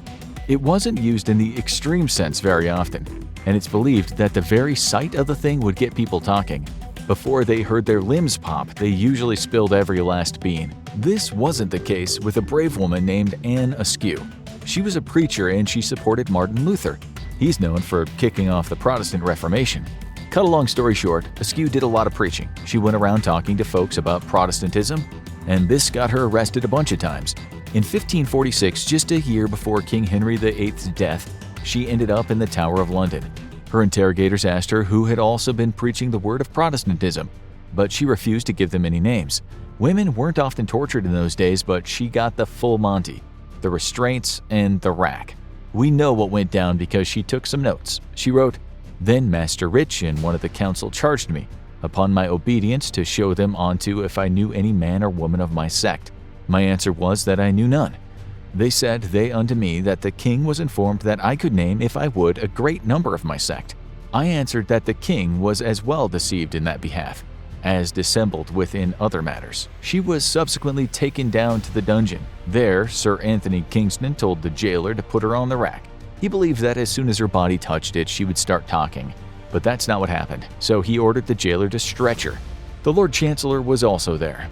It wasn't used in the extreme sense very often, and it's believed that the very sight of the thing would get people talking. Before they heard their limbs pop, they usually spilled every last bean. This wasn't the case with a brave woman named Anne Askew. She was a preacher and she supported Martin Luther. He's known for kicking off the Protestant Reformation. Cut a long story short, Askew did a lot of preaching. She went around talking to folks about Protestantism, and this got her arrested a bunch of times. In 1546, just a year before King Henry VIII's death, she ended up in the Tower of London. Her interrogators asked her who had also been preaching the word of Protestantism, but she refused to give them any names. Women weren't often tortured in those days, but she got the full Monty, the restraints, and the rack. We know what went down because she took some notes. She wrote, "Then Master Rich and one of the council charged me, upon my obedience, to show them unto if I knew any man or woman of my sect. My answer was that I knew none. They said they unto me that the king was informed that I could name, if I would, a great number of my sect. I answered that the king was as well deceived in that behalf, as dissembled within other matters." She was subsequently taken down to the dungeon. There, Sir Anthony Kingston told the jailer to put her on the rack. He believed that as soon as her body touched it, she would start talking. But that's not what happened, so he ordered the jailer to stretch her. The Lord Chancellor was also there.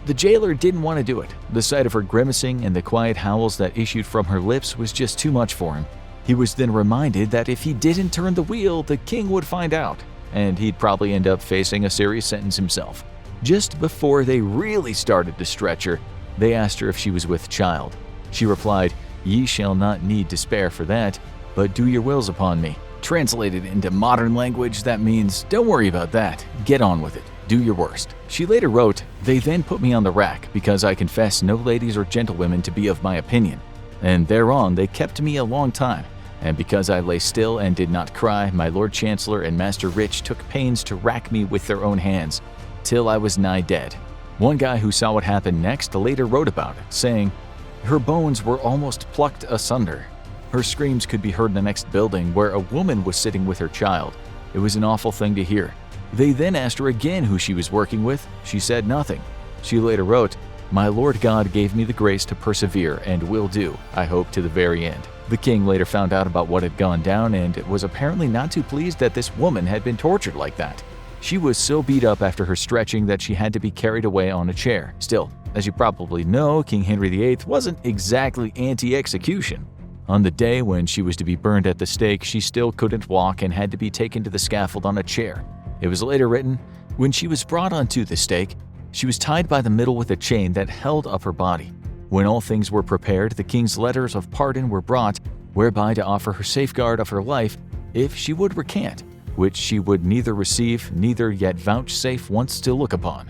The jailer didn't want to do it. The sight of her grimacing and the quiet howls that issued from her lips was just too much for him. He was then reminded that if he didn't turn the wheel, the king would find out, and he'd probably end up facing a serious sentence himself. Just before they really started to stretch her, they asked her if she was with child. She replied, "Ye shall not need despair for that, but do your wills upon me." Translated into modern language, that means, don't worry about that, get on with it. Do your worst. She later wrote, "They then put me on the rack, because I confess no ladies or gentlewomen to be of my opinion. And thereon they kept me a long time. And because I lay still and did not cry, my Lord Chancellor and Master Rich took pains to rack me with their own hands, till I was nigh dead." One guy who saw what happened next later wrote about it, saying, "Her bones were almost plucked asunder. Her screams could be heard in the next building, where a woman was sitting with her child. It was an awful thing to hear. They then asked her again who she was working with. She said nothing." She later wrote, "My Lord God gave me the grace to persevere, and will do, I hope, to the very end." The king later found out about what had gone down and was apparently not too pleased that this woman had been tortured like that. She was so beat up after her stretching that she had to be carried away on a chair. Still, as you probably know, King Henry VIII wasn't exactly anti-execution. On the day when she was to be burned at the stake, she still couldn't walk and had to be taken to the scaffold on a chair. It was later written, when she was brought onto the stake, she was tied by the middle with a chain that held up her body. When all things were prepared, the king's letters of pardon were brought, whereby to offer her safeguard of her life if she would recant, which she would neither receive, neither yet vouchsafe once to look upon.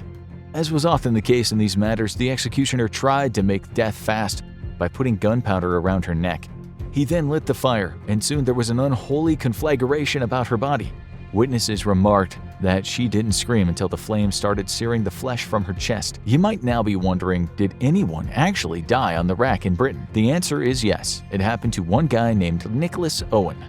As was often the case in these matters, the executioner tried to make death fast by putting gunpowder around her neck. He then lit the fire, and soon there was an unholy conflagration about her body. Witnesses remarked that she didn't scream until the flames started searing the flesh from her chest. You might now be wondering, did anyone actually die on the rack in Britain? The answer is yes. It happened to one guy named Nicholas Owen.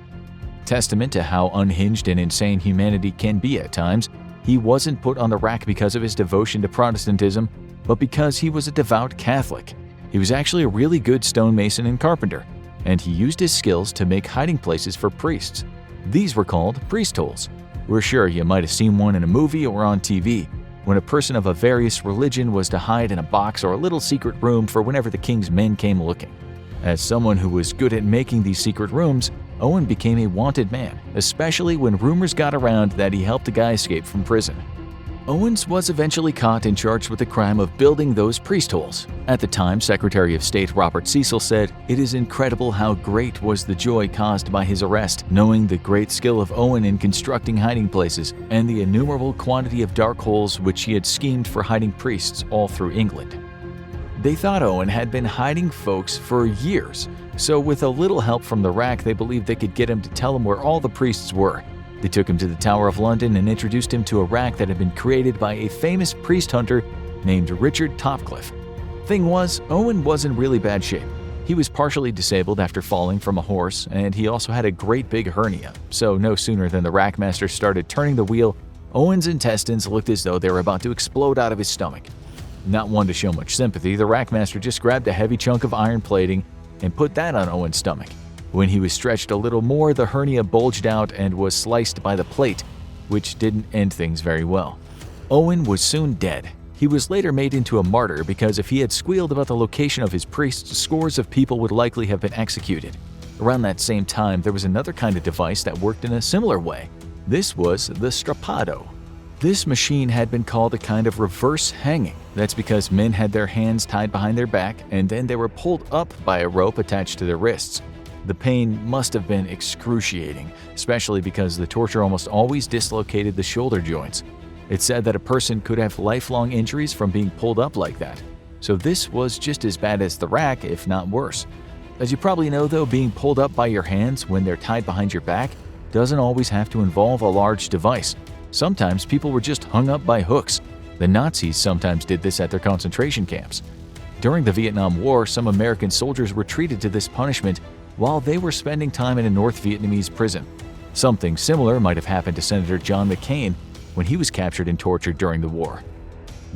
Testament to how unhinged and insane humanity can be at times, he wasn't put on the rack because of his devotion to Protestantism, but because he was a devout Catholic. He was actually a really good stonemason and carpenter, and he used his skills to make hiding places for priests. These were called priest holes. We're sure you might have seen one in a movie or on TV, when a person of a various religion was to hide in a box or a little secret room for whenever the king's men came looking. As someone who was good at making these secret rooms, Owen became a wanted man, especially when rumors got around that he helped a guy escape from prison. Owens was eventually caught and charged with the crime of building those priest holes. At the time, Secretary of State Robert Cecil said, "It is incredible how great was the joy caused by his arrest, knowing the great skill of Owen in constructing hiding places and the innumerable quantity of dark holes which he had schemed for hiding priests all through England." They thought Owen had been hiding folks for years, so with a little help from the rack, they believed they could get him to tell them where all the priests were. They took him to the Tower of London and introduced him to a rack that had been created by a famous priest hunter named Richard Topcliffe. Thing was, Owen was in really bad shape. He was partially disabled after falling from a horse, and he also had a great big hernia, so no sooner than the rackmaster started turning the wheel, Owen's intestines looked as though they were about to explode out of his stomach. Not one to show much sympathy, the rackmaster just grabbed a heavy chunk of iron plating and put that on Owen's stomach. When he was stretched a little more, the hernia bulged out and was sliced by the plate, which didn't end things very well. Owen was soon dead. He was later made into a martyr because if he had squealed about the location of his priests, scores of people would likely have been executed. Around that same time, there was another kind of device that worked in a similar way. This was the strappado. This machine had been called a kind of reverse hanging. That's because men had their hands tied behind their back and then they were pulled up by a rope attached to their wrists. The pain must have been excruciating, especially because the torture almost always dislocated the shoulder joints. It's said that a person could have lifelong injuries from being pulled up like that. So this was just as bad as the rack, if not worse. As you probably know though, being pulled up by your hands when they're tied behind your back doesn't always have to involve a large device. Sometimes people were just hung up by hooks. The Nazis sometimes did this at their concentration camps. During the Vietnam War, some American soldiers were treated to this punishment while they were spending time in a North Vietnamese prison. Something similar might have happened to Senator John McCain when he was captured and tortured during the war.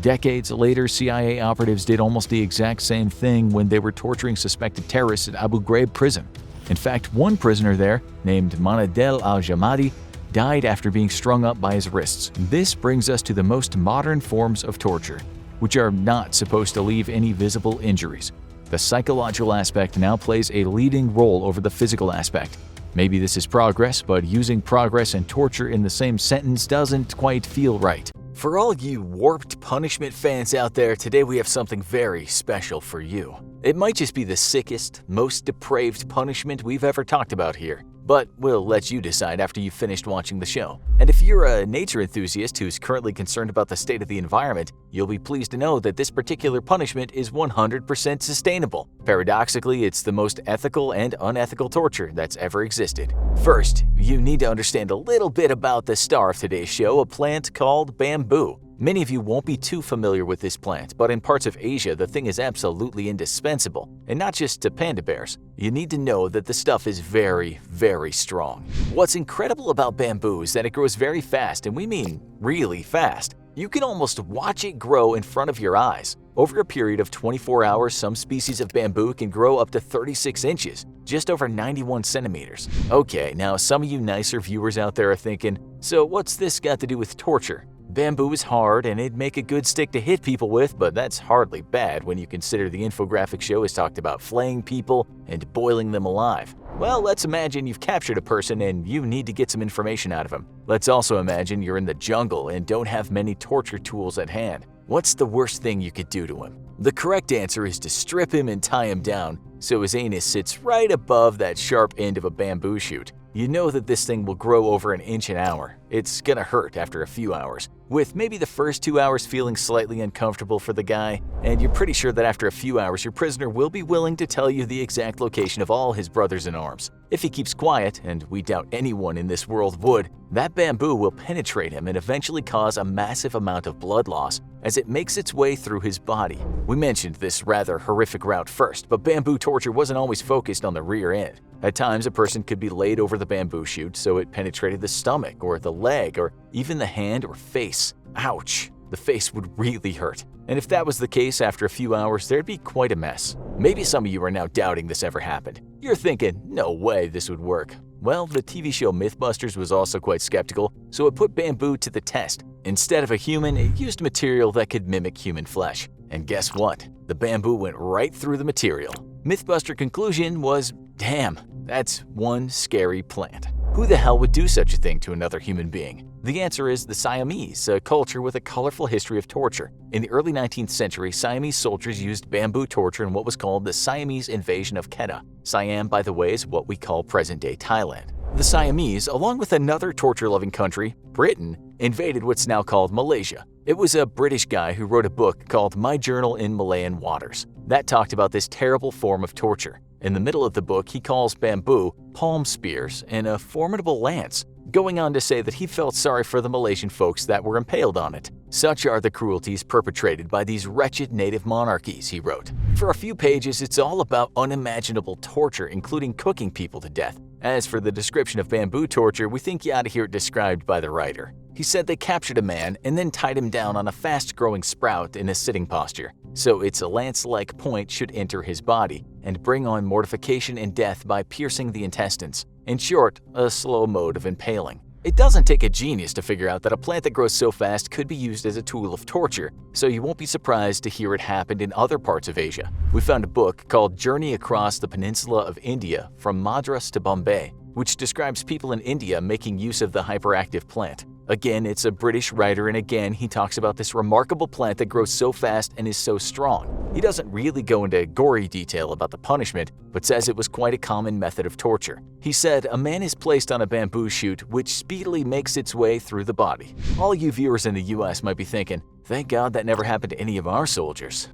Decades later, CIA operatives did almost the exact same thing when they were torturing suspected terrorists at Abu Ghraib prison. In fact, one prisoner there, named Manadel al-Jamadi, died after being strung up by his wrists. This brings us to the most modern forms of torture, which are not supposed to leave any visible injuries. The psychological aspect now plays a leading role over the physical aspect. Maybe this is progress, but using progress and torture in the same sentence doesn't quite feel right. For all you warped punishment fans out there, today we have something very special for you. It might just be the sickest, most depraved punishment we've ever talked about here, but we'll let you decide after you've finished watching the show. And if you're a nature enthusiast who's currently concerned about the state of the environment, you'll be pleased to know that this particular punishment is 100% sustainable. Paradoxically, it's the most ethical and unethical torture that's ever existed. First, you need to understand a little bit about the star of today's show, a plant called bamboo. Many of you won't be too familiar with this plant, but in parts of Asia, the thing is absolutely indispensable. And not just to panda bears. You need to know that the stuff is very, very strong. What's incredible about bamboo is that it grows very fast, and we mean really fast. You can almost watch it grow in front of your eyes. Over a period of 24 hours, some species of bamboo can grow up to 36 inches, just over 91 centimeters. Okay, now some of you nicer viewers out there are thinking, so what's this got to do with torture? Bamboo is hard and it'd make a good stick to hit people with, but that's hardly bad when you consider the infographic show has talked about flaying people and boiling them alive. Well, let's imagine you've captured a person and you need to get some information out of him. Let's also imagine you're in the jungle and don't have many torture tools at hand. What's the worst thing you could do to him? The correct answer is to strip him and tie him down so his anus sits right above that sharp end of a bamboo shoot. You know that this thing will grow over an inch an hour. It's gonna hurt after a few hours, with maybe the first 2 hours feeling slightly uncomfortable for the guy, and you're pretty sure that after a few hours your prisoner will be willing to tell you the exact location of all his brothers in arms. If he keeps quiet, and we doubt anyone in this world would, that bamboo will penetrate him and eventually cause a massive amount of blood loss as it makes its way through his body. We mentioned this rather horrific route first, but bamboo torture wasn't always focused on the rear end. At times, a person could be laid over the bamboo shoot so it penetrated the stomach or the leg or even the hand or face. Ouch! The face would really hurt. And if that was the case after a few hours, there'd be quite a mess. Maybe some of you are now doubting this ever happened. You're thinking, no way this would work. Well, the TV show Mythbusters was also quite skeptical, so it put bamboo to the test. Instead of a human, it used material that could mimic human flesh. And guess what? The bamboo went right through the material. Mythbuster conclusion was, damn, that's one scary plant. Who the hell would do such a thing to another human being? The answer is the Siamese, a culture with a colorful history of torture. In the early 19th century, Siamese soldiers used bamboo torture in what was called the Siamese invasion of Kedah. Siam, by the way, is what we call present-day Thailand. The Siamese, along with another torture-loving country, Britain, invaded what's now called Malaysia. It was a British guy who wrote a book called My Journal in Malayan Waters that talked about this terrible form of torture. In the middle of the book, he calls bamboo palm spears and a formidable lance, going on to say that he felt sorry for the Malaysian folks that were impaled on it. Such are the cruelties perpetrated by these wretched native monarchies, he wrote. For a few pages, it's all about unimaginable torture, including cooking people to death. As for the description of bamboo torture, we think you ought to hear it described by the writer. He said they captured a man and then tied him down on a fast-growing sprout in a sitting posture, so its lance-like point should enter his body and bring on mortification and death by piercing the intestines. In short, a slow mode of impaling. It doesn't take a genius to figure out that a plant that grows so fast could be used as a tool of torture, so you won't be surprised to hear it happened in other parts of Asia. We found a book called Journey Across the Peninsula of India from Madras to Bombay, which describes people in India making use of the hyperactive plant. Again, it's a British writer, and again, he talks about this remarkable plant that grows so fast and is so strong. He doesn't really go into gory detail about the punishment, but says it was quite a common method of torture. He said, a man is placed on a bamboo shoot which speedily makes its way through the body. All you viewers in the US might be thinking, thank God that never happened to any of our soldiers.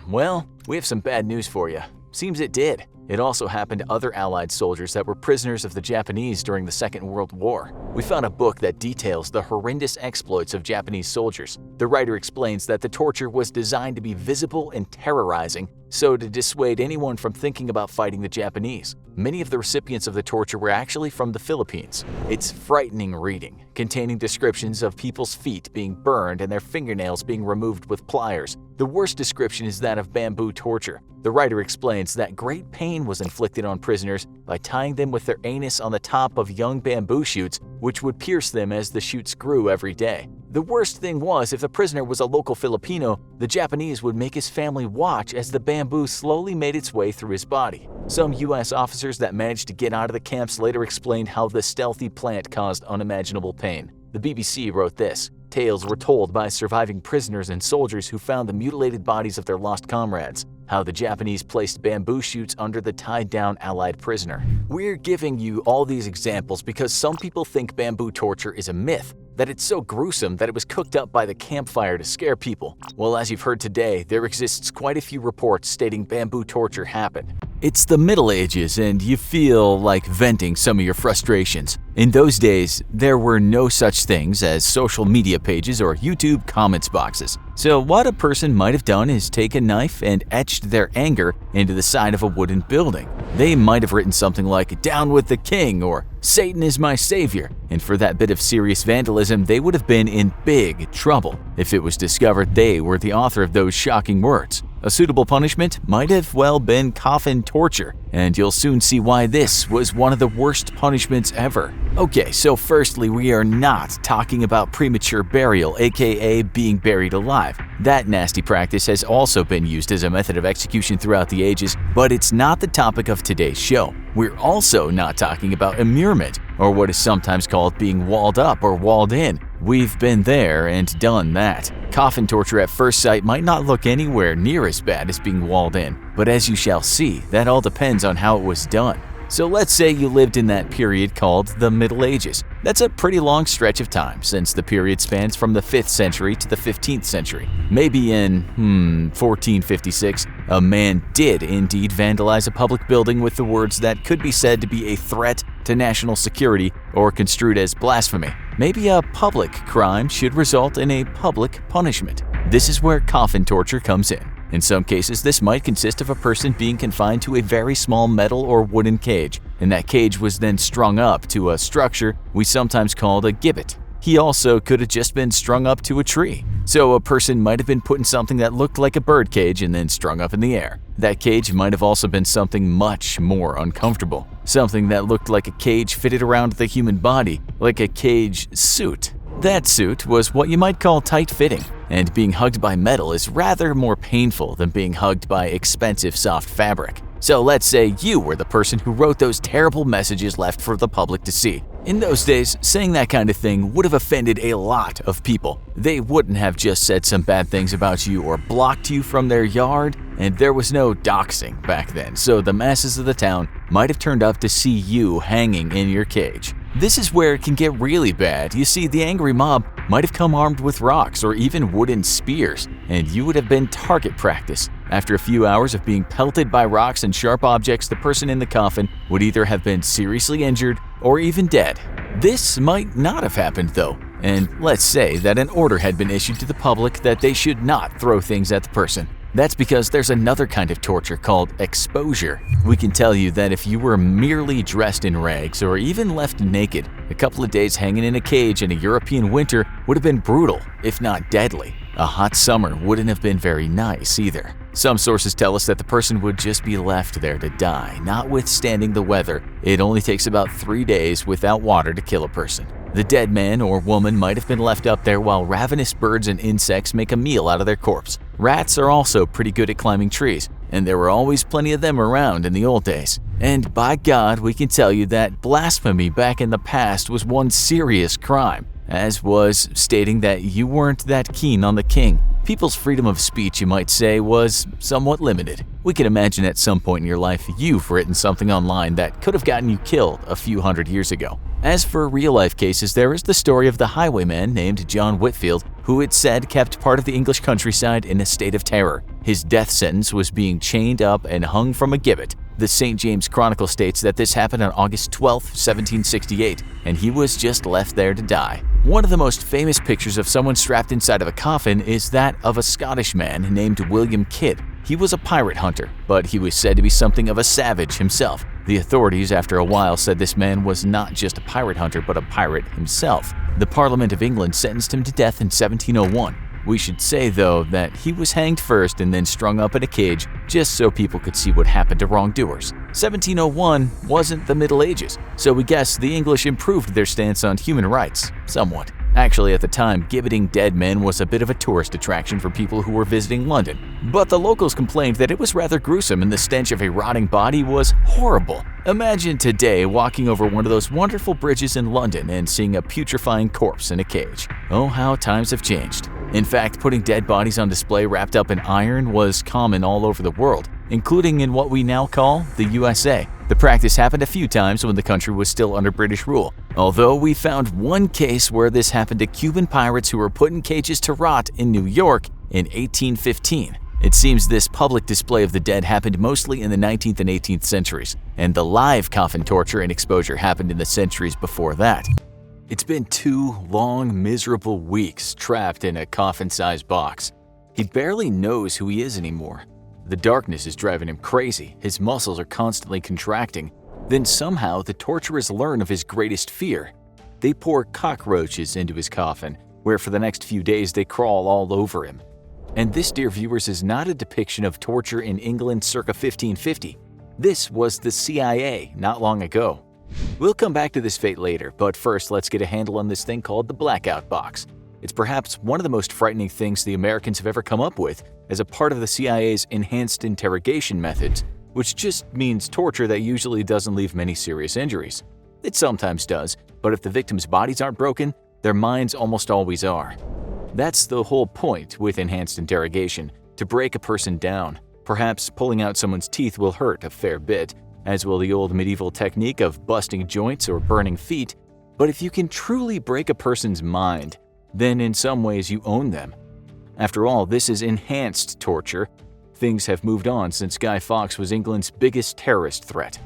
Well, we have some bad news for you. Seems it did. It also happened to other Allied soldiers that were prisoners of the Japanese during the Second World War. We found a book that details the horrendous exploits of Japanese soldiers. The writer explains that the torture was designed to be visible and terrorizing, so to dissuade anyone from thinking about fighting the Japanese. Many of the recipients of the torture were actually from the Philippines. It's frightening reading, containing descriptions of people's feet being burned and their fingernails being removed with pliers. The worst description is that of bamboo torture. The writer explains that great pain was inflicted on prisoners by tying them with their anus on the top of young bamboo shoots, which would pierce them as the shoots grew every day. The worst thing was, if the prisoner was a local Filipino, the Japanese would make his family watch as the bamboo slowly made its way through his body. Some US officers that managed to get out of the camps later explained how the stealthy plant caused unimaginable pain. The BBC wrote this. Tales were told by surviving prisoners and soldiers who found the mutilated bodies of their lost comrades, how the Japanese placed bamboo shoots under the tied-down Allied prisoner. We're giving you all these examples because some people think bamboo torture is a myth, that it's so gruesome that it was cooked up by the campfire to scare people. Well, as you've heard today, there exists quite a few reports stating bamboo torture happened. It's the Middle Ages and you feel like venting some of your frustrations. In those days, there were no such things as social media pages or YouTube comments boxes. So what a person might have done is take a knife and etched their anger into the side of a wooden building. They might have written something like, "Down with the king," or "Satan is my savior," and for that bit of serious vandalism, they would have been in big trouble if it was discovered they were the author of those shocking words. A suitable punishment might have well been coffin torture, and you'll soon see why this was one of the worst punishments ever. Okay, so firstly, we are not talking about premature burial, aka being buried alive. That nasty practice has also been used as a method of execution throughout the ages, but it's not the topic of today's show. We're also not talking about immurement, or what is sometimes called being walled up or walled in. We've been there and done that. Coffin torture at first sight might not look anywhere near as bad as being walled in, but as you shall see, that all depends on how it was done. So let's say you lived in that period called the Middle Ages. That's a pretty long stretch of time, since the period spans from the 5th century to the 15th century. Maybe in, 1456, a man did indeed vandalize a public building with the words that could be said to be a threat to national security or construed as blasphemy. Maybe a public crime should result in a public punishment. This is where coffin torture comes in. In some cases, this might consist of a person being confined to a very small metal or wooden cage, and that cage was then strung up to a structure we sometimes called a gibbet. He also could have just been strung up to a tree. So a person might have been put in something that looked like a bird cage and then strung up in the air. That cage might have also been something much more uncomfortable. Something that looked like a cage fitted around the human body, like a cage suit. That suit was what you might call tight-fitting, and being hugged by metal is rather more painful than being hugged by expensive soft fabric. So let's say you were the person who wrote those terrible messages left for the public to see. In those days, saying that kind of thing would have offended a lot of people. They wouldn't have just said some bad things about you or blocked you from their yard, and there was no doxing back then, so the masses of the town might have turned up to see you hanging in your cage. This is where it can get really bad. You see, the angry mob might have come armed with rocks or even wooden spears, and you would have been target practice. After a few hours of being pelted by rocks and sharp objects, the person in the coffin would either have been seriously injured or even dead. This might not have happened though, and let's say that an order had been issued to the public that they should not throw things at the person. That's because there's another kind of torture called exposure. We can tell you that if you were merely dressed in rags or even left naked, a couple of days hanging in a cage in a European winter would have been brutal, if not deadly. A hot summer wouldn't have been very nice either. Some sources tell us that the person would just be left there to die, notwithstanding the weather. It only takes about 3 days without water to kill a person. The dead man or woman might have been left up there while ravenous birds and insects make a meal out of their corpse. Rats are also pretty good at climbing trees, and there were always plenty of them around in the old days. And by God, we can tell you that blasphemy back in the past was one serious crime, as was stating that you weren't that keen on the king. People's freedom of speech, you might say, was somewhat limited. We can imagine at some point in your life you've written something online that could have gotten you killed a few hundred years ago. As for real-life cases, there is the story of the highwayman named John Whitfield, who it said kept part of the English countryside in a state of terror. His death sentence was being chained up and hung from a gibbet. The St. James Chronicle states that this happened on August 12, 1768, and he was just left there to die. One of the most famous pictures of someone strapped inside of a coffin is that of a Scottish man named William Kidd. He was a pirate hunter, but he was said to be something of a savage himself. The authorities, after a while, said this man was not just a pirate hunter, but a pirate himself. The Parliament of England sentenced him to death in 1701. We should say, though, that he was hanged first and then strung up in a cage just so people could see what happened to wrongdoers. 1701 wasn't the Middle Ages, so we guess the English improved their stance on human rights somewhat. Actually, at the time, gibbeting dead men was a bit of a tourist attraction for people who were visiting London. But the locals complained that it was rather gruesome and the stench of a rotting body was horrible. Imagine today walking over one of those wonderful bridges in London and seeing a putrefying corpse in a cage. Oh, how times have changed. In fact, putting dead bodies on display wrapped up in iron was common all over the world, including in what we now call the USA. The practice happened a few times when the country was still under British rule, although we found one case where this happened to Cuban pirates who were put in cages to rot in New York in 1815. It seems this public display of the dead happened mostly in the 19th and 18th centuries, and the live coffin torture and exposure happened in the centuries before that. It's been 2 long, miserable weeks trapped in a coffin-sized box. He barely knows who he is anymore. The darkness is driving him crazy, his muscles are constantly contracting. Then somehow the torturers learn of his greatest fear. They pour cockroaches into his coffin, where for the next few days they crawl all over him. And this, dear viewers, is not a depiction of torture in England circa 1550. This was the CIA not long ago. We'll come back to this fate later, but first let's get a handle on this thing called the Blackout box. It's perhaps one of the most frightening things the Americans have ever come up with as a part of the CIA's enhanced interrogation methods, which just means torture that usually doesn't leave many serious injuries. It sometimes does, but if the victims' bodies aren't broken, Their minds almost always are. That's the whole point with enhanced interrogation, to break a person down. Perhaps pulling out someone's teeth will hurt a fair bit, as will the old medieval technique of busting joints or burning feet, but if you can truly break a person's mind, then in some ways you own them. After all, this is enhanced torture. Things have moved on since Guy Fawkes was England's biggest terrorist threat.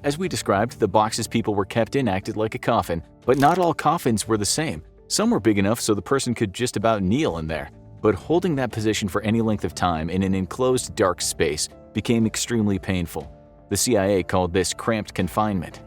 As we described, the boxes people were kept in acted like a coffin, but not all coffins were the same. Some were big enough so the person could just about kneel in there, but holding that position for any length of time in an enclosed dark space became extremely painful. The CIA called this cramped confinement.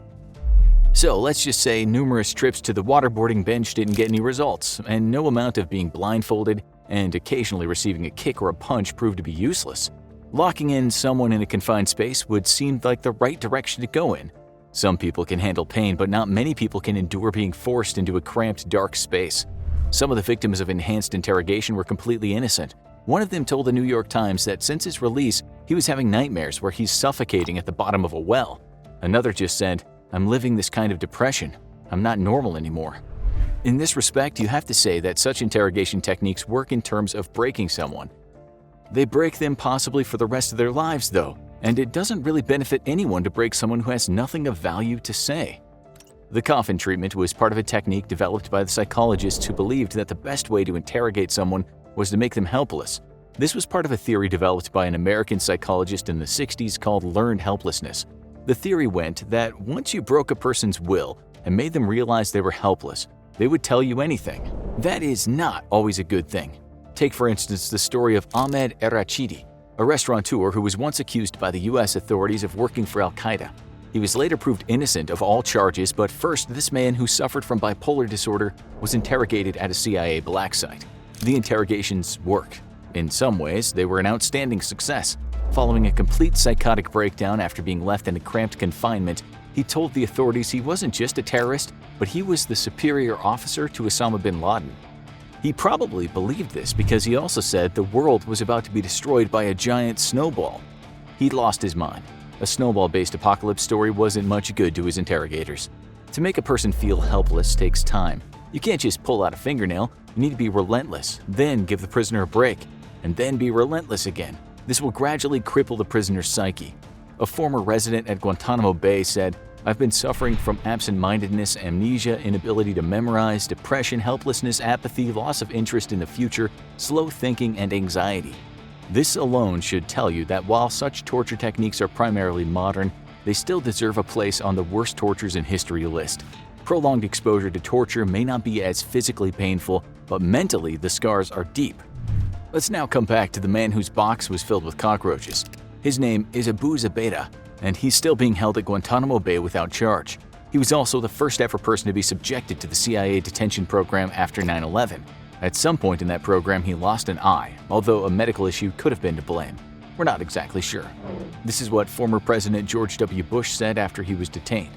So let's just say numerous trips to the waterboarding bench didn't get any results, and no amount of being blindfolded and occasionally receiving a kick or a punch proved to be useless. Locking in someone in a confined space would seem like the right direction to go in. Some people can handle pain, but not many people can endure being forced into a cramped, dark space. Some of the victims of enhanced interrogation were completely innocent. One of them told the New York Times that since his release, he was having nightmares where he's suffocating at the bottom of a well. Another just said, "I'm living this kind of depression. I'm not normal anymore." In this respect, you have to say that such interrogation techniques work in terms of breaking someone. They break them possibly for the rest of their lives, though, and it doesn't really benefit anyone to break someone who has nothing of value to say. The coffin treatment was part of a technique developed by the psychologists who believed that the best way to interrogate someone was to make them helpless. This was part of a theory developed by an American psychologist in the 60s called learned helplessness. The theory went that once you broke a person's will and made them realize they were helpless, they would tell you anything. That is not always a good thing. Take, for instance, the story of Ahmed Errachidi, a restaurateur who was once accused by the US authorities of working for Al-Qaeda. He was later proved innocent of all charges, but first, this man who suffered from bipolar disorder was interrogated at a CIA black site. The interrogations worked. In some ways, they were an outstanding success. Following a complete psychotic breakdown after being left in a cramped confinement, he told the authorities he wasn't just a terrorist, but he was the superior officer to Osama bin Laden. He probably believed this because he also said the world was about to be destroyed by a giant snowball. He'd lost his mind. A snowball-based apocalypse story wasn't much good to his interrogators. To make a person feel helpless takes time. You can't just pull out a fingernail. You need to be relentless, then give the prisoner a break, and then be relentless again. This will gradually cripple the prisoner's psyche. A former resident at Guantanamo Bay said, "I've been suffering from absent-mindedness, amnesia, inability to memorize, depression, helplessness, apathy, loss of interest in the future, slow thinking, and anxiety." This alone should tell you that while such torture techniques are primarily modern, they still deserve a place on the worst tortures in history list. Prolonged exposure to torture may not be as physically painful, but mentally the scars are deep. Let's now come back to the man whose box was filled with cockroaches. His name is Abu Zubaydah, and he's still being held at Guantanamo Bay without charge. He was also the first ever person to be subjected to the CIA detention program after 9/11. At some point in that program, he lost an eye, although a medical issue could have been to blame. We're not exactly sure. This is what former President George W. Bush said after he was detained.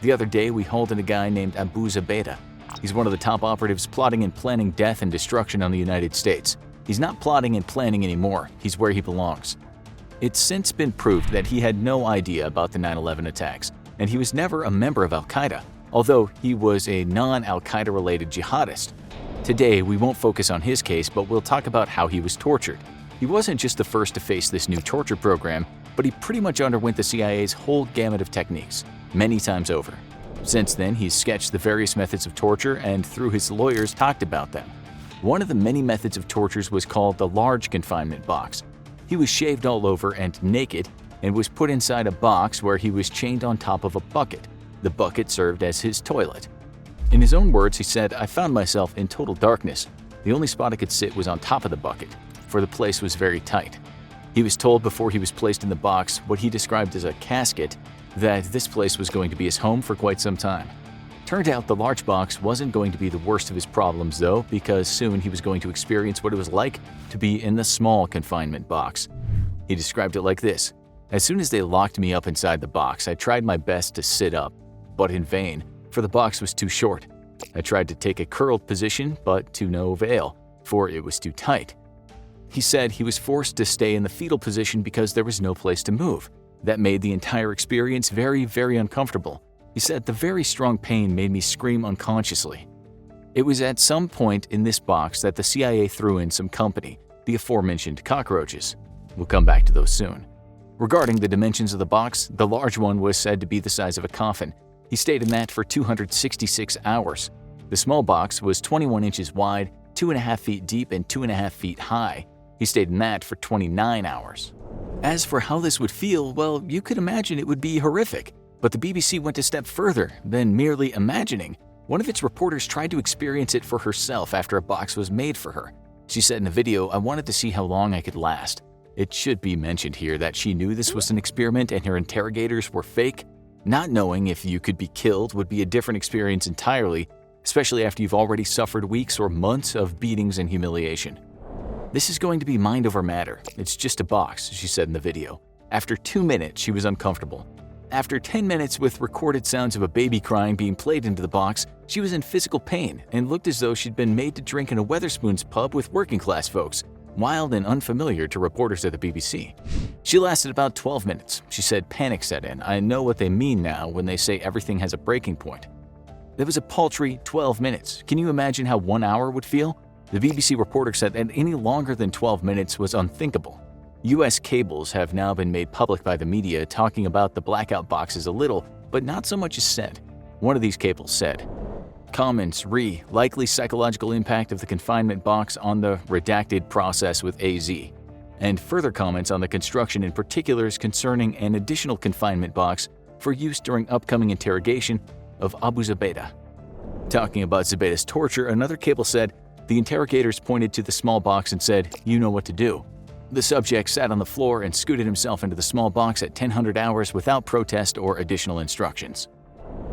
"The other day, we hauled in a guy named Abu Zubaydah. He's one of the top operatives plotting and planning death and destruction on the United States. He's not plotting and planning anymore. He's where he belongs." It's since been proved that he had no idea about the 9/11 attacks, and he was never a member of Al-Qaeda, although he was a non-Al-Qaeda related jihadist. Today, we won't focus on his case, but we'll talk about how he was tortured. He wasn't just the first to face this new torture program, but he pretty much underwent the CIA's whole gamut of techniques, many times over. Since then, he's sketched the various methods of torture and, through his lawyers, talked about them. One of the many methods of tortures was called the large confinement box. He was shaved all over and naked and was put inside a box where he was chained on top of a bucket. The bucket served as his toilet. In his own words, he said, "I found myself in total darkness. The only spot I could sit was on top of the bucket, for the place was very tight." He was told before he was placed in the box, what he described as a casket, that this place was going to be his home for quite some time. Turned out the large box wasn't going to be the worst of his problems though, because soon he was going to experience what it was like to be in the small confinement box. He described it like this: "As soon as they locked me up inside the box, I tried my best to sit up, but in vain, for the box was too short. I tried to take a curled position, but to no avail, for it was too tight." He said he was forced to stay in the fetal position because there was no place to move. That made the entire experience very, very uncomfortable. He said, "The very strong pain made me scream unconsciously." It was at some point in this box that the CIA threw in some company, the aforementioned cockroaches. We'll come back to those soon. Regarding the dimensions of the box, the large one was said to be the size of a coffin. He stayed in that for 266 hours. The small box was 21 inches wide, 2.5 feet deep, and 2.5 feet high. He stayed in that for 29 hours. As for how this would feel, well, you could imagine it would be horrific. But the BBC went a step further than merely imagining. One of its reporters tried to experience it for herself after a box was made for her. She said in a video, "I wanted to see how long I could last." It should be mentioned here that she knew this was an experiment and her interrogators were fake. Not knowing if you could be killed would be a different experience entirely, especially after you've already suffered weeks or months of beatings and humiliation. "This is going to be mind over matter. It's just a box," she said in the video. After 2 minutes, she was uncomfortable. After 10 minutes with recorded sounds of a baby crying being played into the box, she was in physical pain and looked as though she'd been made to drink in a Weatherspoons pub with working-class folks, wild and unfamiliar to reporters at the BBC. She lasted about 12 minutes. She said panic set in. "I know what they mean now when they say everything has a breaking point." That was a paltry 12 minutes. Can you imagine how 1 hour would feel? The BBC reporter said that any longer than 12 minutes was unthinkable. U.S. cables have now been made public by the media talking about the Blackout boxes a little, but not so much as said. One of these cables said, "Comments re. Likely psychological impact of the confinement box on the redacted process with AZ." And further comments on the construction in particulars concerning an additional confinement box for use during upcoming interrogation of Abu Zubaydah. Talking about Zubaydah's torture, another cable said, "The interrogators pointed to the small box and said, 'You know what to do.' The subject sat on the floor and scooted himself into the small box at 1000 hours without protest or additional instructions."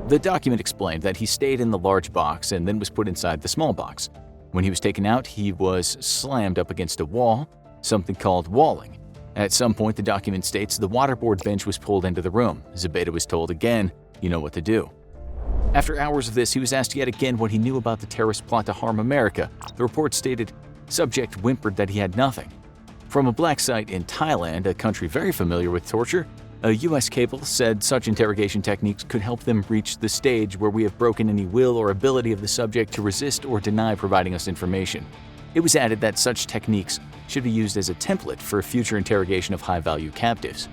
The document explained that he stayed in the large box and then was put inside the small box. When he was taken out, he was slammed up against a wall, something called walling. At some point, the document states the waterboard bench was pulled into the room. Zubaydah was told again, "You know what to do." After hours of this, he was asked yet again what he knew about the terrorist plot to harm America. The report stated, subject whimpered that he had nothing. From a black site in Thailand, a country very familiar with torture, a U.S. cable said such interrogation techniques could help them reach the stage where we have broken any will or ability of the subject to resist or deny providing us information. It was added that such techniques should be used as a template for future interrogation of high-value captives.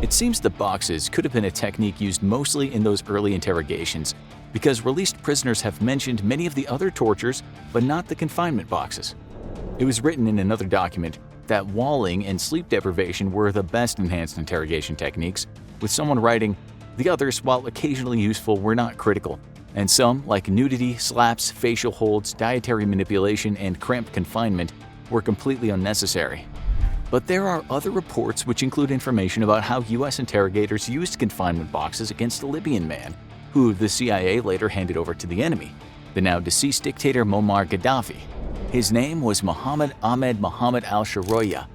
It seems the boxes could have been a technique used mostly in those early interrogations because released prisoners have mentioned many of the other tortures, but not the confinement boxes. It was written in another document that walling and sleep deprivation were the best enhanced interrogation techniques, with someone writing, "The others, while occasionally useful, were not critical, and some, like nudity, slaps, facial holds, dietary manipulation, and cramped confinement, were completely unnecessary." But there are other reports which include information about how U.S. interrogators used confinement boxes against a Libyan man, who the CIA later handed over to the enemy, the now deceased dictator Muammar Gaddafi. His name was Mohammed Ahmed Mohammed al-Sharoya,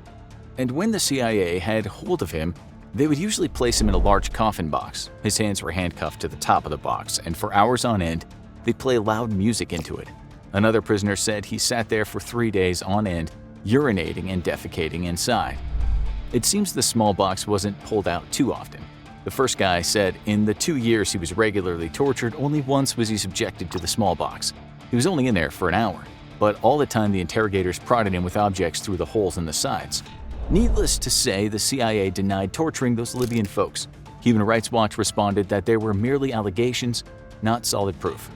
and when the CIA had hold of him, they would usually place him in a large coffin box. His hands were handcuffed to the top of the box, and for hours on end, they'd play loud music into it. Another prisoner said he sat there for 3 days on end, urinating and defecating inside. It seems the small box wasn't pulled out too often. The first guy said in the 2 years he was regularly tortured, only once was he subjected to the small box. He was only in there for an hour, but all the time the interrogators prodded him with objects through the holes in the sides. Needless to say, the CIA denied torturing those Libyan folks. Human Rights Watch responded that there were merely allegations, not solid proof.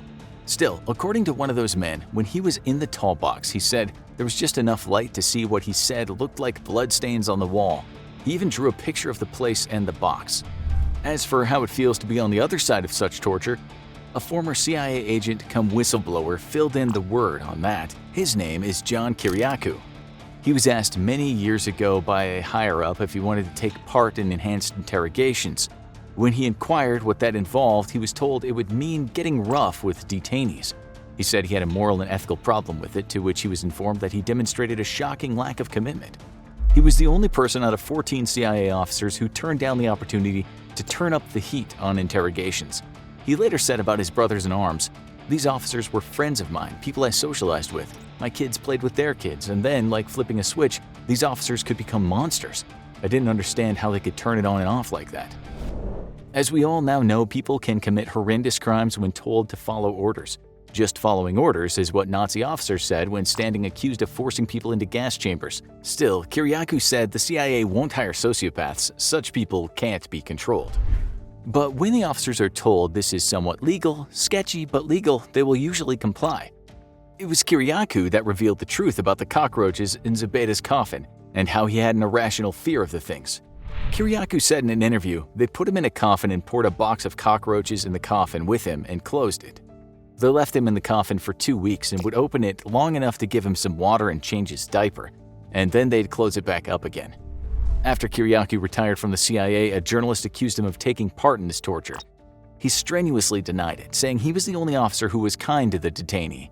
Still, according to one of those men, when he was in the tall box, he said there was just enough light to see what he said looked like bloodstains on the wall. He even drew a picture of the place and the box. As for how it feels to be on the other side of such torture, a former CIA agent come whistleblower filled in the word on that. His name is John Kiriakou. He was asked many years ago by a higher-up if he wanted to take part in enhanced interrogations. When he inquired what that involved, he was told it would mean getting rough with detainees. He said he had a moral and ethical problem with it, to which he was informed that he demonstrated a shocking lack of commitment. He was the only person out of 14 CIA officers who turned down the opportunity to turn up the heat on interrogations. He later said about his brothers in arms, "These officers were friends of mine, people I socialized with. My kids played with their kids, and then, like flipping a switch, these officers could become monsters. I didn't understand how they could turn it on and off like that." As we all now know, people can commit horrendous crimes when told to follow orders. Just following orders is what Nazi officers said when standing accused of forcing people into gas chambers. Still, Kiriakou said the CIA won't hire sociopaths. Such people can't be controlled. But when the officers are told this is somewhat legal, sketchy but legal, they will usually comply. It was Kiriakou that revealed the truth about the cockroaches in Zubaydah's coffin and how he had an irrational fear of the things. Kiriakou said in an interview they put him in a coffin and poured a box of cockroaches in the coffin with him and closed it. They left him in the coffin for 2 weeks and would open it long enough to give him some water and change his diaper, and then they'd close it back up again. After Kiriakou retired from the CIA, a journalist accused him of taking part in this torture. He strenuously denied it, saying he was the only officer who was kind to the detainee.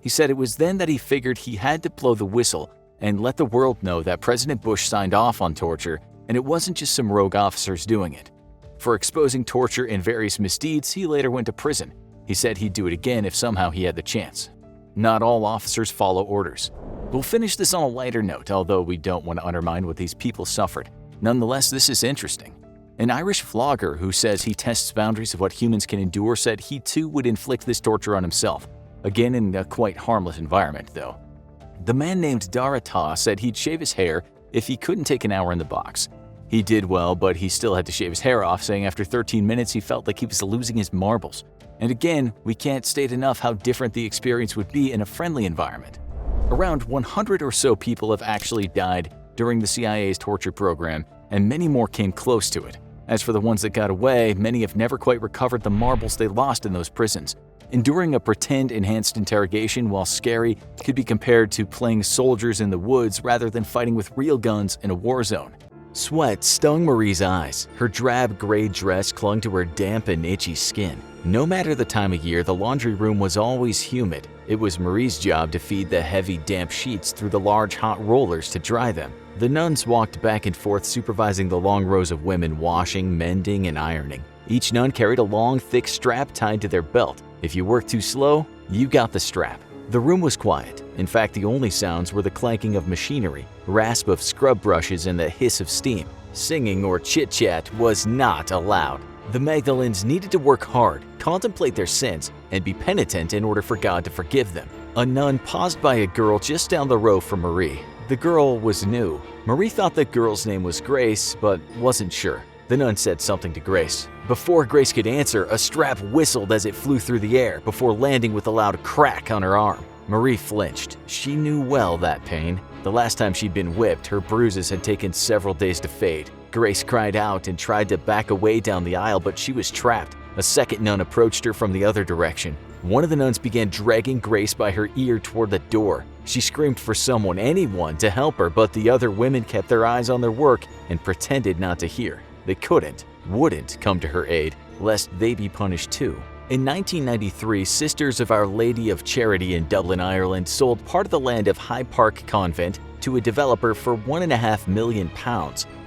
He said it was then that he figured he had to blow the whistle and let the world know that President Bush signed off on torture, and it wasn't just some rogue officers doing it. For exposing torture and various misdeeds, he later went to prison. He said he'd do it again if somehow he had the chance. Not all officers follow orders. We'll finish this on a lighter note, although we don't want to undermine what these people suffered. Nonetheless, this is interesting. An Irish vlogger who says he tests boundaries of what humans can endure said he too would inflict this torture on himself, again in a quite harmless environment though. The man named Dara Ta said he'd shave his hair if he couldn't take an hour in the box. He did well, but he still had to shave his hair off, saying after 13 minutes he felt like he was losing his marbles. And again, we can't state enough how different the experience would be in a friendly environment. Around 100 or so people have actually died during the CIA's torture program, and many more came close to it. As for the ones that got away, many have never quite recovered the marbles they lost in those prisons. Enduring a pretend enhanced interrogation, while scary, could be compared to playing soldiers in the woods rather than fighting with real guns in a war zone. Sweat stung Marie's eyes. Her drab gray dress clung to her damp and itchy skin. No matter the time of year, the laundry room was always humid. It was Marie's job to feed the heavy, damp sheets through the large hot rollers to dry them. The nuns walked back and forth supervising the long rows of women washing, mending, and ironing. Each nun carried a long, thick strap tied to their belt. If you worked too slow, you got the strap. The room was quiet. In fact, the only sounds were the clanking of machinery, rasp of scrub brushes, and the hiss of steam. Singing or chit-chat was not allowed. The Magdalenes needed to work hard, contemplate their sins, and be penitent in order for God to forgive them. A nun paused by a girl just down the row from Marie. The girl was new. Marie thought the girl's name was Grace, but wasn't sure. The nun said something to Grace. Before Grace could answer, a strap whistled as it flew through the air before landing with a loud crack on her arm. Marie flinched. She knew well that pain. The last time she'd been whipped, her bruises had taken several days to fade. Grace cried out and tried to back away down the aisle, but she was trapped. A second nun approached her from the other direction. One of the nuns began dragging Grace by her ear toward the door. She screamed for someone, anyone, to help her, but the other women kept their eyes on their work and pretended not to hear. They wouldn't come to her aid, lest they be punished too. In 1993, Sisters of Our Lady of Charity in Dublin, Ireland sold part of the land of High Park Convent to a developer for £1.5 million.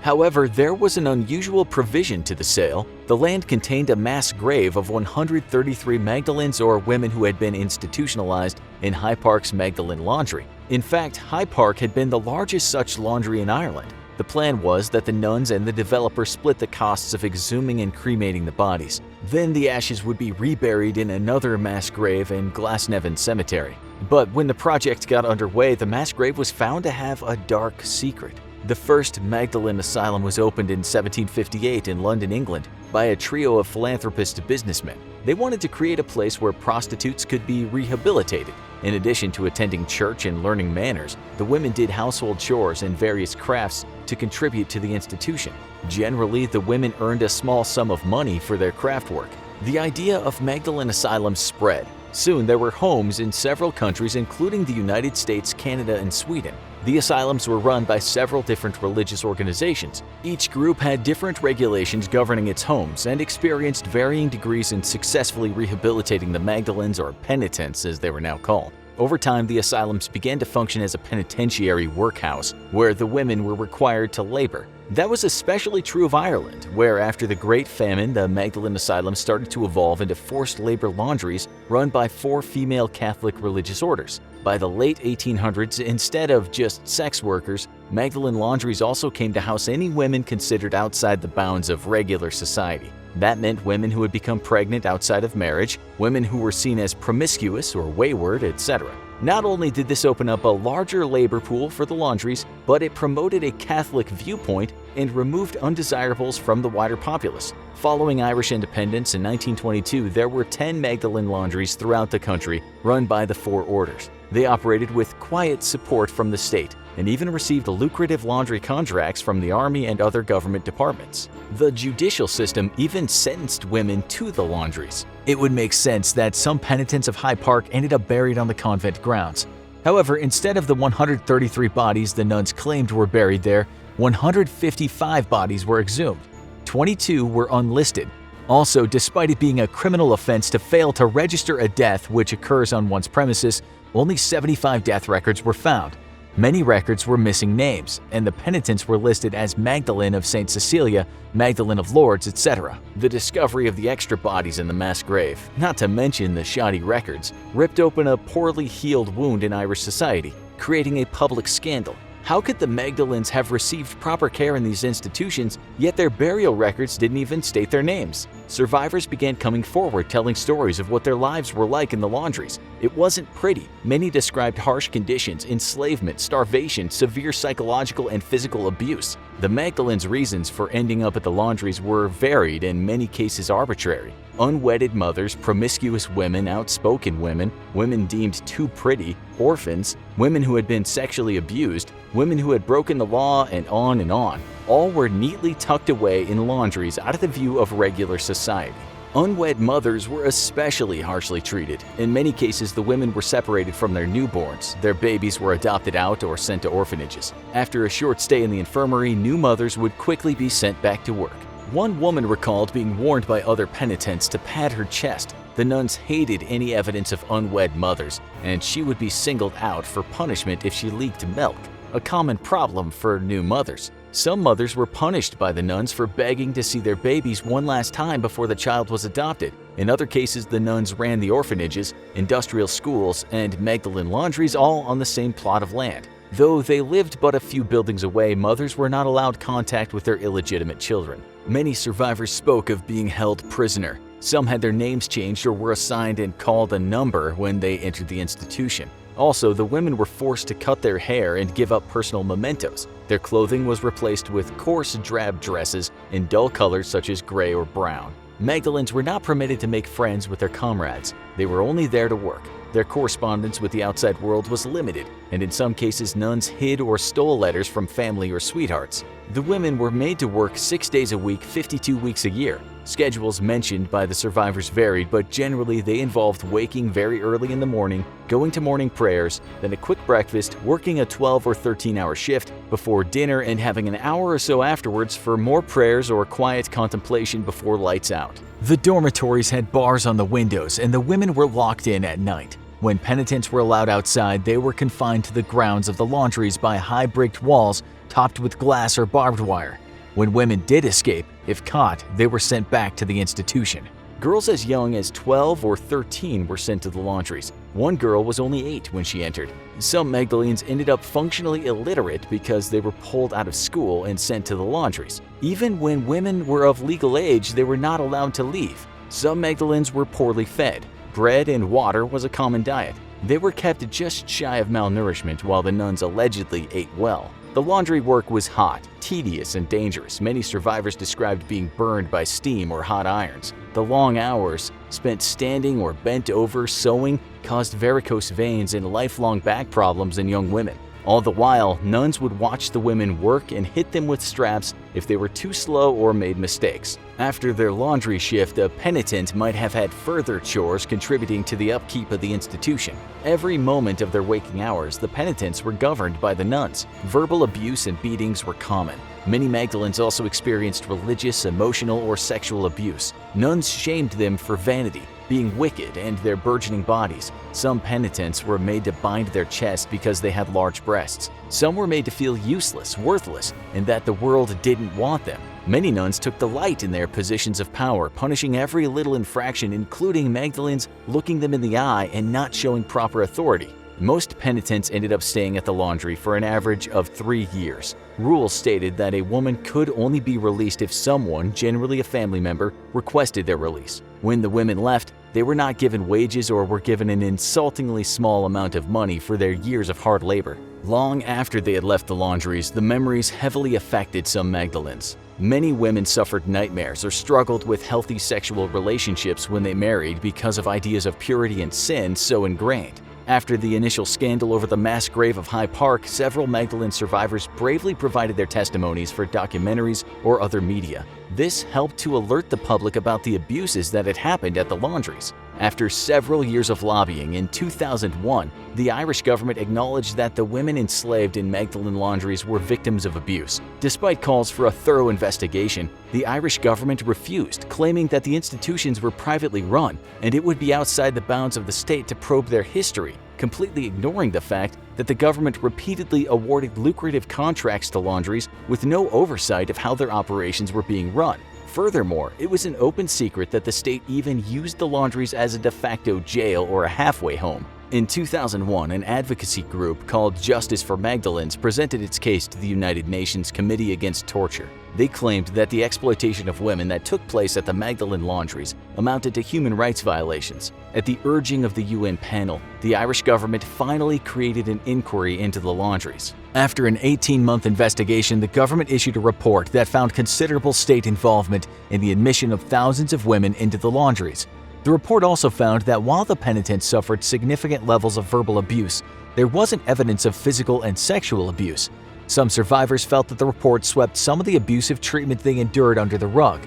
However, there was an unusual provision to the sale. The land contained a mass grave of 133 Magdalenes, or women who had been institutionalized in High Park's Magdalene laundry. In fact, High Park had been the largest such laundry in Ireland. The plan was that the nuns and the developer split the costs of exhuming and cremating the bodies. Then the ashes would be reburied in another mass grave in Glasnevin Cemetery. But when the project got underway, the mass grave was found to have a dark secret. The first Magdalene Asylum was opened in 1758 in London, England, by a trio of philanthropist businessmen. They wanted to create a place where prostitutes could be rehabilitated. In addition to attending church and learning manners, the women did household chores and various crafts to contribute to the institution. Generally, the women earned a small sum of money for their craft work. The idea of Magdalene Asylums spread. Soon there were homes in several countries, including the United States, Canada, and Sweden. The asylums were run by several different religious organizations. Each group had different regulations governing its homes and experienced varying degrees in successfully rehabilitating the Magdalenes, or penitents as they were now called. Over time, the asylums began to function as a penitentiary workhouse, where the women were required to labor. That was especially true of Ireland, where after the Great Famine, the Magdalene Asylum started to evolve into forced labor laundries run by 4 female Catholic religious orders. By the late 1800s, instead of just sex workers, Magdalene laundries also came to house any women considered outside the bounds of regular society. That meant women who had become pregnant outside of marriage, women who were seen as promiscuous or wayward, etc. Not only did this open up a larger labor pool for the laundries, but it promoted a Catholic viewpoint and removed undesirables from the wider populace. Following Irish independence in 1922, there were 10 Magdalene laundries throughout the country run by the four orders. They operated with quiet support from the state and even received lucrative laundry contracts from the army and other government departments. The judicial system even sentenced women to the laundries. It would make sense that some penitents of Hyde Park ended up buried on the convent grounds. However, instead of the 133 bodies the nuns claimed were buried there, 155 bodies were exhumed. 22 were unlisted. Also, despite it being a criminal offense to fail to register a death which occurs on one's premises, only 75 death records were found. Many records were missing names, and the penitents were listed as Magdalene of St. Cecilia, Magdalene of Lourdes, etc. The discovery of the extra bodies in the mass grave, not to mention the shoddy records, ripped open a poorly healed wound in Irish society, creating a public scandal. How could the Magdalenes have received proper care in these institutions, yet their burial records didn't even state their names? Survivors began coming forward telling stories of what their lives were like in the laundries. It wasn't pretty. Many described harsh conditions, enslavement, starvation, severe psychological and physical abuse. The Magdalenes' reasons for ending up at the laundries were varied and in many cases arbitrary. Unwedded mothers, promiscuous women, outspoken women, women deemed too pretty, orphans, women who had been sexually abused, women who had broken the law, and on and on. All were neatly tucked away in laundries out of the view of regular society. Unwed mothers were especially harshly treated. In many cases, the women were separated from their newborns. Their babies were adopted out or sent to orphanages. After a short stay in the infirmary, new mothers would quickly be sent back to work. One woman recalled being warned by other penitents to pad her chest. The nuns hated any evidence of unwed mothers, and she would be singled out for punishment if she leaked milk, a common problem for new mothers. Some mothers were punished by the nuns for begging to see their babies one last time before the child was adopted. In other cases, the nuns ran the orphanages, industrial schools, and Magdalene laundries all on the same plot of land. Though they lived but a few buildings away, mothers were not allowed contact with their illegitimate children. Many survivors spoke of being held prisoner. Some had their names changed or were assigned and called a number when they entered the institution. Also, the women were forced to cut their hair and give up personal mementos. Their clothing was replaced with coarse, drab dresses in dull colors such as gray or brown. Magdalenes were not permitted to make friends with their comrades. They were only there to work. Their correspondence with the outside world was limited, and in some cases nuns hid or stole letters from family or sweethearts. The women were made to work 6 days a week, 52 weeks a year. Schedules mentioned by the survivors varied, but generally they involved waking very early in the morning, going to morning prayers, then a quick breakfast, working a 12 or 13-hour shift before dinner, and having an hour or so afterwards for more prayers or quiet contemplation before lights out. The dormitories had bars on the windows, and the women were locked in at night. When penitents were allowed outside, they were confined to the grounds of the laundries by high bricked walls topped with glass or barbed wire. When women did escape, if caught, they were sent back to the institution. Girls as young as 12 or 13 were sent to the laundries. One girl was only 8 when she entered. Some Magdalenes ended up functionally illiterate because they were pulled out of school and sent to the laundries. Even when women were of legal age, they were not allowed to leave. Some Magdalenes were poorly fed. Bread and water was a common diet. They were kept just shy of malnourishment while the nuns allegedly ate well. The laundry work was hot, tedious, and dangerous. Many survivors described being burned by steam or hot irons. The long hours, spent standing or bent over sewing, caused varicose veins and lifelong back problems in young women. All the while, nuns would watch the women work and hit them with straps if they were too slow or made mistakes. After their laundry shift, a penitent might have had further chores contributing to the upkeep of the institution. Every moment of their waking hours, the penitents were governed by the nuns. Verbal abuse and beatings were common. Many Magdalenes also experienced religious, emotional, or sexual abuse. Nuns shamed them for vanity, being wicked, and their burgeoning bodies. Some penitents were made to bind their chest because they had large breasts. Some were made to feel useless, worthless, and that the world didn't want them. Many nuns took delight in their positions of power, punishing every little infraction, including Magdalenes looking them in the eye and not showing proper authority. Most penitents ended up staying at the laundry for an average of 3 years. Rules stated that a woman could only be released if someone, generally a family member, requested their release. When the women left, they were not given wages or were given an insultingly small amount of money for their years of hard labor. Long after they had left the laundries, the memories heavily affected some Magdalenes. Many women suffered nightmares or struggled with healthy sexual relationships when they married because of ideas of purity and sin so ingrained. After the initial scandal over the mass grave of Hyde Park, several Magdalene survivors bravely provided their testimonies for documentaries or other media. This helped to alert the public about the abuses that had happened at the laundries. After several years of lobbying, in 2001, the Irish government acknowledged that the women enslaved in Magdalene laundries were victims of abuse. Despite calls for a thorough investigation, the Irish government refused, claiming that the institutions were privately run and it would be outside the bounds of the state to probe their history, completely ignoring the fact that the government repeatedly awarded lucrative contracts to laundries with no oversight of how their operations were being run. Furthermore, it was an open secret that the state even used the laundries as a de facto jail or a halfway home. In 2001, an advocacy group called Justice for Magdalenes presented its case to the United Nations Committee Against Torture. They claimed that the exploitation of women that took place at the Magdalene laundries amounted to human rights violations. At the urging of the UN panel, the Irish government finally created an inquiry into the laundries. After an 18-month investigation, the government issued a report that found considerable state involvement in the admission of thousands of women into the laundries. The report also found that while the penitents suffered significant levels of verbal abuse, there wasn't evidence of physical and sexual abuse. Some survivors felt that the report swept some of the abusive treatment they endured under the rug.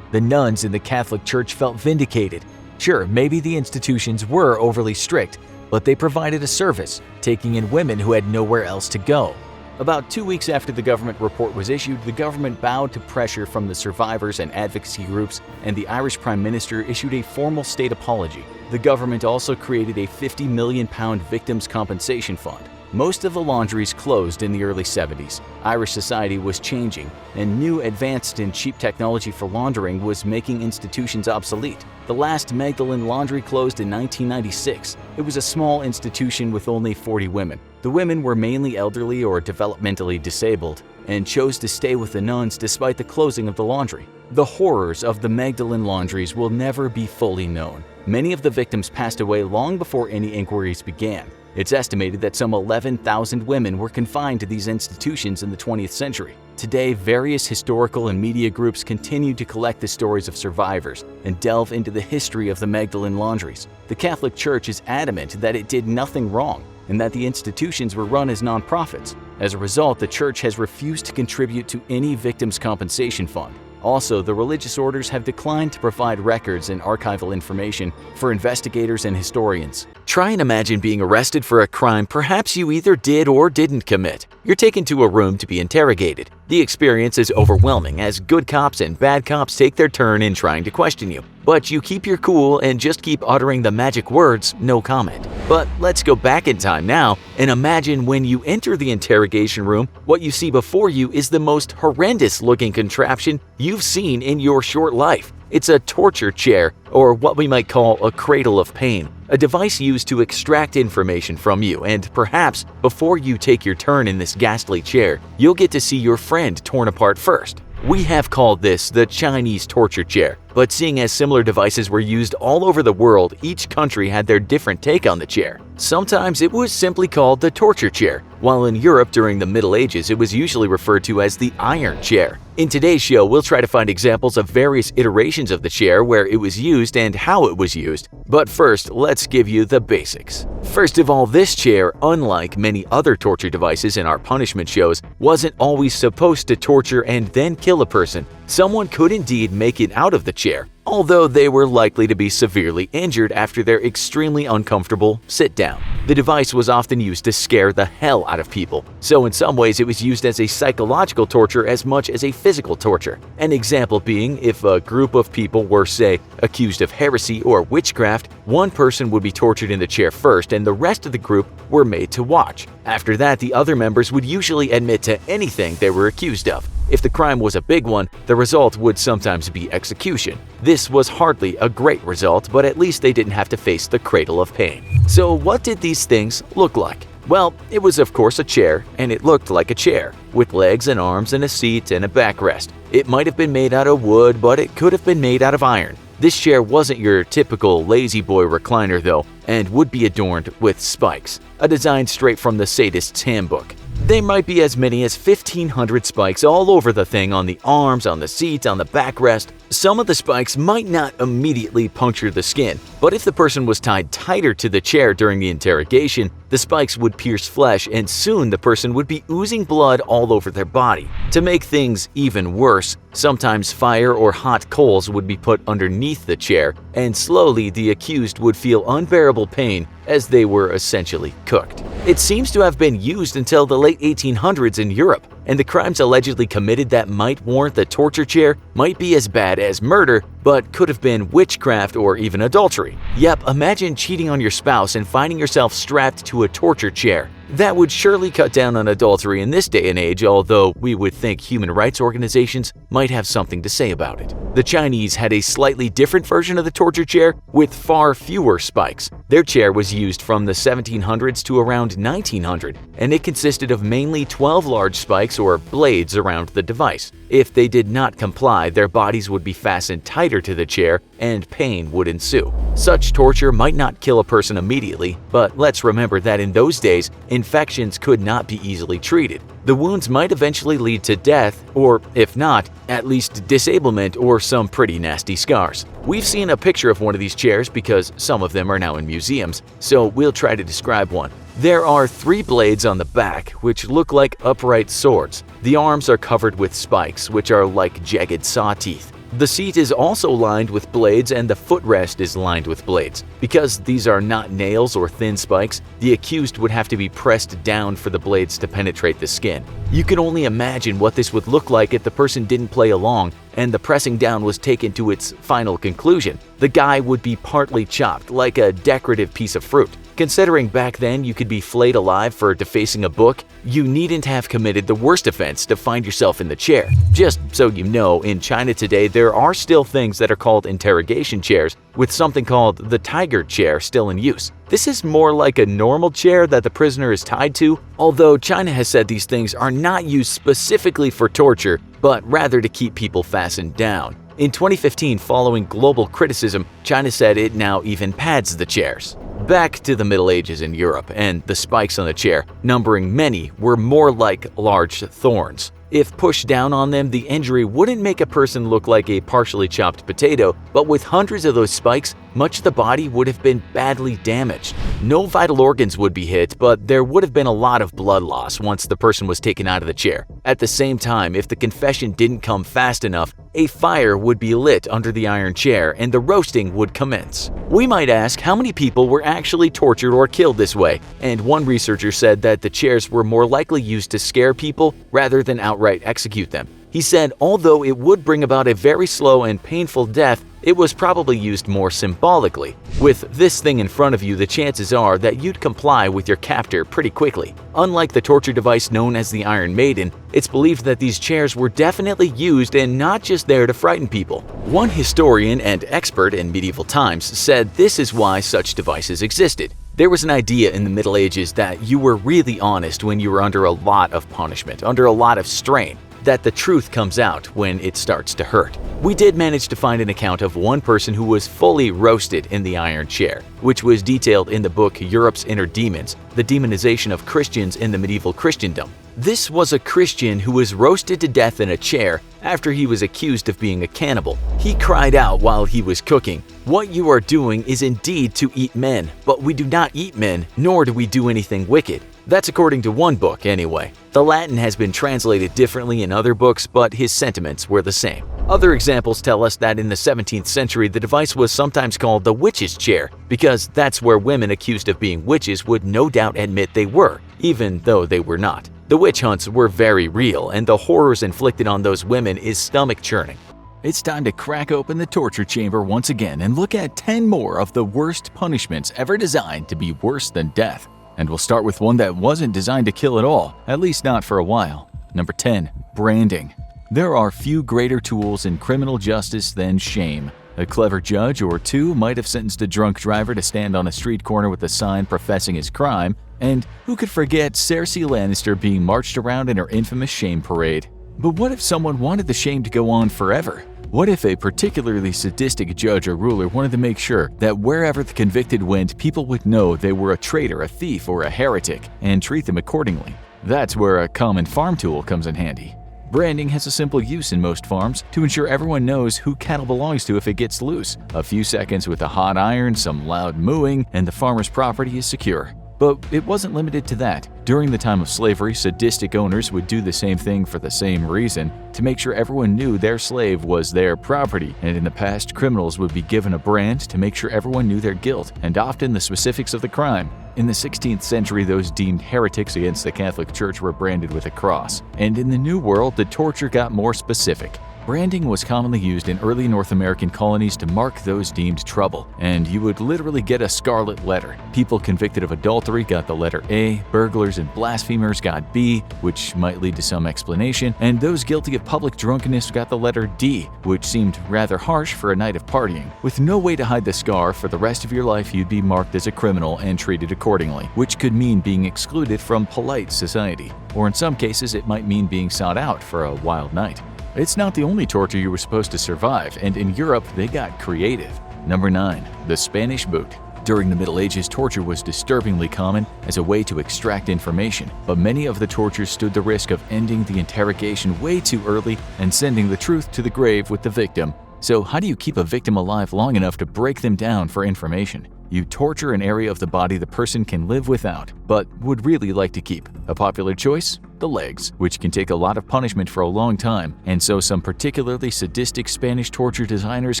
The nuns in the Catholic Church felt vindicated. Sure, maybe the institutions were overly strict, but they provided a service, taking in women who had nowhere else to go. About 2 weeks after the government report was issued, the government bowed to pressure from the survivors and advocacy groups, and the Irish Prime Minister issued a formal state apology. The government also created a £50 million victims' compensation fund. Most of the laundries closed in the early 70s. Irish society was changing, and new advanced and cheap technology for laundering was making institutions obsolete. The last Magdalene laundry closed in 1996. It was a small institution with only 40 women. The women were mainly elderly or developmentally disabled and chose to stay with the nuns despite the closing of the laundry. The horrors of the Magdalene laundries will never be fully known. Many of the victims passed away long before any inquiries began. It's estimated that some 11,000 women were confined to these institutions in the 20th century. Today, various historical and media groups continue to collect the stories of survivors and delve into the history of the Magdalene laundries. The Catholic Church is adamant that it did nothing wrong and that the institutions were run as nonprofits. As a result, the Church has refused to contribute to any victims' compensation fund. Also, the religious orders have declined to provide records and archival information for investigators and historians. Try and imagine being arrested for a crime perhaps you either did or didn't commit. You're taken to a room to be interrogated. The experience is overwhelming as good cops and bad cops take their turn in trying to question you. But you keep your cool and just keep uttering the magic words, no comment. But let's go back in time now and imagine when you enter the interrogation room, what you see before you is the most horrendous looking contraption you've seen in your short life. It's a torture chair, or what we might call a cradle of pain, a device used to extract information from you, and perhaps before you take your turn in this ghastly chair, you'll get to see your friend torn apart first. We have called this the Chinese torture chair, but seeing as similar devices were used all over the world, each country had their different take on the chair. Sometimes it was simply called the torture chair, while in Europe during the Middle Ages it was usually referred to as the iron chair. In today's show, we'll try to find examples of various iterations of the chair where it was used and how it was used. But first, let's give you the basics. First of all, this chair, unlike many other torture devices in our punishment shows, wasn't always supposed to torture and then kill a person. Someone could indeed make it out of the chair, although they were likely to be severely injured after their extremely uncomfortable sit-down. The device was often used to scare the hell out of people, so in some ways it was used as a psychological torture as much as a physical torture. An example being if a group of people were, say, accused of heresy or witchcraft, One person would be tortured in the chair first, and the rest of the group were made to watch. After that, the other members would usually admit to anything they were accused of. If the crime was a big one, the result would sometimes be execution. This was hardly a great result, but at least they didn't have to face the cradle of pain. So what did these things look like? Well, it was of course a chair, and it looked like a chair, with legs and arms and a seat and a backrest. It might have been made out of wood, but it could have been made out of iron. This chair wasn't your typical lazy boy recliner though, and would be adorned with spikes, a design straight from the sadist's handbook. They might be as many as 1,500 spikes all over the thing, on the arms, on the seat, on the backrest. Some of the spikes might not immediately puncture the skin, but if the person was tied tighter to the chair during the interrogation, the spikes would pierce flesh and soon the person would be oozing blood all over their body. To make things even worse, sometimes fire or hot coals would be put underneath the chair, and slowly the accused would feel unbearable pain as they were essentially cooked. It seems to have been used until the late 1800s in Europe, and the crimes allegedly committed that might warrant the torture chair might be as bad as murder, but could have been witchcraft or even adultery. Yep, imagine cheating on your spouse and finding yourself strapped to a torture chair. That would surely cut down on adultery in this day and age, although we would think human rights organizations might have something to say about it. The Chinese had a slightly different version of the torture chair with far fewer spikes. Their chair was used from the 1700s to around 1900, and it consisted of mainly 12 large spikes or blades around the device. If they did not comply, their bodies would be fastened tighter to the chair and pain would ensue. Such torture might not kill a person immediately, but let's remember that in those days, infections could not be easily treated. The wounds might eventually lead to death, or if not, at least disablement or some pretty nasty scars. We've seen a picture of one of these chairs because some of them are now in museums, so we'll try to describe one. There are 3 blades on the back, which look like upright swords. The arms are covered with spikes, which are like jagged saw teeth. The seat is also lined with blades and the footrest is lined with blades. Because these are not nails or thin spikes, the accused would have to be pressed down for the blades to penetrate the skin. You can only imagine what this would look like if the person didn't play along and the pressing down was taken to its final conclusion. The guy would be partly chopped, like a decorative piece of fruit. Considering back then you could be flayed alive for defacing a book, you needn't have committed the worst offense to find yourself in the chair. Just so you know, in China today there are still things that are called interrogation chairs, with something called the tiger chair still in use. This is more like a normal chair that the prisoner is tied to, although China has said these things are not used specifically for torture, but rather to keep people fastened down. In 2015, following global criticism, China said it now even pads the chairs. Back to the Middle Ages in Europe, and the spikes on the chair, numbering many, were more like large thorns. If pushed down on them, the injury wouldn't make a person look like a partially chopped potato, but with hundreds of those spikes, much of the body would have been badly damaged. No vital organs would be hit, but there would have been a lot of blood loss once the person was taken out of the chair. At the same time, if the confession didn't come fast enough, a fire would be lit under the iron chair and the roasting would commence. We might ask how many people were actually tortured or killed this way, and one researcher said that the chairs were more likely used to scare people rather than outright execute them. He said although it would bring about a very slow and painful death, it was probably used more symbolically. With this thing in front of you, the chances are that you'd comply with your captor pretty quickly. Unlike the torture device known as the Iron Maiden, it's believed that these chairs were definitely used and not just there to frighten people. One historian and expert in medieval times said this is why such devices existed. There was an idea in the Middle Ages that you were really honest when you were under a lot of punishment, under a lot of strain, that the truth comes out when it starts to hurt. We did manage to find an account of one person who was fully roasted in the iron chair, which was detailed in the book Europe's Inner Demons, the demonization of Christians in the medieval Christendom. This was a Christian who was roasted to death in a chair after he was accused of being a cannibal. He cried out while he was cooking, "What you are doing is indeed to eat men, but we do not eat men, nor do we do anything wicked." That's according to one book anyway. The Latin has been translated differently in other books, but his sentiments were the same. Other examples tell us that in the 17th century the device was sometimes called the witch's chair, because that's where women accused of being witches would no doubt admit they were, even though they were not. The witch hunts were very real, and the horrors inflicted on those women is stomach-churning. It's time to crack open the torture chamber once again and look at 10 more of the worst punishments ever designed to be worse than death. And we'll start with one that wasn't designed to kill at all, at least not for a while. Number 10. Branding. There are few greater tools in criminal justice than shame. A clever judge or two might have sentenced a drunk driver to stand on a street corner with a sign professing his crime, and who could forget Cersei Lannister being marched around in her infamous shame parade? But what if someone wanted the shame to go on forever? What if a particularly sadistic judge or ruler wanted to make sure that wherever the convicted went, people would know they were a traitor, a thief, or a heretic, and treat them accordingly? That's where a common farm tool comes in handy. Branding has a simple use in most farms to ensure everyone knows who cattle belongs to if it gets loose. A few seconds with a hot iron, some loud mooing, and the farmer's property is secure. But it wasn't limited to that. During the time of slavery, sadistic owners would do the same thing for the same reason, to make sure everyone knew their slave was their property. And in the past, criminals would be given a brand to make sure everyone knew their guilt, and often the specifics of the crime. In the 16th century, those deemed heretics against the Catholic Church were branded with a cross. And in the New World, the torture got more specific. Branding was commonly used in early North American colonies to mark those deemed trouble, and you would literally get a scarlet letter. People convicted of adultery got the letter A, burglars and blasphemers got B, which might lead to some explanation, and those guilty of public drunkenness got the letter D, which seemed rather harsh for a night of partying. With no way to hide the scar, for the rest of your life you'd be marked as a criminal and treated accordingly, which could mean being excluded from polite society, or in some cases it might mean being sought out for a wild night. It's not the only torture you were supposed to survive, and in Europe, they got creative. Number 9. The Spanish boot. During the Middle Ages, torture was disturbingly common as a way to extract information, but many of the tortures stood the risk of ending the interrogation way too early and sending the truth to the grave with the victim. So how do you keep a victim alive long enough to break them down for information? You torture an area of the body the person can live without, but would really like to keep. A popular choice? The legs, which can take a lot of punishment for a long time, and so some particularly sadistic Spanish torture designers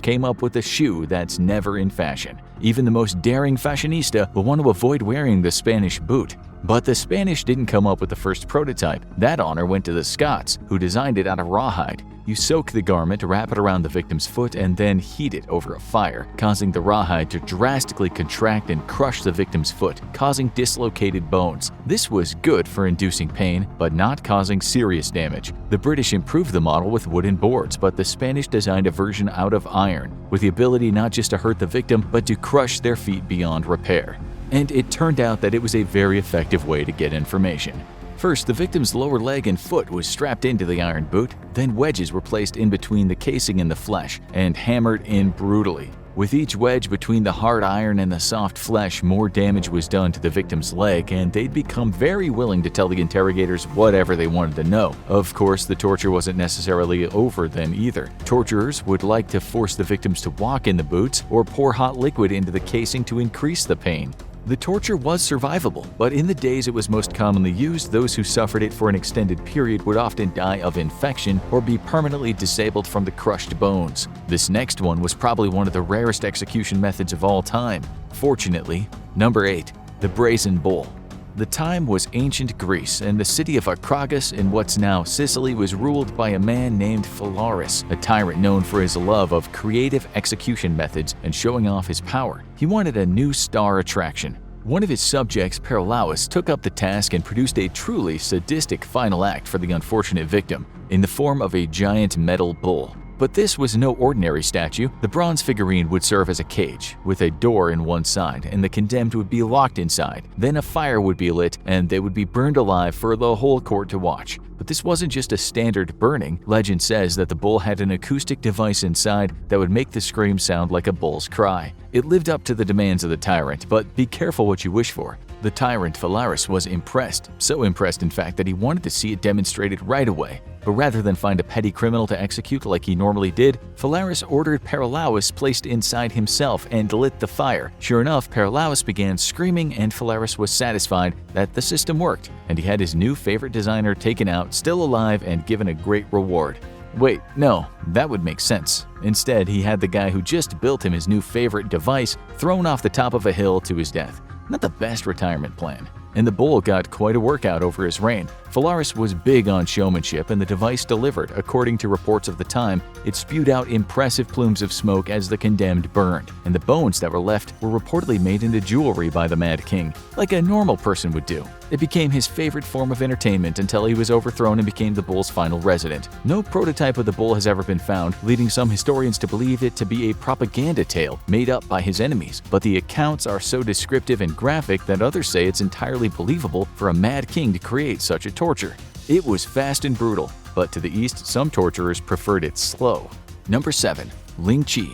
came up with a shoe that's never in fashion. Even the most daring fashionista will want to avoid wearing the Spanish boot. But the Spanish didn't come up with the first prototype. That honor went to the Scots, who designed it out of rawhide. You soak the garment, wrap it around the victim's foot, and then heat it over a fire, causing the rawhide to drastically contract and crush the victim's foot, causing dislocated bones. This was good for inducing pain, but not causing serious damage. The British improved the model with wooden boards, but the Spanish designed a version out of iron, with the ability not just to hurt the victim, but to crush their feet beyond repair. And it turned out that it was a very effective way to get information. First, the victim's lower leg and foot was strapped into the iron boot, then wedges were placed in between the casing and the flesh, and hammered in brutally. With each wedge between the hard iron and the soft flesh, more damage was done to the victim's leg, and they'd become very willing to tell the interrogators whatever they wanted to know. Of course, the torture wasn't necessarily over then either. Torturers would like to force the victims to walk in the boots or pour hot liquid into the casing to increase the pain. The torture was survivable, but in the days it was most commonly used, those who suffered it for an extended period would often die of infection or be permanently disabled from the crushed bones. This next one was probably one of the rarest execution methods of all time. Fortunately. Number 8. The Brazen Bull. The time was ancient Greece, and the city of Acragas in what's now Sicily was ruled by a man named Phalaris, a tyrant known for his love of creative execution methods and showing off his power. He wanted a new star attraction. One of his subjects, Perlaus, took up the task and produced a truly sadistic final act for the unfortunate victim, in the form of a giant metal bull. But this was no ordinary statue. The bronze figurine would serve as a cage, with a door in one side, and the condemned would be locked inside. Then a fire would be lit, and they would be burned alive for the whole court to watch. But this wasn't just a standard burning. Legend says that the bull had an acoustic device inside that would make the scream sound like a bull's cry. It lived up to the demands of the tyrant, but be careful what you wish for. The tyrant Phalaris was impressed, so impressed in fact that he wanted to see it demonstrated right away. But rather than find a petty criminal to execute like he normally did, Phalaris ordered Perlaus placed inside himself and lit the fire. Sure enough, Perlaus began screaming, and Phalaris was satisfied that the system worked, and he had his new favorite designer taken out, still alive, and given a great reward. Wait, no, that would make sense. Instead, he had the guy who just built him his new favorite device thrown off the top of a hill to his death. Not the best retirement plan. and the bull got quite a workout over his reign. Phalaris was big on showmanship, and the device delivered. According to reports of the time, it spewed out impressive plumes of smoke as the condemned burned, and the bones that were left were reportedly made into jewelry by the Mad King, like a normal person would do. It became his favorite form of entertainment until he was overthrown and became the bull's final resident. No prototype of the bull has ever been found, leading some historians to believe it to be a propaganda tale made up by his enemies, but the accounts are so descriptive and graphic that others say it's entirely believable for a Mad King to create such a torture. It was fast and brutal, but to the east, some torturers preferred it slow. Number 7. Ling Chi.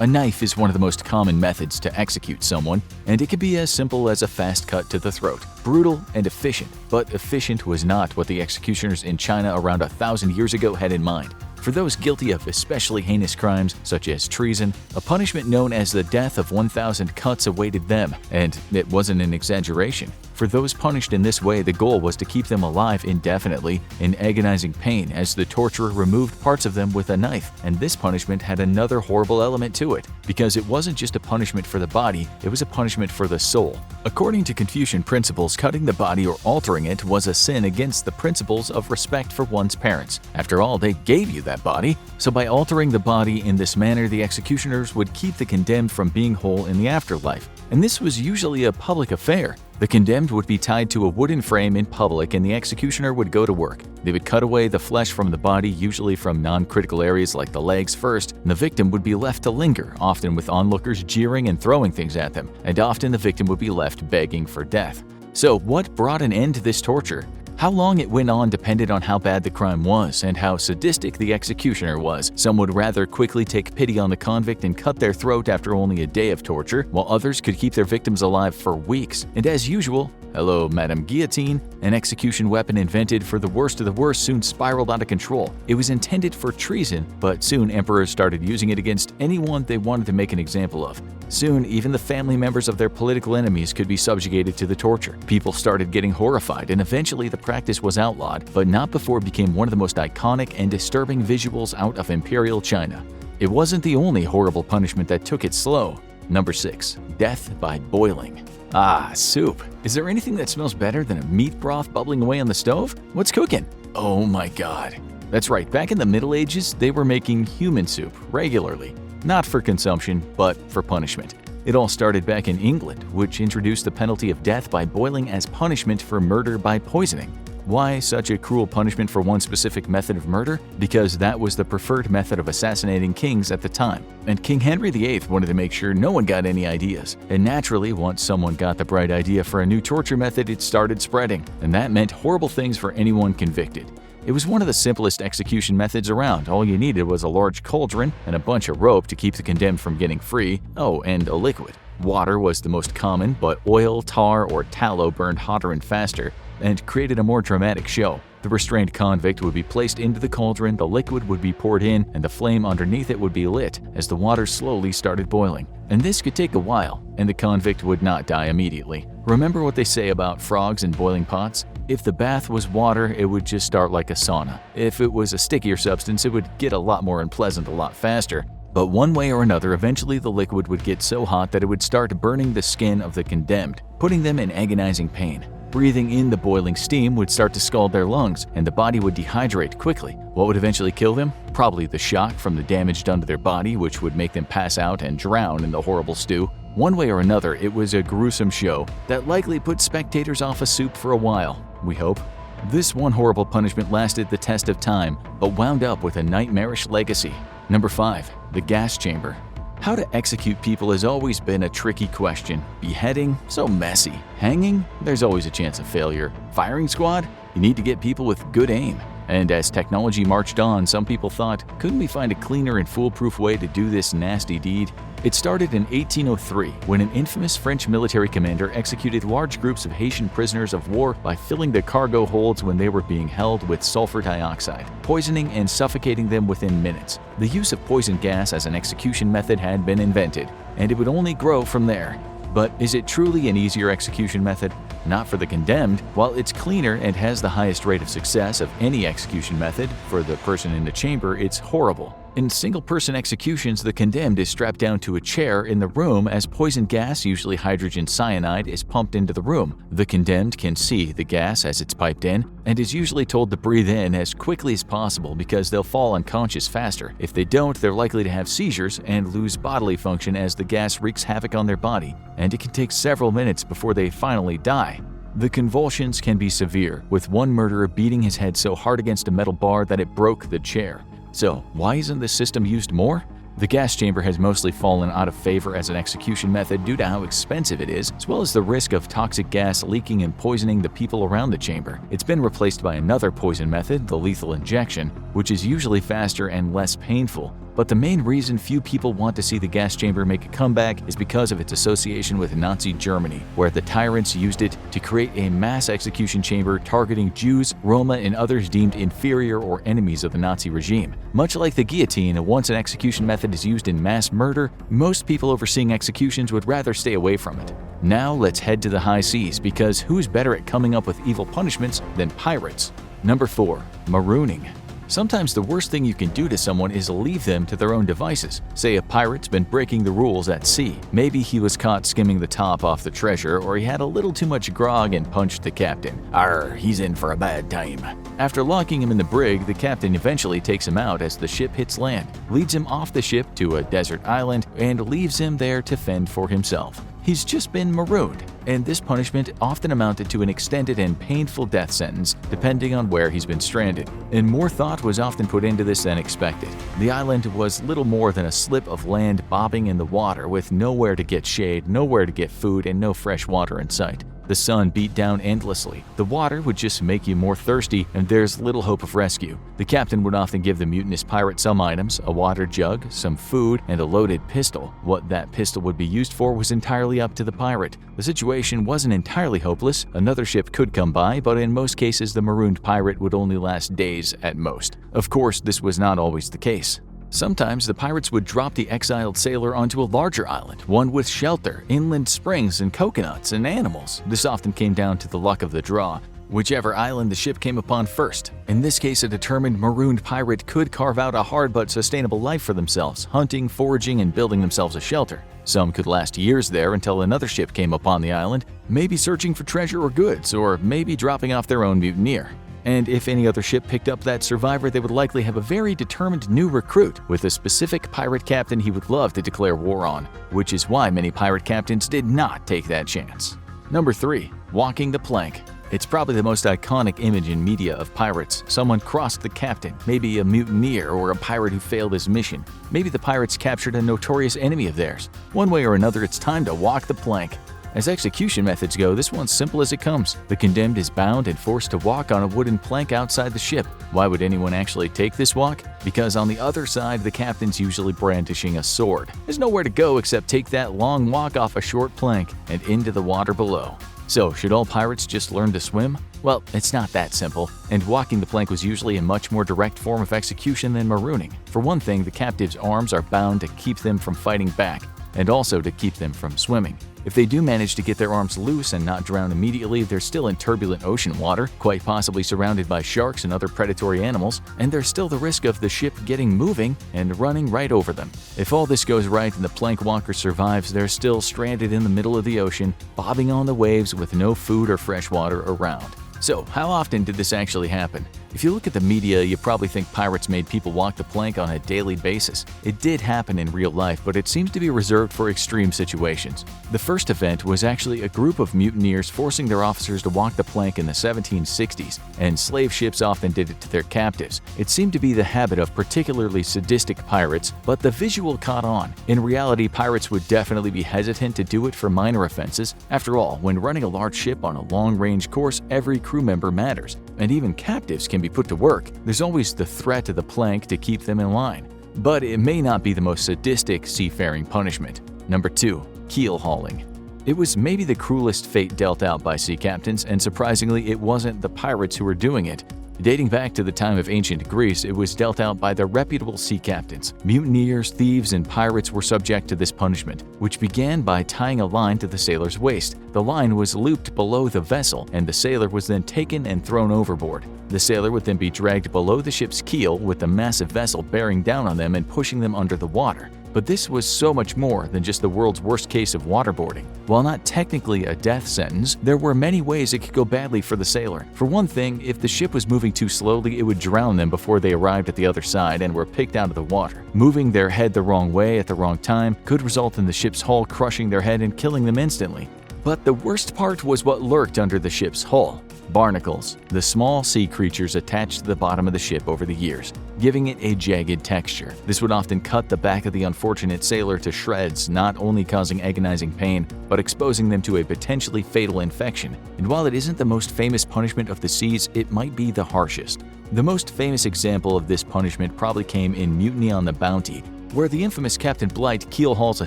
A knife is one of the most common methods to execute someone, and it can be as simple as a fast cut to the throat. Brutal and efficient, but efficient was not what the executioners in China around 1,000 years ago had in mind. For those guilty of especially heinous crimes, such as treason, a punishment known as the death of 1,000 cuts awaited them, and it wasn't an exaggeration. For those punished in this way, the goal was to keep them alive indefinitely in agonizing pain as the torturer removed parts of them with a knife. And this punishment had another horrible element to it, because it wasn't just a punishment for the body, it was a punishment for the soul. According to Confucian principles, cutting the body or altering it was a sin against the principles of respect for one's parents. After all, they gave you that body, so by altering the body in this manner, the executioners would keep the condemned from being whole in the afterlife. And this was usually a public affair. The condemned would be tied to a wooden frame in public, and the executioner would go to work. They would cut away the flesh from the body, usually from non-critical areas like the legs first, and the victim would be left to linger, often with onlookers jeering and throwing things at them, and often the victim would be left begging for death. So what brought an end to this torture? How long it went on depended on how bad the crime was and how sadistic the executioner was. Some would rather quickly take pity on the convict and cut their throat after only a day of torture, while others could keep their victims alive for weeks. And as usual, hello, Madame Guillotine, an execution weapon invented for the worst of the worst soon spiraled out of control. It was intended for treason, but soon emperors started using it against anyone they wanted to make an example of. Soon, even the family members of their political enemies could be subjugated to the torture. People started getting horrified, and eventually the practice was outlawed, but not before it became one of the most iconic and disturbing visuals out of Imperial China. It wasn't the only horrible punishment that took it slow. Number 6. Death by boiling. Ah, soup. Is there anything that smells better than a meat broth bubbling away on the stove? What's cooking? Oh my god. That's right, back in the Middle Ages, they were making human soup regularly. Not for consumption, but for punishment. It all started back in England, which introduced the penalty of death by boiling as punishment for murder by poisoning. Why such a cruel punishment for one specific method of murder? Because that was the preferred method of assassinating kings at the time. And King Henry VIII wanted to make sure no one got any ideas. And naturally, once someone got the bright idea for a new torture method, it started spreading. And that meant horrible things for anyone convicted. It was one of the simplest execution methods around. All you needed was a large cauldron and a bunch of rope to keep the condemned from getting free. Oh, and a liquid. Water was the most common, but oil, tar, or tallow burned hotter and faster and created a more dramatic show. The restrained convict would be placed into the cauldron, the liquid would be poured in, and the flame underneath it would be lit as the water slowly started boiling. And this could take a while, and the convict would not die immediately. Remember what they say about frogs in boiling pots? If the bath was water, it would just start like a sauna. If it was a stickier substance, it would get a lot more unpleasant a lot faster. But one way or another, eventually the liquid would get so hot that it would start burning the skin of the condemned, putting them in agonizing pain. Breathing in the boiling steam would start to scald their lungs, and the body would dehydrate quickly. What would eventually kill them? Probably the shock from the damage done to their body, which would make them pass out and drown in the horrible stew. One way or another, it was a gruesome show that likely put spectators off a soup for a while, we hope. This one horrible punishment lasted the test of time, but wound up with a nightmarish legacy. Number 5. The gas chamber. How to execute people has always been a tricky question. Beheading? So messy. Hanging? There's always a chance of failure. Firing squad? You need to get people with good aim. And as technology marched on, some people thought, couldn't we find a cleaner and foolproof way to do this nasty deed? It started in 1803 when an infamous French military commander executed large groups of Haitian prisoners of war by filling the cargo holds when they were being held with sulfur dioxide, poisoning and suffocating them within minutes. The use of poison gas as an execution method had been invented, and it would only grow from there. But is it truly an easier execution method? Not for the condemned. While it's cleaner and has the highest rate of success of any execution method, for the person in the chamber it's horrible. In single-person executions, the condemned is strapped down to a chair in the room as poison gas, usually hydrogen cyanide, is pumped into the room. The condemned can see the gas as it's piped in and is usually told to breathe in as quickly as possible because they'll fall unconscious faster. If they don't, they're likely to have seizures and lose bodily function as the gas wreaks havoc on their body, and it can take several minutes before they finally die. The convulsions can be severe, with one murderer beating his head so hard against a metal bar that it broke the chair. So, why isn't this system used more? The gas chamber has mostly fallen out of favor as an execution method due to how expensive it is, as well as the risk of toxic gas leaking and poisoning the people around the chamber. It's been replaced by another poison method, the lethal injection, which is usually faster and less painful. But the main reason few people want to see the gas chamber make a comeback is because of its association with Nazi Germany, where the tyrants used it to create a mass execution chamber targeting Jews, Roma, and others deemed inferior or enemies of the Nazi regime. Much like the guillotine, once an execution method is used in mass murder, most people overseeing executions would rather stay away from it. Now let's head to the high seas, because who's better at coming up with evil punishments than pirates? Number 4. Marooning. Sometimes the worst thing you can do to someone is leave them to their own devices. Say a pirate's been breaking the rules at sea. Maybe he was caught skimming the top off the treasure, or he had a little too much grog and punched the captain. Arr, he's in for a bad time. After locking him in the brig, the captain eventually takes him out as the ship hits land, leads him off the ship to a desert island, and leaves him there to fend for himself. He's just been marooned, and this punishment often amounted to an extended and painful death sentence depending on where he's been stranded. And more thought was often put into this than expected. The island was little more than a slip of land bobbing in the water with nowhere to get shade, nowhere to get food, and no fresh water in sight. The sun beat down endlessly. The water would just make you more thirsty, and there's little hope of rescue. The captain would often give the mutinous pirate some items, a water jug, some food, and a loaded pistol. What that pistol would be used for was entirely up to the pirate. The situation wasn't entirely hopeless. Another ship could come by, but in most cases the marooned pirate would only last days at most. Of course, this was not always the case. Sometimes the pirates would drop the exiled sailor onto a larger island, one with shelter, inland springs, and coconuts and animals. This often came down to the luck of the draw, whichever island the ship came upon first. In this case, a determined marooned pirate could carve out a hard but sustainable life for themselves, hunting, foraging, and building themselves a shelter. Some could last years there until another ship came upon the island, maybe searching for treasure or goods, or maybe dropping off their own mutineer. And if any other ship picked up that survivor, they would likely have a very determined new recruit with a specific pirate captain he would love to declare war on, which is why many pirate captains did not take that chance. Number 3. Walking the plank. It's probably the most iconic image in media of pirates. Someone crossed the captain, maybe a mutineer or a pirate who failed his mission. Maybe the pirates captured a notorious enemy of theirs. One way or another, it's time to walk the plank. As execution methods go, this one's simple as it comes. The condemned is bound and forced to walk on a wooden plank outside the ship. Why would anyone actually take this walk? Because on the other side, the captain's usually brandishing a sword. There's nowhere to go except take that long walk off a short plank and into the water below. So, should all pirates just learn to swim? Well, it's not that simple, and walking the plank was usually a much more direct form of execution than marooning. For one thing, the captive's arms are bound to keep them from fighting back, and also to keep them from swimming. If they do manage to get their arms loose and not drown immediately, they're still in turbulent ocean water, quite possibly surrounded by sharks and other predatory animals, and there's still the risk of the ship getting moving and running right over them. If all this goes right and the plank walker survives, they're still stranded in the middle of the ocean, bobbing on the waves with no food or fresh water around. So, how often did this actually happen? If you look at the media, you probably think pirates made people walk the plank on a daily basis. It did happen in real life, but it seems to be reserved for extreme situations. The first event was actually a group of mutineers forcing their officers to walk the plank in the 1760s, and slave ships often did it to their captives. It seemed to be the habit of particularly sadistic pirates, but the visual caught on. In reality, pirates would definitely be hesitant to do it for minor offenses. After all, when running a large ship on a long-range course, every crew member matters, and even captives can be put to work. There's always the threat of the plank to keep them in line. But it may not be the most sadistic seafaring punishment. Number 2. Keelhauling. It was maybe the cruelest fate dealt out by sea captains, and surprisingly, it wasn't the pirates who were doing it. Dating back to the time of ancient Greece, it was dealt out by the reputable sea captains. Mutineers, thieves, and pirates were subject to this punishment, which began by tying a line to the sailor's waist. The line was looped below the vessel, and the sailor was then taken and thrown overboard. The sailor would then be dragged below the ship's keel with the massive vessel bearing down on them and pushing them under the water. But this was so much more than just the world's worst case of waterboarding. While not technically a death sentence, there were many ways it could go badly for the sailor. For one thing, if the ship was moving too slowly, it would drown them before they arrived at the other side and were picked out of the water. Moving their head the wrong way at the wrong time could result in the ship's hull crushing their head and killing them instantly. But the worst part was what lurked under the ship's hull. Barnacles, the small sea creatures attached to the bottom of the ship over the years, giving it a jagged texture. This would often cut the back of the unfortunate sailor to shreds, not only causing agonizing pain, but exposing them to a potentially fatal infection. And while it isn't the most famous punishment of the seas, it might be the harshest. The most famous example of this punishment probably came in Mutiny on the Bounty, where the infamous Captain Blight keelhauls a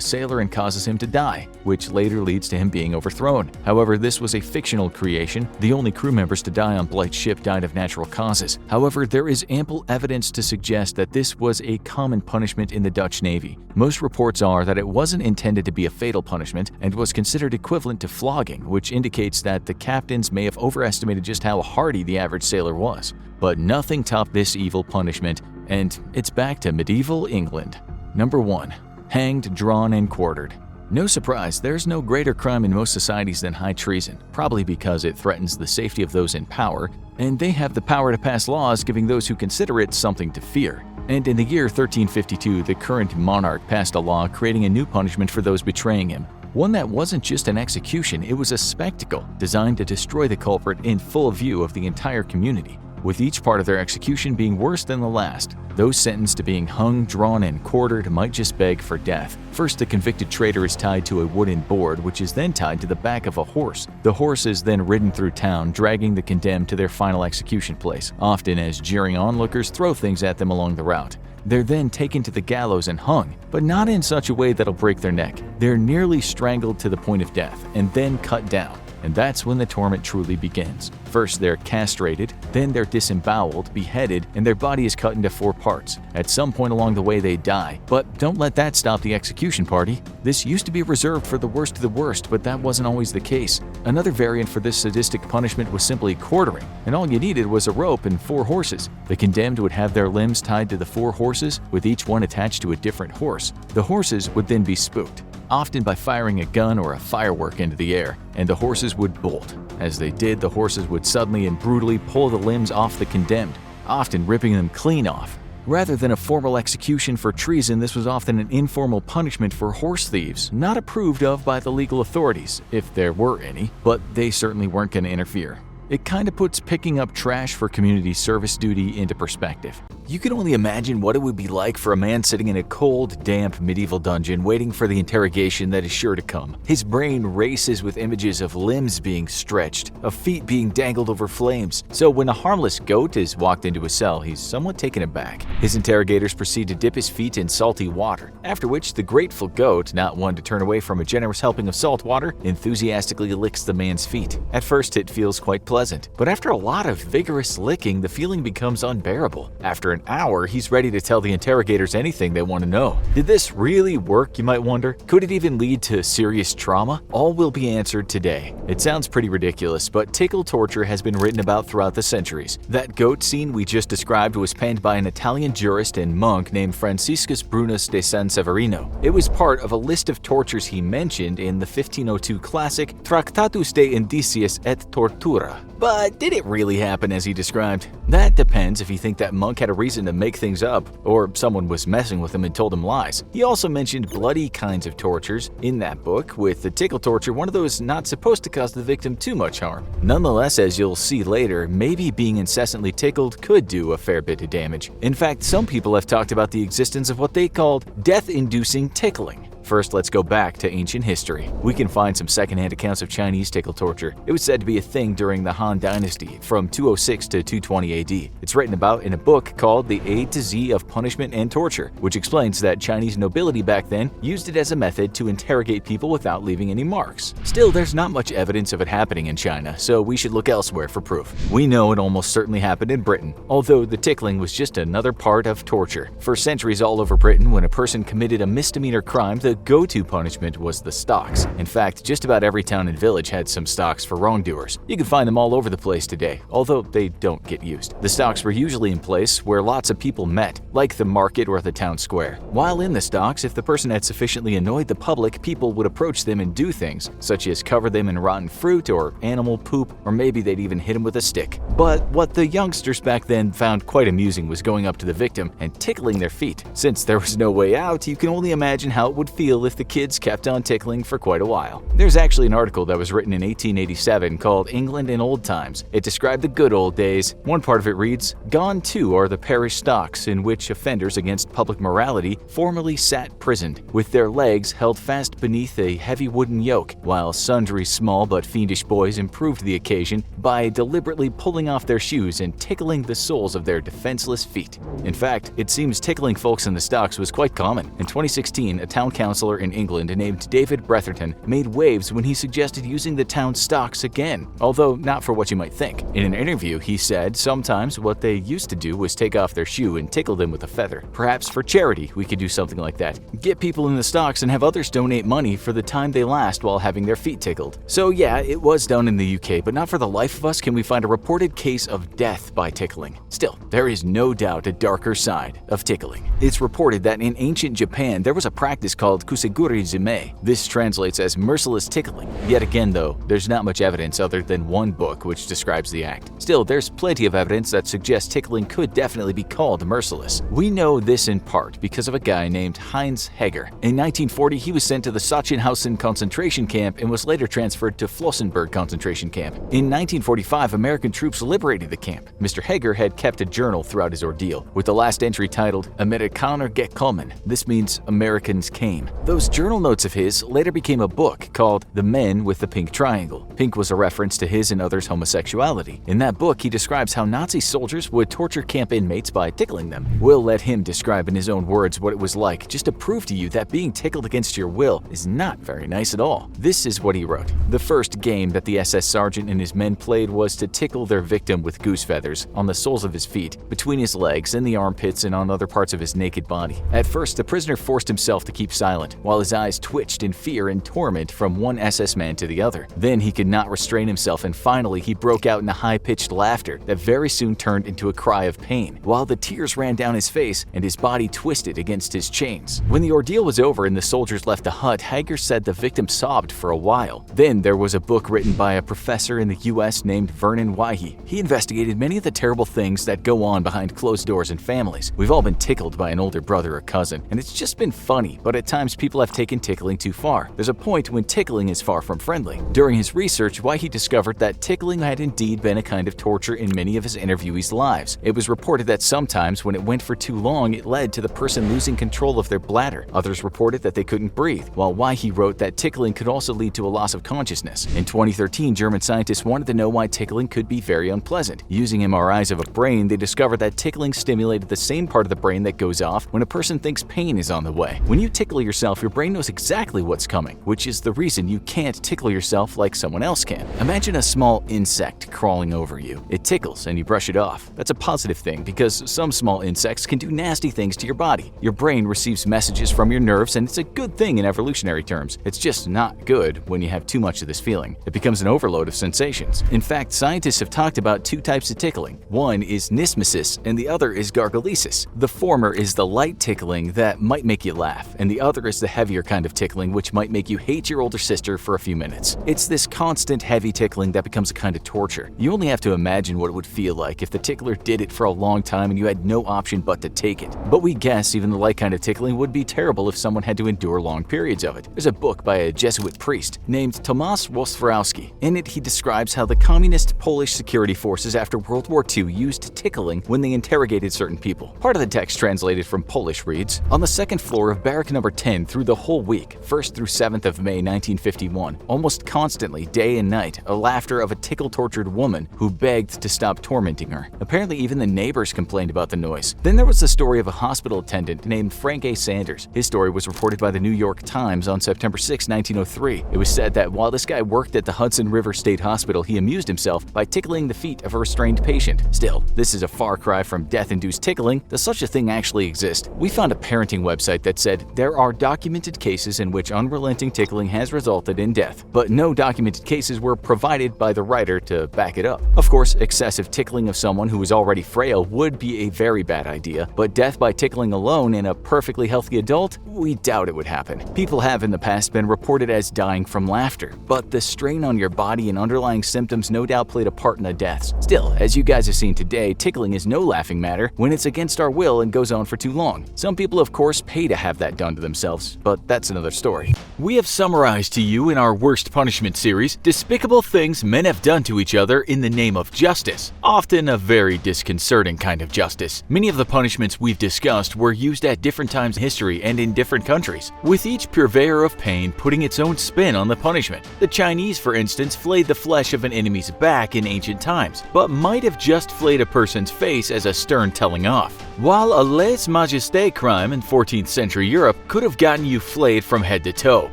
sailor and causes him to die, which later leads to him being overthrown. However, this was a fictional creation. The only crew members to die on Blight's ship died of natural causes. However, there is ample evidence to suggest that this was a common punishment in the Dutch Navy. Most reports are that it wasn't intended to be a fatal punishment and was considered equivalent to flogging, which indicates that the captains may have overestimated just how hardy the average sailor was. But nothing topped this evil punishment, and it's back to medieval England. Number 1. Hanged, drawn, and quartered. No surprise, there's no greater crime in most societies than high treason, probably because it threatens the safety of those in power, and they have the power to pass laws giving those who consider it something to fear. And in the year 1352, the current monarch passed a law creating a new punishment for those betraying him. One that wasn't just an execution, it was a spectacle designed to destroy the culprit in full view of the entire community, with each part of their execution being worse than the last. Those sentenced to being hung, drawn, and quartered might just beg for death. First, the convicted traitor is tied to a wooden board, which is then tied to the back of a horse. The horse is then ridden through town, dragging the condemned to their final execution place, often as jeering onlookers throw things at them along the route. They're then taken to the gallows and hung, but not in such a way that'll break their neck. They're nearly strangled to the point of death, and then cut down. And that's when the torment truly begins. First, they're castrated, then they're disemboweled, beheaded, and their body is cut into 4 parts. At some point along the way, they die. But don't let that stop the execution party. This used to be reserved for the worst of the worst, but that wasn't always the case. Another variant for this sadistic punishment was simply quartering, and all you needed was a rope and 4 horses. The condemned would have their limbs tied to the 4 horses, with each one attached to a different horse. The horses would then be spooked, often by firing a gun or a firework into the air, and the horses would bolt. As they did, the horses would suddenly and brutally pull the limbs off the condemned, often ripping them clean off. Rather than a formal execution for treason, this was often an informal punishment for horse thieves, not approved of by the legal authorities, if there were any, but they certainly weren't going to interfere. It kind of puts picking up trash for community service duty into perspective. You can only imagine what it would be like for a man sitting in a cold, damp medieval dungeon waiting for the interrogation that is sure to come. His brain races with images of limbs being stretched, of feet being dangled over flames. So when a harmless goat is walked into a cell, he's somewhat taken aback. His interrogators proceed to dip his feet in salty water, after which the grateful goat, not one to turn away from a generous helping of salt water, enthusiastically licks the man's feet. At first it feels quite pleasant, but after a lot of vigorous licking, the feeling becomes unbearable. After an hour, he's ready to tell the interrogators anything they want to know. Did this really work, you might wonder? Could it even lead to serious trauma? All will be answered today. It sounds pretty ridiculous, but tickle torture has been written about throughout the centuries. That goat scene we just described was penned by an Italian jurist and monk named Franciscus Brunus de San Severino. It was part of a list of tortures he mentioned in the 1502 classic Tractatus de Indiciis et Tortura. But did it really happen as he described? That depends if you think that monk had a reason to make things up, or someone was messing with him and told him lies. He also mentioned bloody kinds of tortures in that book, with the tickle torture one of those not supposed to cause the victim too much harm. Nonetheless, as you'll see later, maybe being incessantly tickled could do a fair bit of damage. In fact, some people have talked about the existence of what they called death-inducing tickling. First, let's go back to ancient history. We can find some secondhand accounts of Chinese tickle torture. It was said to be a thing during the Han Dynasty from 206 to 220 AD. It's written about in a book called The A to Z of Punishment and Torture, which explains that Chinese nobility back then used it as a method to interrogate people without leaving any marks. Still, there's not much evidence of it happening in China, so we should look elsewhere for proof. We know it almost certainly happened in Britain, although the tickling was just another part of torture. For centuries all over Britain, when a person committed a misdemeanor crime, the go-to punishment was the stocks. In fact, just about every town and village had some stocks for wrongdoers. You can find them all over the place today, although they don't get used. The stocks were usually in place where lots of people met, like the market or the town square. While in the stocks, if the person had sufficiently annoyed the public, people would approach them and do things, such as cover them in rotten fruit or animal poop, or maybe they'd even hit them with a stick. But what the youngsters back then found quite amusing was going up to the victim and tickling their feet. Since there was no way out, you can only imagine how it would feel if the kids kept on tickling for quite a while. There's actually an article that was written in 1887 called England in Old Times. It described the good old days. One part of it reads, "Gone too are the parish stocks in which offenders against public morality formerly sat prisoned, with their legs held fast beneath a heavy wooden yoke, while sundry small but fiendish boys improved the occasion by deliberately pulling off their shoes and tickling the soles of their defenseless feet." In fact, it seems tickling folks in the stocks was quite common. In 2016, a town councillor in England named David Bretherton made waves when he suggested using the town's stocks again, although not for what you might think. In an interview, he said sometimes what they used to do was take off their shoe and tickle them with a feather. Perhaps for charity, we could do something like that. Get people in the stocks and have others donate money for the time they last while having their feet tickled. So yeah, it was done in the UK, but not for the life of us can we find a reported case of death by tickling. Still, there is no doubt a darker side of tickling. It's reported that in ancient Japan, there was a practice called kuseguri-zume. This translates as merciless tickling. Yet again though, there's not much evidence other than one book which describes the act. Still, there's plenty of evidence that suggests tickling could definitely be called merciless. We know this in part because of a guy named Heinz Heger. In 1940, he was sent to the Sachsenhausen concentration camp and was later transferred to Flossenburg concentration camp. In 1945, American troops liberated the camp. Mr. Heger had kept a journal throughout his ordeal, with the last entry titled Amerikaner gekommen. This means Americans came. Those journal notes of his later became a book called The Men with the Pink Triangle. Pink was a reference to his and others' homosexuality. In that book, he describes how Nazi soldiers would torture camp inmates by tickling them. We'll let him describe in his own words what it was like, just to prove to you that being tickled against your will is not very nice at all. This is what he wrote. The first game that the SS sergeant and his men played was to tickle their victim with goose feathers on the soles of his feet, between his legs, in the armpits, and on other parts of his naked body. At first, the prisoner forced himself to keep silent, while his eyes twitched in fear and torment from one SS man to the other. Then he could not restrain himself, and finally he broke out in a high-pitched laughter that very soon turned into a cry of pain, while the tears ran down his face and his body twisted against his chains. When the ordeal was over and the soldiers left the hut, Hager said the victim sobbed for a while. Then there was a book written by a professor in the US named Vernon Wyhe. He investigated many of the terrible things that go on behind closed doors in families. We've all been tickled by an older brother or cousin, and it's just been funny, but at times people have taken tickling too far. There's a point when tickling is far from friendly. During his research, Wyhe discovered that tickling had indeed been a kind of torture in many of his interviewees' lives. It was reported that sometimes when it went for too long, it led to the person losing control of their bladder. Others reported that they couldn't breathe, while Wyhe wrote that tickling could also lead to a loss of consciousness. In 2013, German scientists wanted to know why tickling could be very unpleasant. Using MRIs of a brain, they discovered that tickling stimulated the same part of the brain that goes off when a person thinks pain is on the way. When you tickle yourself, your brain knows exactly what's coming, which is the reason you can't tickle yourself like someone else can. Imagine a small insect crawling over you. It tickles and you brush it off. That's a positive thing because some small insects can do nasty things to your body. Your brain receives messages from your nerves, and it's a good thing in evolutionary terms. It's just not good when you have too much of this feeling. It becomes an overload of sensations. In fact, scientists have talked about two types of tickling. One is nysmesis and the other is gargalesis. The former is the light tickling that might make you laugh, and the other is the heavier kind of tickling which might make you hate your older sister for a few minutes. It's this constant heavy tickling that becomes a kind of torture. You only have to imagine what it would feel like if the tickler did it for a long time and you had no option but to take it. But we guess even the light kind of tickling would be terrible if someone had to endure long periods of it. There's a book by a Jesuit priest named Tomasz Wosfarowski. In it, he describes how the communist Polish security forces after World War II used tickling when they interrogated certain people. Part of the text translated from Polish reads, "On the second floor of barrack number 10 in through the whole week, 1st through 7th of May 1951, almost constantly, day and night, a laughter of a tickle-tortured woman who begged to stop tormenting her. Apparently even the neighbors complained about the noise. Then there was the story of a hospital attendant named Frank A. Sanders. His story was reported by the New York Times on September 6, 1903. It was said that while this guy worked at the Hudson River State Hospital, he amused himself by tickling the feet of a restrained patient. Still, this is a far cry from death-induced tickling. Does such a thing actually exist? We found a parenting website that said there are documented cases in which unrelenting tickling has resulted in death, but no documented cases were provided by the writer to back it up. Of course, excessive tickling of someone who is already frail would be a very bad idea, but death by tickling alone in a perfectly healthy adult? We doubt it would happen. People have in the past been reported as dying from laughter, but the strain on your body and underlying symptoms no doubt played a part in the deaths. Still, as you guys have seen today, tickling is no laughing matter when it's against our will and goes on for too long. Some people, of course, pay to have that done to themselves, but that's another story. We have summarized to you in our Worst Punishment series despicable things men have done to each other in the name of justice, often a very disconcerting kind of justice. Many of the punishments we've discussed were used at different times in history and in different countries, with each purveyor of pain putting its own spin on the punishment. The Chinese, for instance, flayed the flesh of an enemy's back in ancient times, but might have just flayed a person's face as a stern telling off, while a lèse-majesté crime in 14th century Europe could have gotten you flayed from head to toe,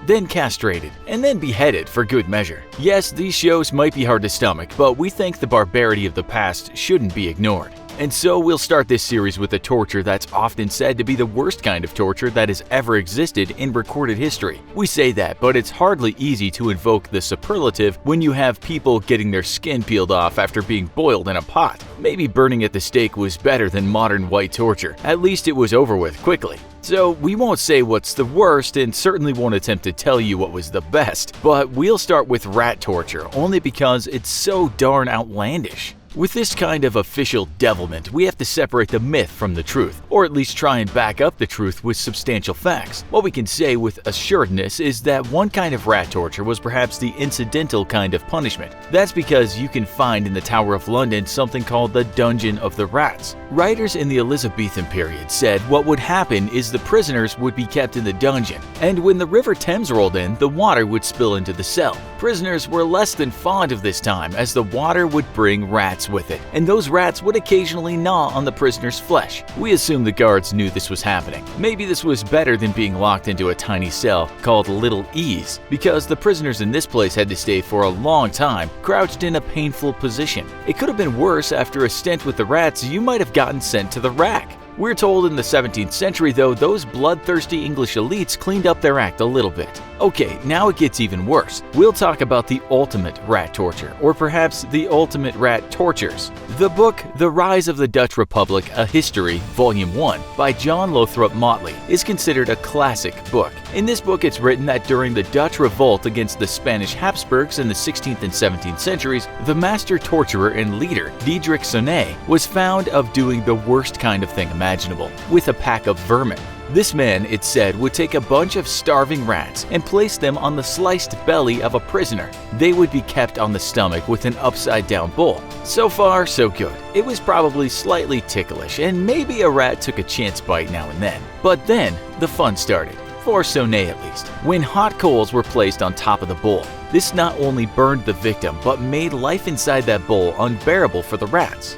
then castrated, and then beheaded for good measure. Yes, these shows might be hard to stomach, but we think the barbarity of the past shouldn't be ignored. And so we'll start this series with a torture that's often said to be the worst kind of torture that has ever existed in recorded history. We say that, but it's hardly easy to invoke the superlative when you have people getting their skin peeled off after being boiled in a pot. Maybe burning at the stake was better than modern white torture. At least it was over with quickly. So we won't say what's the worst and certainly won't attempt to tell you what was the best, but we'll start with rat torture only because it's so darn outlandish. With this kind of official devilment, we have to separate the myth from the truth, or at least try and back up the truth with substantial facts. What we can say with assuredness is that one kind of rat torture was perhaps the incidental kind of punishment. That's because you can find in the Tower of London something called the Dungeon of the Rats. Writers in the Elizabethan period said what would happen is the prisoners would be kept in the dungeon, and when the River Thames rolled in, the water would spill into the cell. Prisoners were less than fond of this time, as the water would bring rats with it, and those rats would occasionally gnaw on the prisoner's flesh. We assume the guards knew this was happening. Maybe this was better than being locked into a tiny cell called Little Ease, because the prisoners in this place had to stay for a long time, crouched in a painful position. It could have been worse. After a stint with the rats, you might have gotten sent to the rack. We're told in the 17th century, though, those bloodthirsty English elites cleaned up their act a little bit. Okay, now it gets even worse. We'll talk about the ultimate rat torture, or perhaps the ultimate rat tortures. The book The Rise of the Dutch Republic, A History, Volume 1, by John Lothrop Motley, is considered a classic book. In this book, it's written that during the Dutch revolt against the Spanish Habsburgs in the 16th and 17th centuries, the master torturer and leader, Diederik Sonnet, was found of doing the worst kind of thing imaginable, with a pack of vermin. This man, it said, would take a bunch of starving rats and place them on the sliced belly of a prisoner. They would be kept on the stomach with an upside-down bowl. So far, so good. It was probably slightly ticklish, and maybe a rat took a chance bite now and then. But then, the fun started. For Sonnet at least, when hot coals were placed on top of the bowl. This not only burned the victim, but made life inside that bowl unbearable for the rats.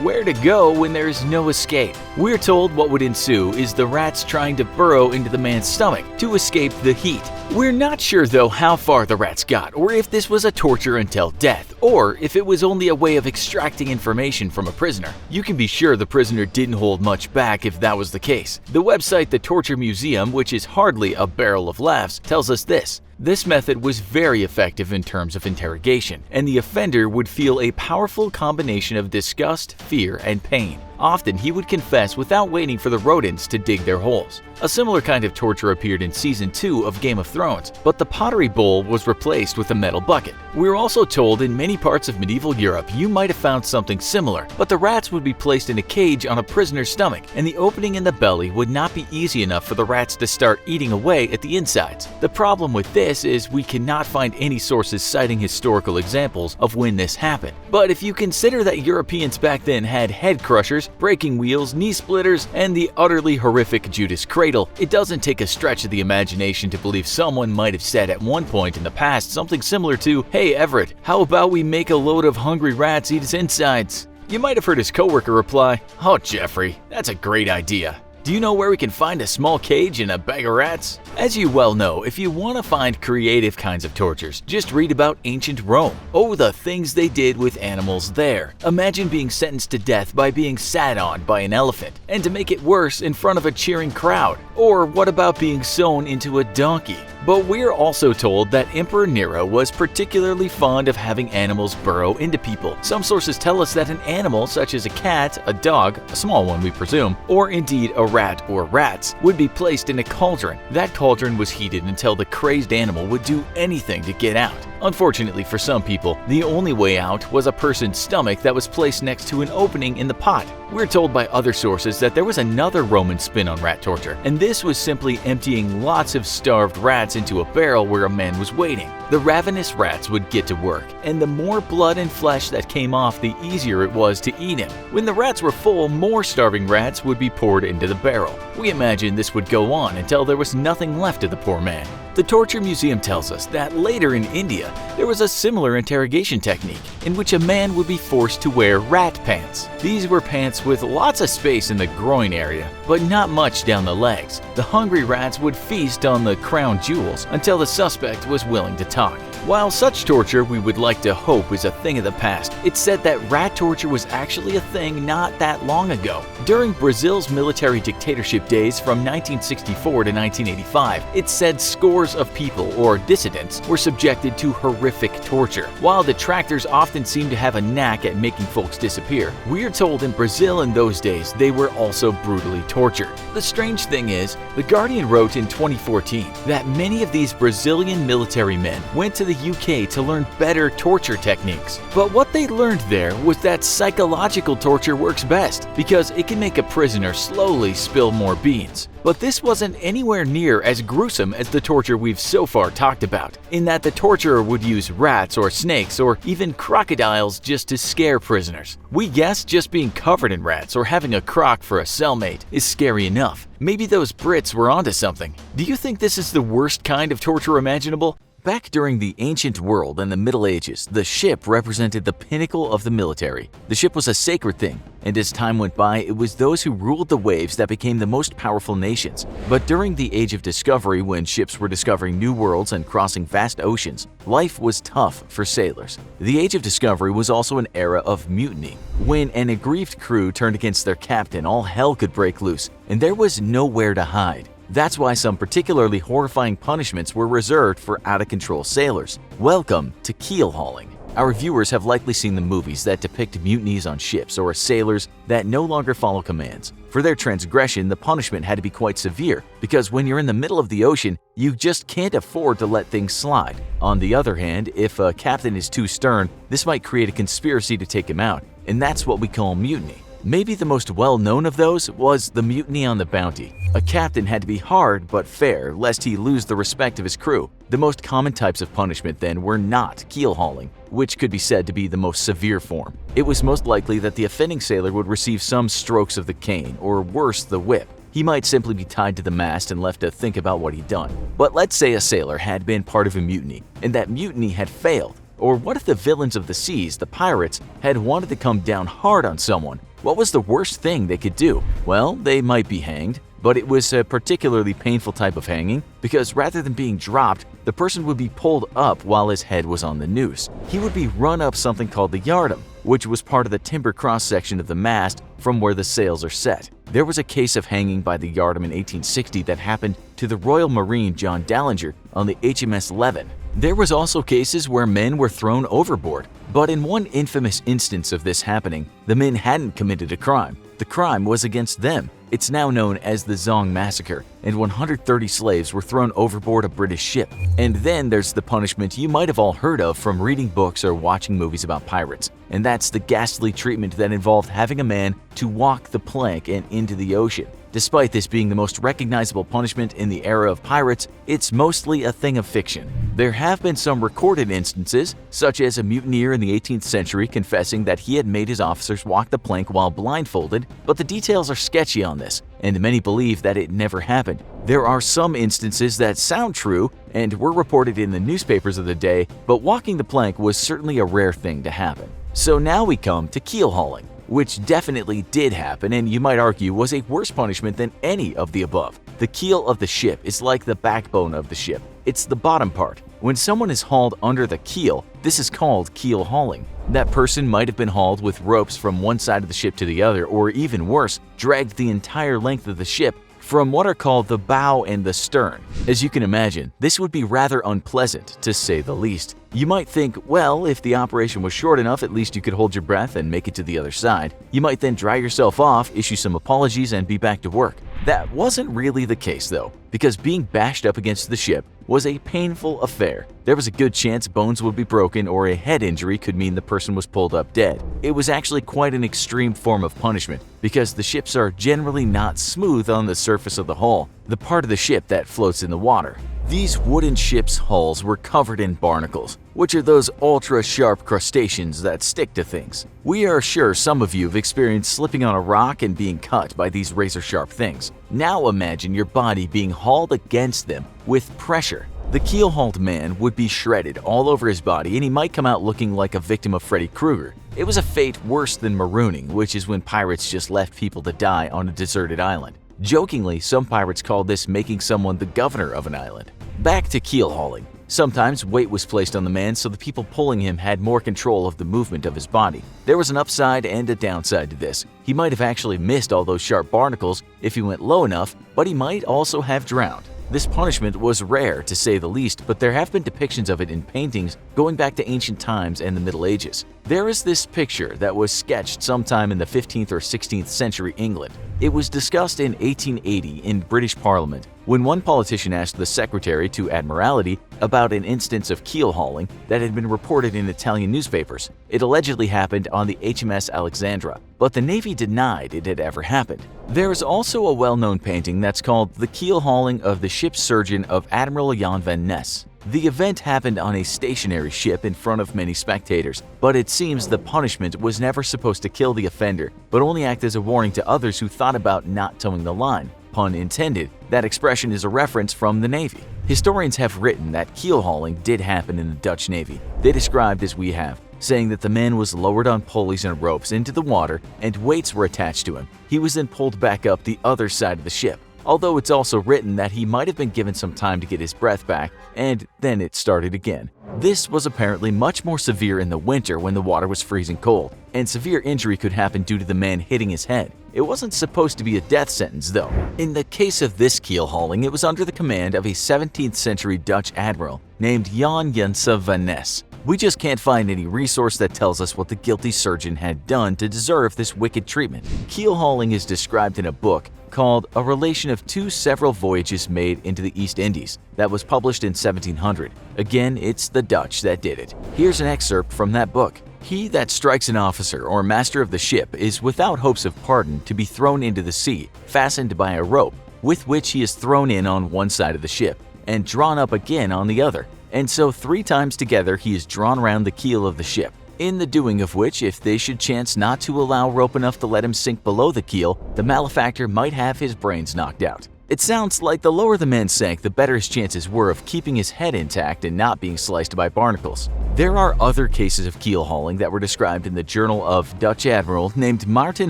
Where to go when there is no escape? We're told what would ensue is the rats trying to burrow into the man's stomach to escape the heat. We're not sure though how far the rats got, or if this was a torture until death, or if it was only a way of extracting information from a prisoner. You can be sure the prisoner didn't hold much back if that was the case. The website The Torture Museum, which is hardly a barrel of laughs, tells us this. This method was very effective in terms of interrogation, and the offender would feel a powerful combination of disgust, fear, and pain. Often he would confess without waiting for the rodents to dig their holes. A similar kind of torture appeared in Season 2 of Game of Thrones, but the pottery bowl was replaced with a metal bucket. We're also told in many parts of medieval Europe you might have found something similar, but the rats would be placed in a cage on a prisoner's stomach, and the opening in the belly would not be easy enough for the rats to start eating away at the insides. The problem with this this is we cannot find any sources citing historical examples of when this happened. But if you consider that Europeans back then had head crushers, breaking wheels, knee splitters, and the utterly horrific Judas cradle, it doesn't take a stretch of the imagination to believe someone might have said at one point in the past something similar to, "Hey Everett, how about we make a load of hungry rats eat his insides?" You might have heard his coworker reply, "Oh Jeffrey, that's a great idea. Do you know where we can find a small cage and a bag of rats?" As you well know, if you want to find creative kinds of tortures, just read about ancient Rome. Oh, the things they did with animals there. Imagine being sentenced to death by being sat on by an elephant, and to make it worse, in front of a cheering crowd. Or what about being sewn into a donkey? But we're also told that Emperor Nero was particularly fond of having animals burrow into people. Some sources tell us that an animal such as a cat, a dog, a small one we presume, or indeed a rat or rats, would be placed in a cauldron. That cauldron was heated until the crazed animal would do anything to get out. Unfortunately for some people, the only way out was a person's stomach that was placed next to an opening in the pot. We're told by other sources that there was another Roman spin on rat torture, and this was simply emptying lots of starved rats into a barrel where a man was waiting. The ravenous rats would get to work, and the more blood and flesh that came off, the easier it was to eat him. When the rats were full, more starving rats would be poured into the barrel. We imagine this would go on until there was nothing left of the poor man. The Torture Museum tells us that later in India, there was a similar interrogation technique in which a man would be forced to wear rat pants. These were pants with lots of space in the groin area, but not much down the legs. The hungry rats would feast on the crown jewels until the suspect was willing to talk. While such torture we would like to hope is a thing of the past, it's said that rat torture was actually a thing not that long ago. During Brazil's military dictatorship days from 1964 to 1985, it's said scores of people, or dissidents, were subjected to horrific torture. While detractors often seem to have a knack at making folks disappear, we're told in Brazil in those days they were also brutally tortured. The strange thing is, The Guardian wrote in 2014 that many of these Brazilian military men went to the UK to learn better torture techniques. But what they learned there was that psychological torture works best because it can make a prisoner slowly spill more beans. But this wasn't anywhere near as gruesome as the torture we've so far talked about, in that the torturer would use rats or snakes or even crocodiles just to scare prisoners. We guess just being covered in rats or having a croc for a cellmate is scary enough. Maybe those Brits were onto something. Do you think this is the worst kind of torture imaginable? Back during the ancient world and the Middle Ages, the ship represented the pinnacle of the military. The ship was a sacred thing, and as time went by, it was those who ruled the waves that became the most powerful nations. But during the Age of Discovery, when ships were discovering new worlds and crossing vast oceans, life was tough for sailors. The Age of Discovery was also an era of mutiny. When an aggrieved crew turned against their captain, all hell could break loose, and there was nowhere to hide. That's why some particularly horrifying punishments were reserved for out-of-control sailors. Welcome to keelhauling. Our viewers have likely seen the movies that depict mutinies on ships or sailors that no longer follow commands. For their transgression, the punishment had to be quite severe, because when you're in the middle of the ocean, you just can't afford to let things slide. On the other hand, if a captain is too stern, this might create a conspiracy to take him out, and that's what we call mutiny. Maybe the most well-known of those was the mutiny on the Bounty. A captain had to be hard but fair, lest he lose the respect of his crew. The most common types of punishment then were not keelhauling, which could be said to be the most severe form. It was most likely that the offending sailor would receive some strokes of the cane, or worse, the whip. He might simply be tied to the mast and left to think about what he'd done. But let's say a sailor had been part of a mutiny, and that mutiny had failed. Or what if the villains of the seas, the pirates, had wanted to come down hard on someone? What was the worst thing they could do? Well, they might be hanged, but it was a particularly painful type of hanging because rather than being dropped, the person would be pulled up while his head was on the noose. He would be run up something called the yardam, which was part of the timber cross-section of the mast from where the sails are set. There was a case of hanging by the yardam in 1860 that happened to the Royal Marine John Dallinger on the HMS Levin. There was also cases where men were thrown overboard, but in one infamous instance of this happening, the men hadn't committed a crime. The crime was against them. It's now known as the Zong Massacre, and 130 slaves were thrown overboard a British ship. And then there's the punishment you might have all heard of from reading books or watching movies about pirates, and that's the ghastly treatment that involved having a man to walk the plank and into the ocean. Despite this being the most recognizable punishment in the era of pirates, it's mostly a thing of fiction. There have been some recorded instances, such as a mutineer in the 18th century confessing that he had made his officers walk the plank while blindfolded, but the details are sketchy on this, and many believe that it never happened. There are some instances that sound true and were reported in the newspapers of the day, but walking the plank was certainly a rare thing to happen. So now we come to keelhauling, which definitely did happen and you might argue was a worse punishment than any of the above. The keel of the ship is like the backbone of the ship. It's the bottom part. When someone is hauled under the keel, this is called keel hauling. That person might have been hauled with ropes from one side of the ship to the other, or even worse, dragged the entire length of the ship from what are called the bow and the stern. As you can imagine, this would be rather unpleasant, to say the least. You might think, well, if the operation was short enough, at least you could hold your breath and make it to the other side. You might then dry yourself off, issue some apologies, and be back to work. That wasn't really the case though, because being bashed up against the ship was a painful affair. There was a good chance bones would be broken or a head injury could mean the person was pulled up dead. It was actually quite an extreme form of punishment because the ships are generally not smooth on the surface of the hull, the part of the ship that floats in the water. These wooden ships' hulls were covered in barnacles, which are those ultra-sharp crustaceans that stick to things. We are sure some of you have experienced slipping on a rock and being cut by these razor-sharp things. Now imagine your body being hauled against them with pressure. The keel-hauled man would be shredded all over his body and he might come out looking like a victim of Freddy Krueger. It was a fate worse than marooning, which is when pirates just left people to die on a deserted island. Jokingly, some pirates called this making someone the governor of an island. Back to keel hauling. Sometimes weight was placed on the man so the people pulling him had more control of the movement of his body. There was an upside and a downside to this. He might have actually missed all those sharp barnacles if he went low enough, but he might also have drowned. This punishment was rare to say the least, but there have been depictions of it in paintings going back to ancient times and the Middle Ages. There is this picture that was sketched sometime in the 15th or 16th century England. It was discussed in 1880 in British Parliament when one politician asked the Secretary to Admiralty about an instance of keel hauling that had been reported in Italian newspapers. It allegedly happened on the HMS Alexandra, but the Navy denied it had ever happened. There is also a well-known painting that's called The Keel Hauling of the Ship's Surgeon of Admiral Jan van Ness. The event happened on a stationary ship in front of many spectators, but it seems the punishment was never supposed to kill the offender, but only act as a warning to others who thought about not towing the line. Pun intended. That expression is a reference from the Navy. Historians have written that keel hauling did happen in the Dutch Navy. They described as we have, saying that the man was lowered on pulleys and ropes into the water and weights were attached to him. He was then pulled back up the other side of the ship. Although it's also written that he might have been given some time to get his breath back, and then it started again. This was apparently much more severe in the winter when the water was freezing cold, and severe injury could happen due to the man hitting his head. It wasn't supposed to be a death sentence though. In the case of this keel hauling, it was under the command of a 17th century Dutch admiral named Jan Janse van Ness. We just can't find any resource that tells us what the guilty surgeon had done to deserve this wicked treatment. Keel hauling is described in a book called A Relation of Two Several Voyages Made into the East Indies that was published in 1700. Again, it's the Dutch that did it. Here's an excerpt from that book. He that strikes an officer or master of the ship is without hopes of pardon to be thrown into the sea, fastened by a rope, with which he is thrown in on one side of the ship, and drawn up again on the other. And so 3 times together he is drawn round the keel of the ship, in the doing of which, if they should chance not to allow rope enough to let him sink below the keel, the malefactor might have his brains knocked out. It sounds like the lower the man sank, the better his chances were of keeping his head intact and not being sliced by barnacles. There are other cases of keel hauling that were described in the journal of Dutch admiral named Maarten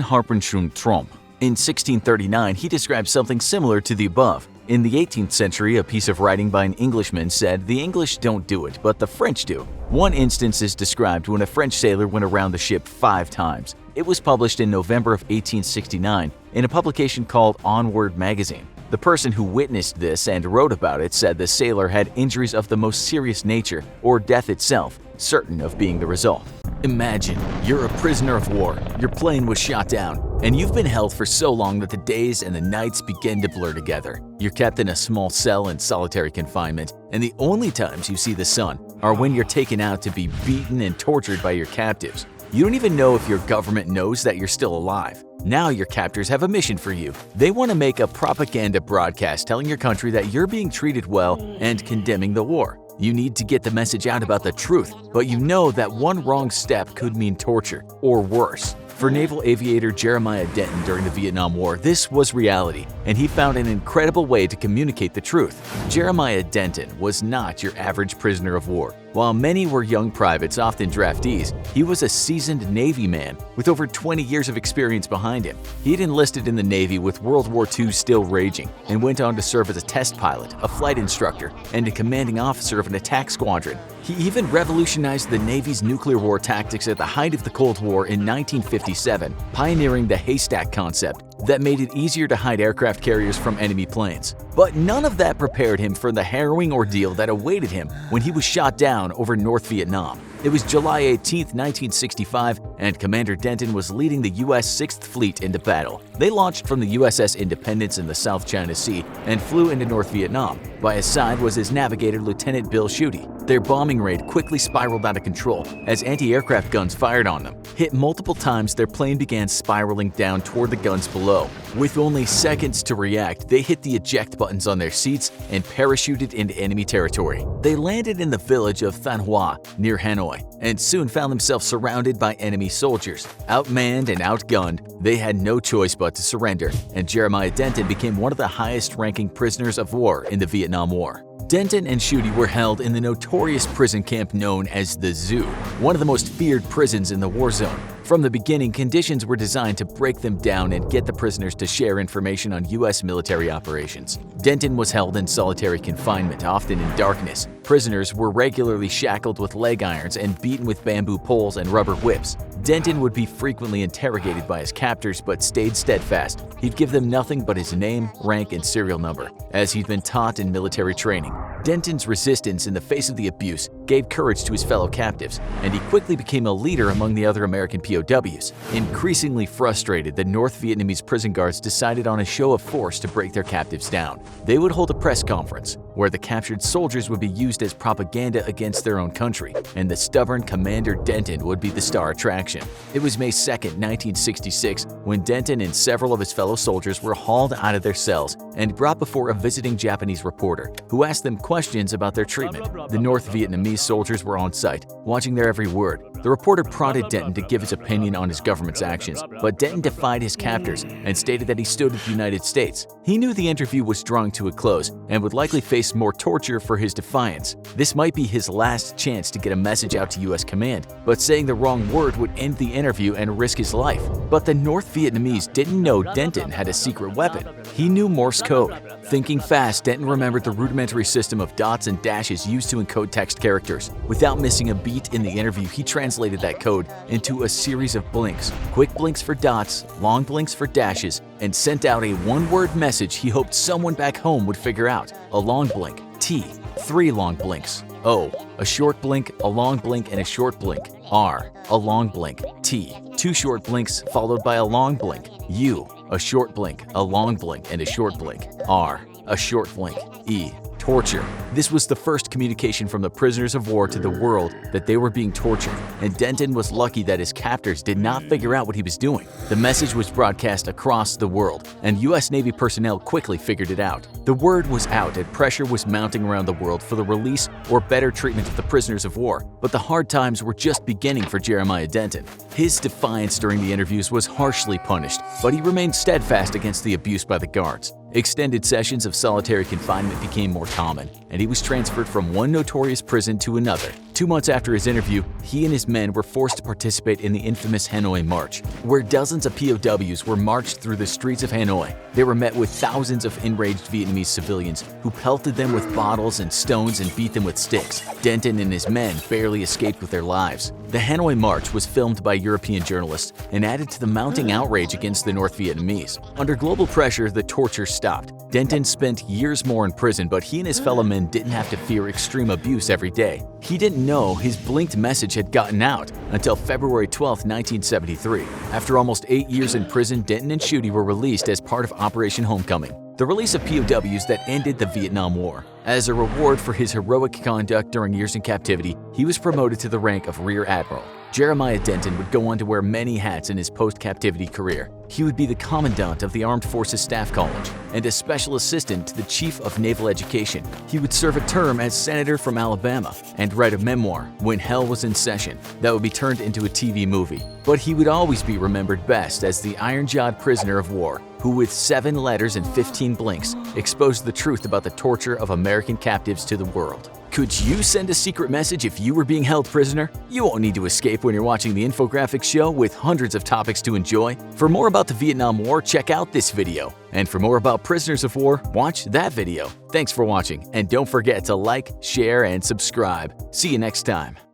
Harpenschoen Tromp. In 1639, he described something similar to the above. In the 18th century, a piece of writing by an Englishman said the English don't do it, but the French do. One instance is described when a French sailor went around the ship 5 times. It was published in November of 1869 in a publication called Onward magazine. The person who witnessed this and wrote about it said the sailor had injuries of the most serious nature, or death itself, certain of being the result. Imagine, you're a prisoner of war, your plane was shot down, and you've been held for so long that the days and the nights begin to blur together. You're kept in a small cell in solitary confinement, and the only times you see the sun are when you're taken out to be beaten and tortured by your captives. You don't even know if your government knows that you're still alive. Now your captors have a mission for you. They want to make a propaganda broadcast telling your country that you're being treated well and condemning the war. You need to get the message out about the truth, but you know that one wrong step could mean torture, or worse. For naval aviator Jeremiah Denton during the Vietnam War, this was reality, and he found an incredible way to communicate the truth. Jeremiah Denton was not your average prisoner of war. While many were young privates, often draftees, he was a seasoned Navy man with over 20 years of experience behind him. He'd enlisted in the Navy with World War II still raging and went on to serve as a test pilot, a flight instructor, and a commanding officer of an attack squadron. He even revolutionized the Navy's nuclear war tactics at the height of the Cold War in 1957, pioneering the haystack concept that made it easier to hide aircraft carriers from enemy planes. But none of that prepared him for the harrowing ordeal that awaited him when he was shot down over North Vietnam. It was July 18, 1965, and Commander Denton was leading the U.S. 6th Fleet into battle. They launched from the USS Independence in the South China Sea and flew into North Vietnam. By his side was his navigator, Lieutenant Bill Schutte. Their bombing raid quickly spiraled out of control as anti-aircraft guns fired on them. Hit multiple times, their plane began spiraling down toward the guns below. With only seconds to react, they hit the eject buttons on their seats and parachuted into enemy territory. They landed in the village of Thanh Hoa near Hanoi and soon found themselves surrounded by enemy soldiers. Outmanned and outgunned, they had no choice but to surrender, and Jeremiah Denton became one of the highest-ranking prisoners of war in the Vietnam War. Denton and Schutte were held in the notorious prison camp known as the Zoo, one of the most feared prisons in the war zone. From the beginning, conditions were designed to break them down and get the prisoners to share information on U.S. military operations. Denton was held in solitary confinement, often in darkness. Prisoners were regularly shackled with leg irons and beaten with bamboo poles and rubber whips. Denton would be frequently interrogated by his captors but stayed steadfast. He'd give them nothing but his name, rank, and serial number, as he'd been taught in military training. Denton's resistance in the face of the abuse gave courage to his fellow captives, and he quickly became a leader among the other American POWs. Increasingly frustrated, the North Vietnamese prison guards decided on a show of force to break their captives down. They would hold a press conference where the captured soldiers would be used as propaganda against their own country, and the stubborn Commander Denton would be the star attraction. It was May 2, 1966, when Denton and several of his fellow soldiers were hauled out of their cells and brought before a visiting Japanese reporter, who asked them questions about their treatment. The North Vietnamese soldiers were on site, watching their every word. The reporter prodded Denton to give his opinion on his government's actions, but Denton defied his captors and stated that he stood with the United States. He knew the interview was drawing to a close and would likely face more torture for his defiance. This might be his last chance to get a message out to U.S. command, but saying the wrong word would end the interview and risk his life. But the North Vietnamese didn't know Denton had a secret weapon. He knew Morse code. Thinking fast, Denton remembered the rudimentary system of dots and dashes used to encode text characters. Without missing a beat in the interview, he translated that code into a series of blinks. Quick blinks for dots, long blinks for dashes, and sent out a one-word message he hoped someone back home would figure out. A long blink, T. 3 long blinks, O. A short blink, a long blink, and a short blink, R. A long blink, T. 2 short blinks followed by a long blink, U. A short blink, a long blink, and a short blink, R. A short blink, E. Torture. This was the first communication from the prisoners of war to the world that they were being tortured, and Denton was lucky that his captors did not figure out what he was doing. The message was broadcast across the world, and U.S. Navy personnel quickly figured it out. The word was out and pressure was mounting around the world for the release or better treatment of the prisoners of war, but the hard times were just beginning for Jeremiah Denton. His defiance during the interviews was harshly punished, but he remained steadfast against the abuse by the guards. Extended sessions of solitary confinement became more common, and he was transferred from one notorious prison to another. 2 months after his interview, he and his men were forced to participate in the infamous Hanoi March, where dozens of POWs were marched through the streets of Hanoi. They were met with thousands of enraged Vietnamese civilians who pelted them with bottles and stones and beat them with sticks. Denton and his men barely escaped with their lives. The Hanoi March was filmed by European journalists and added to the mounting outrage against the North Vietnamese. Under global pressure, the torture stopped. Denton spent years more in prison, but he and his fellow men didn't have to fear extreme abuse every day. He didn't know his blinked message had gotten out until February 12, 1973. After almost 8 years in prison, Denton and Schutte were released as part of Operation Homecoming, the release of POWs that ended the Vietnam War. As a reward for his heroic conduct during years in captivity, he was promoted to the rank of Rear Admiral. Jeremiah Denton would go on to wear many hats in his post-captivity career. He would be the commandant of the Armed Forces Staff College and a special assistant to the Chief of Naval Education. He would serve a term as senator from Alabama and write a memoir, When Hell Was in Session, that would be turned into a TV movie. But he would always be remembered best as the iron-jawed prisoner of war who, with 7 letters and 15 blinks, exposed the truth about the torture of American captives to the world. Could you send a secret message if you were being held prisoner? You won't need to escape when you're watching the infographics show with hundreds of topics to enjoy. For more about the Vietnam War, check out this video. And for more about prisoners of war, watch that video. Thanks for watching, and don't forget to like, share, and subscribe. See you next time.